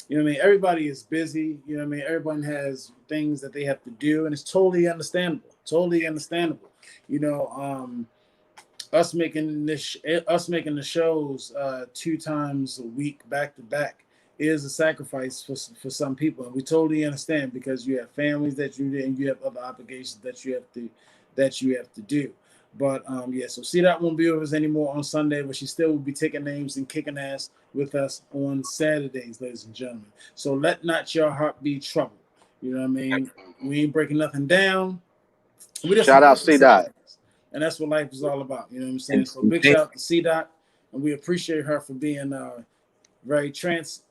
You know what I mean. Everybody is busy. You know what I mean. Everyone has things that they have to do, and it's totally understandable. Totally understandable. You know, us making the shows 2 times a week back to back is a sacrifice for some people, and we totally understand because you have families that you have other obligations that you have to do. But yeah, so C-Dot won't be with us anymore on Sunday, but she still will be taking names and kicking ass with us on Saturdays, ladies and gentlemen. So let not your heart be troubled. You know what I mean? We ain't breaking nothing down. We just Shout out C-Dot. and that's what life is all about. You know what I'm saying? So big shout out to C-Dot, and we appreciate her for being very transparent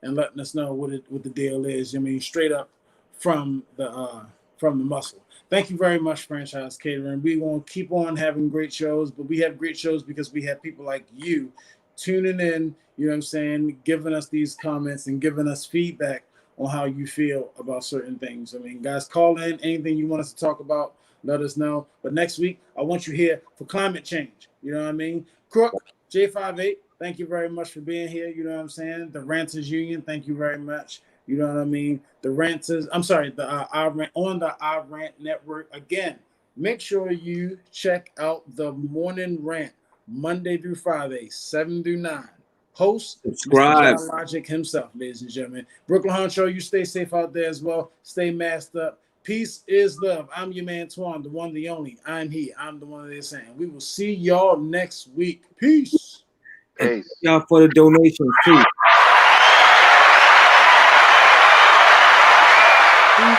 and letting us know what the deal is. I mean, straight up from the muscle. Thank you very much, Franchise Catering. We won't keep on having great shows, but we have great shows because we have people like you tuning in, you know what I'm saying, giving us these comments and giving us feedback on how you feel about certain things. I mean, guys, call in. Anything you want us to talk about, let us know. But next week, I want you here for climate change. You know what I mean? Crook, J58, thank you very much for being here. You know what I'm saying? The Ranters Union, thank you very much. You know what I mean? The Ranters, I'm sorry, the on the I Rant Network. Again, make sure you check out the Morning Rant, Monday through Friday, 7 through 9. Host, subscribe. Mr. John Logic himself, ladies and gentlemen. Brooklyn Honcho, you stay safe out there as well. Stay masked up. Peace is love. I'm your man, Twan, the one, the only. I'm he. I'm the one that is saying. We will see y'all next week. Peace. Thank y'all for the donations, too.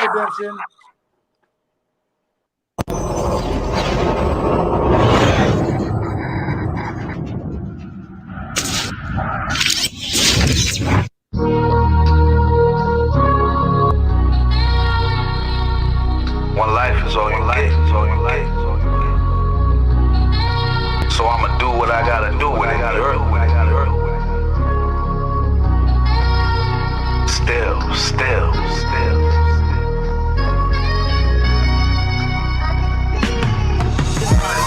Redemption. One life is all you get. So I'ma do what I gotta do with it. Still.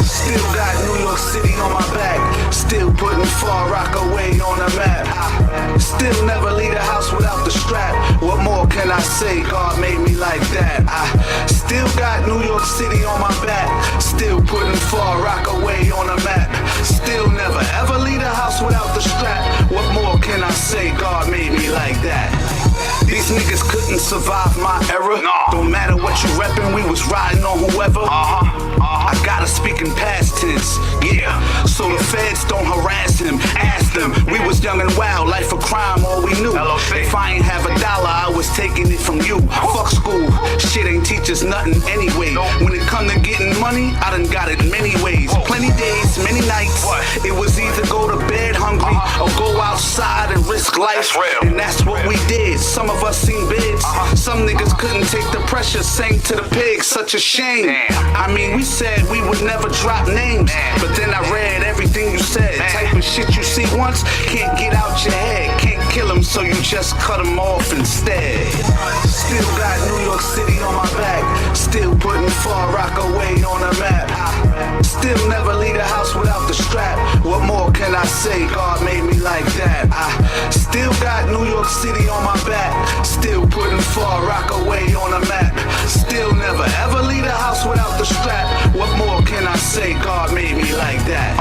Still got New York City on my back. Still putting Far Rockaway on the map. Still never leave the house without the strap. What more can I say? God made me like that. I still got New York City on my back. Still putting Far Rockaway on the map. Still never ever leave the house without the strap. What more can I say? God made me like that. These niggas couldn't survive my era. Don't matter what you reppin', we was riding on whoever. I gotta speak in past tense, yeah. So the feds don't harass him. Ask them, we was young and wild, life of crime, all we knew. If I ain't have $1, I was taking it from you. Fuck school, shit ain't teach us nothing anyway. When it come to getting money, I done got it many ways. Plenty days, many nights. It was either go to bed hungry or go outside and risk life. And that's what we did. Some of us seen bids. Some niggas couldn't take the pressure, sang to the pigs, such a shame. I mean, we said we would never drop names, but then I read everything you said. Type of shit you see once, can't get out your head. Can't kill them, so you just cut them off instead. Still got New York City on my back. Still putting Far Rockaway on the map. Still never leave the house without the strap. What more can I say? God made me like that. I still got New York City on my back. Still putting Far Rockaway on the map. Still never ever leave the house without the strap. What more can I say? God made me like that.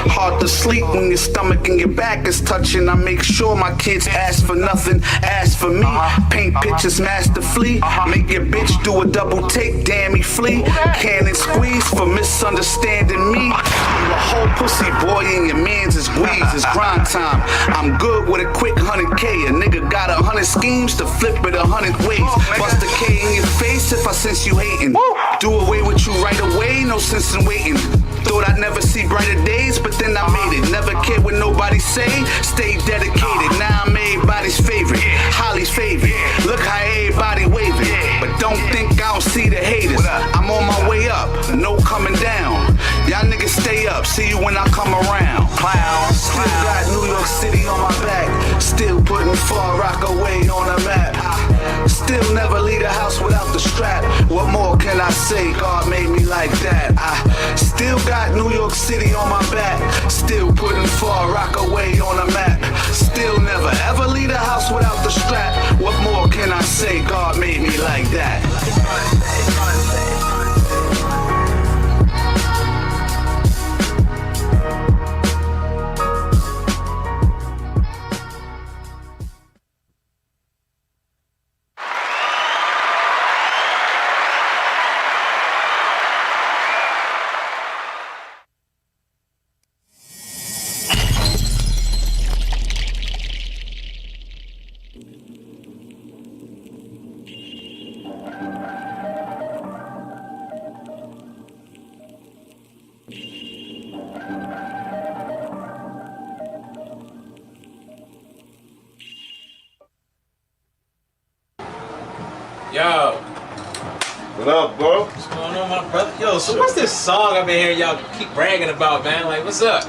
Hard to sleep when your stomach and your back is touching. I make sure my kids ask for nothing, ask for me. Paint pictures masterfully. Make your bitch do a double take, damn me flee. Cannon squeeze for misunderstanding me. You a whole pussy boy and your mans is squeeze. It's grind time. I'm good with a quick 100K. A nigga got 100 schemes to flip it 100 ways. Bust a K in your face if I sense you hating. Do away with you right away, no sense in waiting. Thought I'd never see brighter days, but then I made it. Never cared what nobody say, stay dedicated. Now I'm everybody's favorite, Holly's favorite. Look how everybody waving, but don't think I don't see the haters. I'm on my way up, no coming down. Y'all niggas stay up, see you when I come around. Still got New York City on my back. Still putting Far Rockaway on the map. Still never leave the house without the strap. What more can I say? God made me like that. I still got New York City on my back. Still putting Far Rockaway on the map. Still never ever leave the house without the strap. What more can I say? God made me like that. Yo. What up, bro? What's going on, my brother? Yo, so what's this song I've been hearing y'all keep bragging about, man? Like, what's up?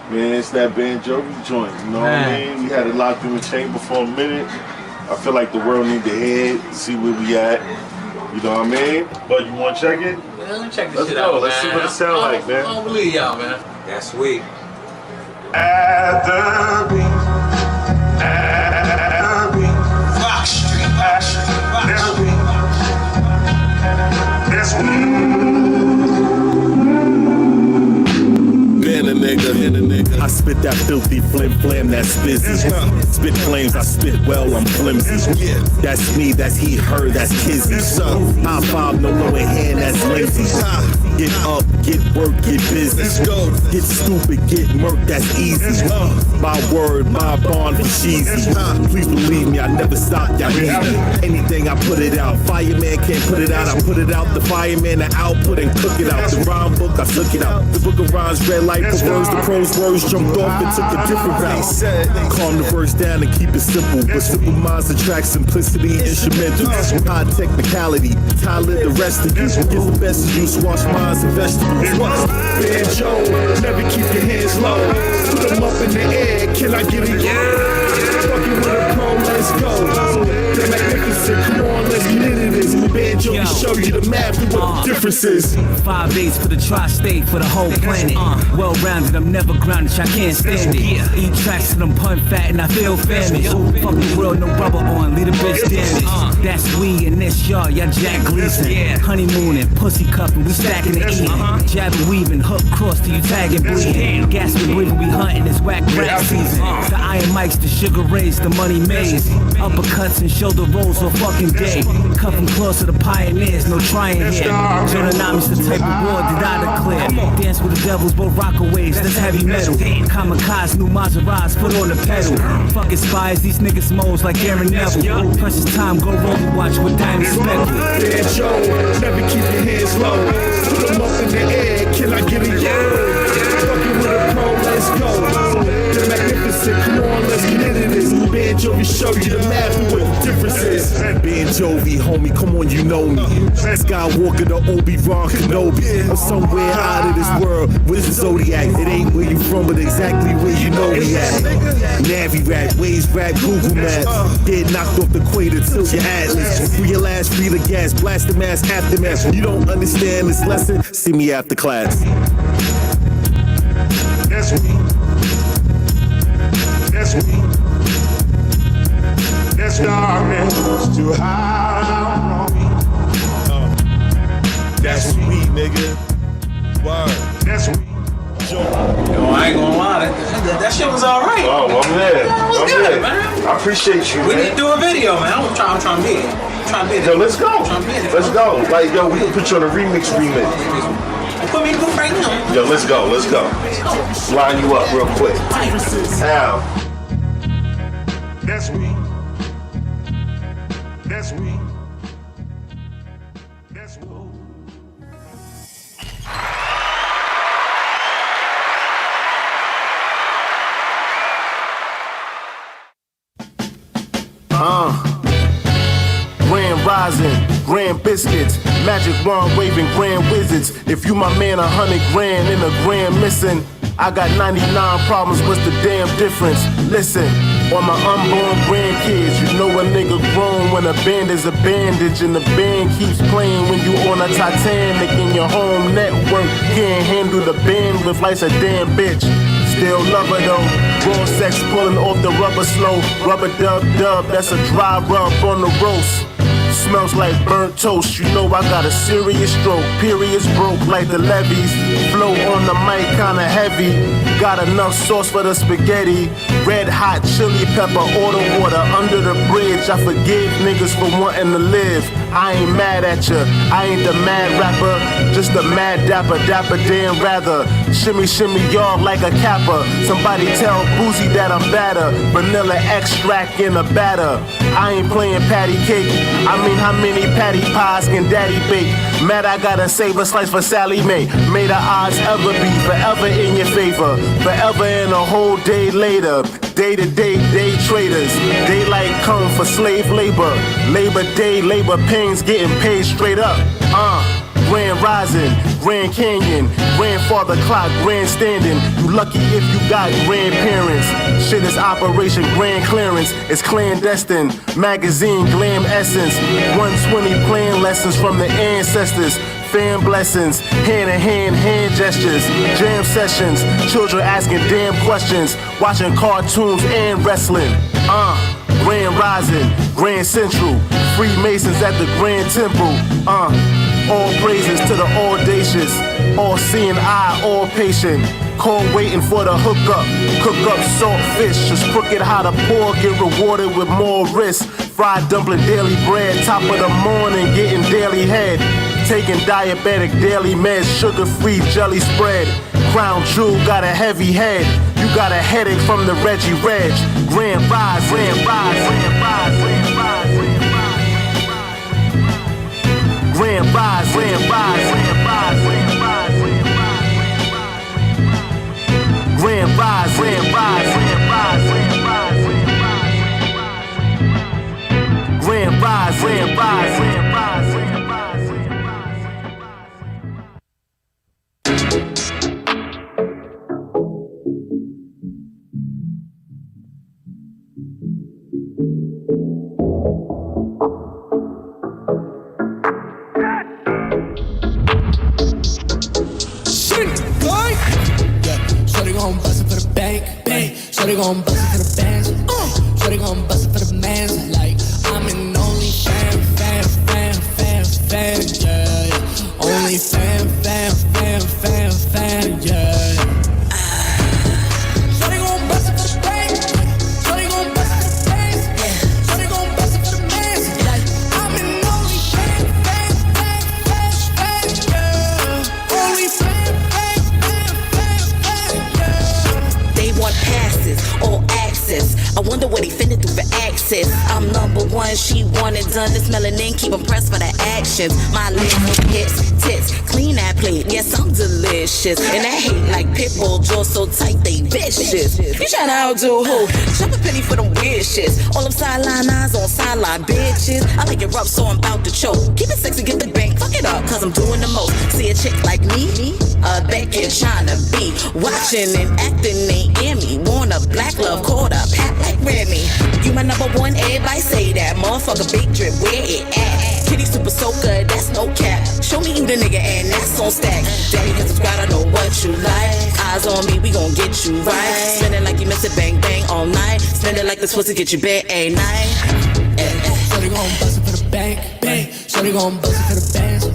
Man, it's that Ben Jovi joint, you know what I mean? We had it locked in the chamber for a minute. I feel like the world need to hear it, see where we at. You know what I mean? But you want to check it? Man, let me check this Let's shit go. out, Let's see what it sound like, man. I don't believe y'all, man. That's sweet. At the beat, at the beat, Rock Street, Rock Street, that's Been a nigga. I spit that filthy flim flam, that spizzy. Spit flames, I spit well, I'm flimsy. That's me, that's he, her, that's kizzy. High five, no lower hand, that's lazy. Get up, get work, get busy. Get stupid, get murk, that's easy. My word, my bond for cheesy. Please believe me, I never stop, y'all need me. Anything I put it out. Fireman can't put it out, I put it out. The fireman, the output and cook it out. The rhyme book, I took it out. The book of rhymes, red light for words. The pros words jumped off and took a different route. Calm the verse down and keep it simple. But simple minds attract simplicity, instrumental. High technicality, talent, the rest of you. Get the best of you, squash minds and vegetables. Banjo, never keep your hands low. Put them up in the air, can I get a yeah? Fucking with a pro, let's go. The magnificent, come on, let's get into this. Banjo to show you the map and what the difference is. 5/8 for the tri-state, for the whole planet. Well-rounded, I'm never grounded, I can't stand it. Eat tracks till I'm pun fat and I feel famished. Fuck the world, no rubber on, leave a bitch damaged. That's we in this y'all Jack Gleason. Honeymooning, pussy cuffing, we stacking the eating. Jabbing, weaving, hook cross till you tagging, bleeding. Gasping, breathing, we hunting, it's whack rap season. The iron mics, the sugar rays, the money maze. Uppercuts and shoulder rolls all fucking day. Cuffing close to the pioneers, no trying here. Journami's the type of war that I declare. Dance with the devils, both rockaways, that's heavy metal. Kamikaze, new Maseratis, put on the pedal. Fucking spies, these niggas moles like Aaron Neville. Precious time, go roll and watch with Diamond Speckle. Banjo, never keep your hands low. Put them up in the air, can I get a yeah? Fucking with a pro, let's go. The magnificent, come on, let's get into this. Banjo, we show you the map and what the difference is. Banjovi, homie, come on, you know me. Skywalker, the Obi-Wan Kenobi. I'm somewhere out of this world with the Zodiac. It ain't where you from, but exactly where you know we at. Navi rap, Waze rap, Google Maps. Get knocked off the equator, tilt your atlas. Free your last, free the gas, blast the mask, aftermath. You don't understand this lesson? See me after class. That's me. That's me. That's darkness too high on me. That's me, nigga. Word. That's me. Yo, I ain't gonna lie, that shit was alright. Oh, I'm there. That was I'm good, there. man. I appreciate you, We man. need to do a video, man. I'm trying to be it. Yo, let's go. Let's go. Like, yo, we can put you on a remix. Put me in the booth right now. Yo, let's go. Line you up real quick. Al. That's me. That's me. That's me. Grand Rising, Grand Biscuits, Magic Wand waving Grand Wizards. If you my man, 100 grand in a grand missing. I got 99 problems, what's the damn difference? Listen, on my unborn grandkids, you know a nigga grown when a band is a bandage and the band keeps playing when you on a Titanic and your home network can't handle the bandwidth life's a damn bitch. Still love her though, raw sex pulling off the rubber slow. Rubber dub, that's a dry rub on the roast. Smells like burnt toast, you know I got a serious stroke. Periods broke like the levees. Flow on the mic kinda heavy. Got enough sauce for the spaghetti. Red hot chili pepper, order water under the bridge. I forgive niggas for wanting to live. I ain't mad at ya, I ain't the mad rapper. Just a mad dapper damn rather. Shimmy y'all like a capper. Somebody tell Boozy that I'm batter. Vanilla extract in a batter. I ain't playing patty cake. I mean, how many patty pies can daddy bake? Mad I gotta save a slice for Sally Mae. May the odds ever be forever in your favor. Forever and a whole day later. Day to day, day traders. Daylight come for slave labor. Labor Day, labor pains getting paid straight up. Grand Rising, Grand Canyon, grandfather clock, grandstanding. You lucky if you got grandparents. Shit is Operation Grand Clearance. It's clandestine. Magazine Glam Essence. 120 plan lessons from the ancestors. Fan blessings, hand-in-hand, hand gestures, jam sessions, children asking damn questions, watching cartoons and wrestling. Grand Rising, Grand Central, Freemasons at the Grand Temple. All praises to the audacious, all-seeing eye, all patient. Call waiting for the hookup, cook up salt fish, just crooked how the poor get rewarded with more risk. Fried dumpling, daily bread, top of the morning, getting daily head. Taking diabetic daily meds, sugar-free jelly spread. Crown Jewel got a heavy head. You got a headache from the Reggie Reg. Grand Rise, Grand Rise, Grand Rise, Grand Rise, Grand Rise, Grand Rise, Grand Rise, Grand Rise, Grand Rise, Grand Rise, Grand Rise, Grand Rise, Grand Rise, Grand Rise. Shorty gon' bust it for the bands. Shorty gon' bust it for the mans. Like, I'm an only fan, yeah. Only fan, yeah. Shorty gon' bust it for the bands. Shorty gon' bust it for the bands. Shorty gon' bust it for the mans. Like, I'm an only fan, yeah. Only fan, yeah. They want passes, all access. I wonder what he finna do for access. I'm number one, she want it done. This melanin keep him pressed for the actions. My lips, hips, tits, clean that plate. Yes, I'm delicious. And I hate like pitbull jaws so tight they vicious. You tryna outdo who? Shop a penny for them weird shits. All them sideline eyes on sideline bitches. I like it rough, so I'm about to choke. Keep it sexy, get the bank, fuck it up, cause I'm doing the most. See a chick like me? Bet you're tryna be watching and acting ain't in me. Want a black love, caught up, hat like Remy. You my number one, everybody say that. Motherfucker, big drip, where it at? Kitty super soaker, that's no cap. Show me you the nigga and that's on stack. Daddy hit subscribe, I know what you like. Eyes on me, we gon' get you right. Spend it like you miss it, bang bang all night. Spend it like this pussy get you bed a night. Shorty gon' bust it for the bank, bang. Shorty gon' bust it for the bands.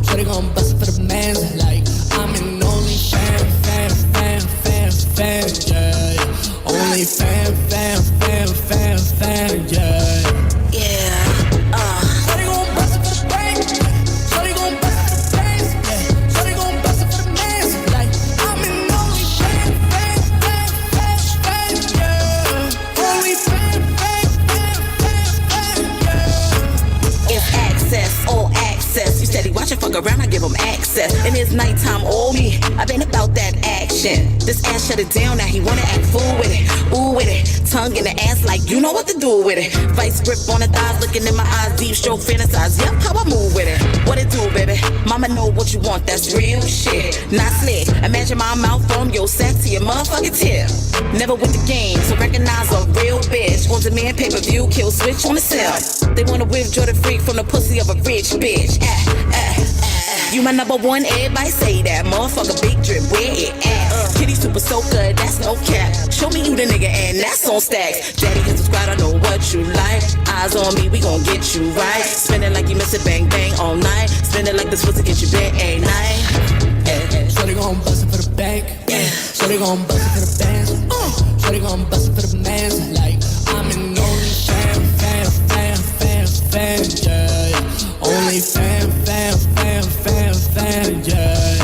Shorty gon' bust it for the mans. Like, I'm an only fan, yeah. Only fan, yeah. Shorty gon' bust it for the bank. Shorty gon' bust it for the bands. Shorty gon' bust it for the mans. Like, I'm an only fan, yeah. Only fan, yeah. It's access, all access. You steady watching, fuck around, I give them access. And it's nighttime, oh me, I been about that action. This ass shut it down, now he wanna act fool with it. Ooh with it, tongue in the ass like you know what to do with it. Vice grip on the thighs, looking in my eyes, deep stroke fantasize. Yep, how I move with it. What it do, baby? Mama know what you want, that's real shit. Not slick, imagine my mouth from your sack to your motherfucking tip. Never with the game, so recognize a real bitch. On demand, pay-per-view, kill switch on the cell. They wanna withdraw the freak from the pussy of a rich bitch. You my number one, everybody say that. Motherfucker, big drip, where it at? Kitty super soaker, that's no cap. Show me you the nigga and that's on stacks. Daddy hit subscribe, I know what you like. Eyes on me, we gon' get you right. Spend it like you miss it, bang bang all night. Spend it like this pussy get you bed a night. Shorty gon' bust it for the bank, Shorty gon' bust it for the bands. Shorty gon' bust it for the mans. Like, I'm an only fan, yeah. Only fan, yeah.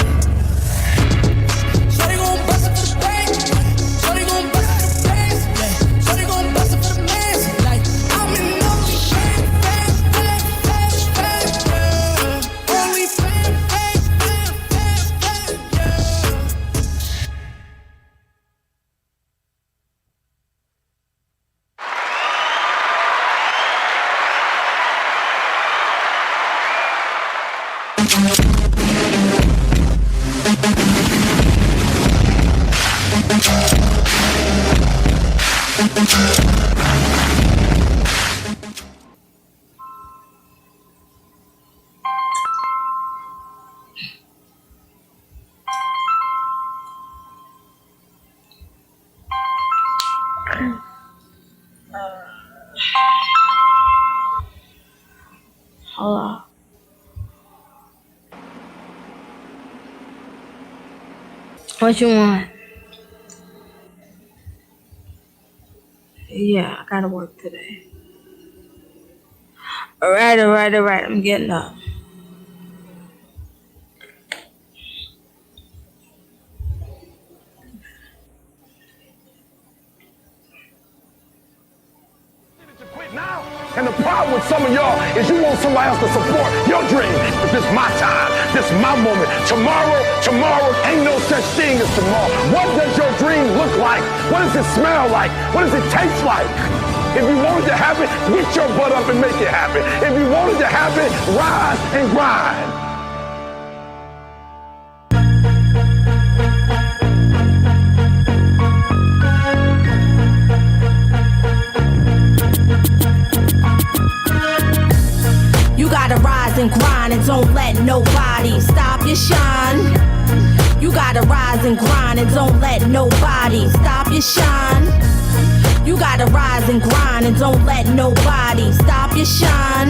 Shorty gon' bust it for the bank. Shorty gon' bust it for the bands. Shorty gon' bust it for the mans. Like, I'm an only fan, yeah. Only fan. Hold on. What you want? Yeah, I gotta work today. Alright. I'm getting up. And the problem with some of y'all is you want somebody else to support your dream. But this is my time. This is my moment. Tomorrow ain't no such thing as tomorrow. What does your dream look like? What does it smell like? What does it taste like? If you want it to happen, get your butt up and make it happen. If you want it to happen, rise and grind. You gotta rise and grind and don't let nobody stop your shine. You gotta rise and grind and don't let nobody stop your shine. You gotta rise and grind and don't let nobody stop your shine.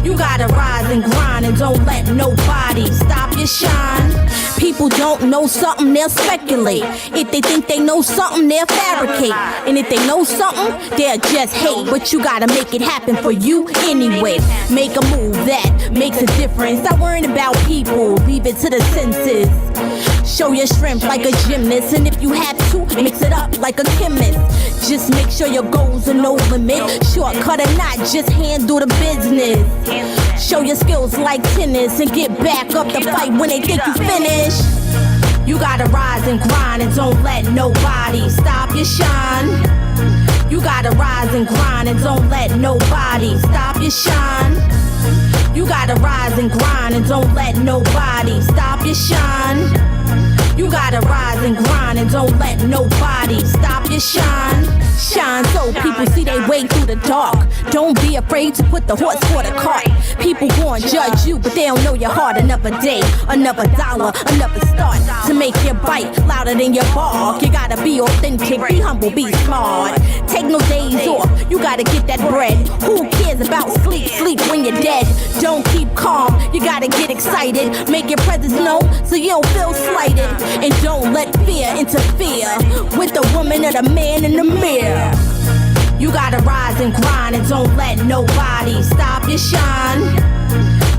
You gotta rise and grind and don't let nobody stop your shine. People don't know something, they'll speculate. If they think they know something, they'll fabricate. And if they know something, they'll just hate. But you gotta make it happen for you anyway. Make a move that makes a difference. Stop worrying about people, leave it to the senses. Show your strength like a gymnast. And if you have to, mix it up like a chemist. Just make sure your goals are no limit. Shortcut or not, just handle the business. Show your skills like tennis and get back up the fight when they think you finished. You gotta rise and grind and don't let nobody stop your shine. You gotta rise and grind and don't let nobody stop your shine. You gotta rise and grind and don't let nobody stop your shine. You gotta rise and grind and don't let nobody stop your shine. Shine so people see they way through the dark. Don't be afraid to put the horse for the cart. People gon' judge you, but they don't know your heart. Another day, another dollar, another start to make your bite louder than your bark. You gotta be authentic, be humble, be smart. Take no days off, you gotta get that bread. Who cares about sleep? Sleep when you're dead. Don't keep calm, you gotta get excited. Make your presence known so you don't feel slighted. And don't let fear interfere with the woman or the man in the mirror. You gotta rise and grind and don't let nobody stop your shine.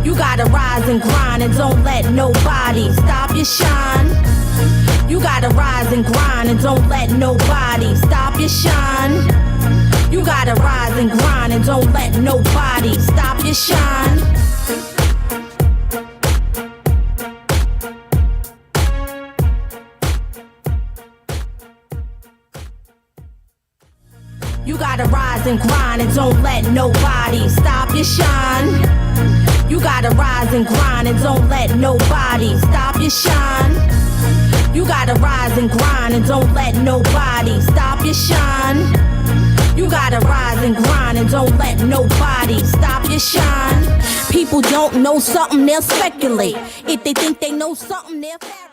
You gotta rise and grind and don't let nobody stop your shine. You gotta rise and grind and don't let nobody stop your shine. You gotta rise and grind and don't let nobody stop your shine. You gotta rise and grind and don't let nobody stop your shine. You gotta rise and grind and don't let nobody stop your shine. You gotta rise and grind and don't let nobody stop your shine. You gotta rise and grind and don't let nobody stop your shine. People don't know something, they'll speculate. If they think they know something, they'll fabricate.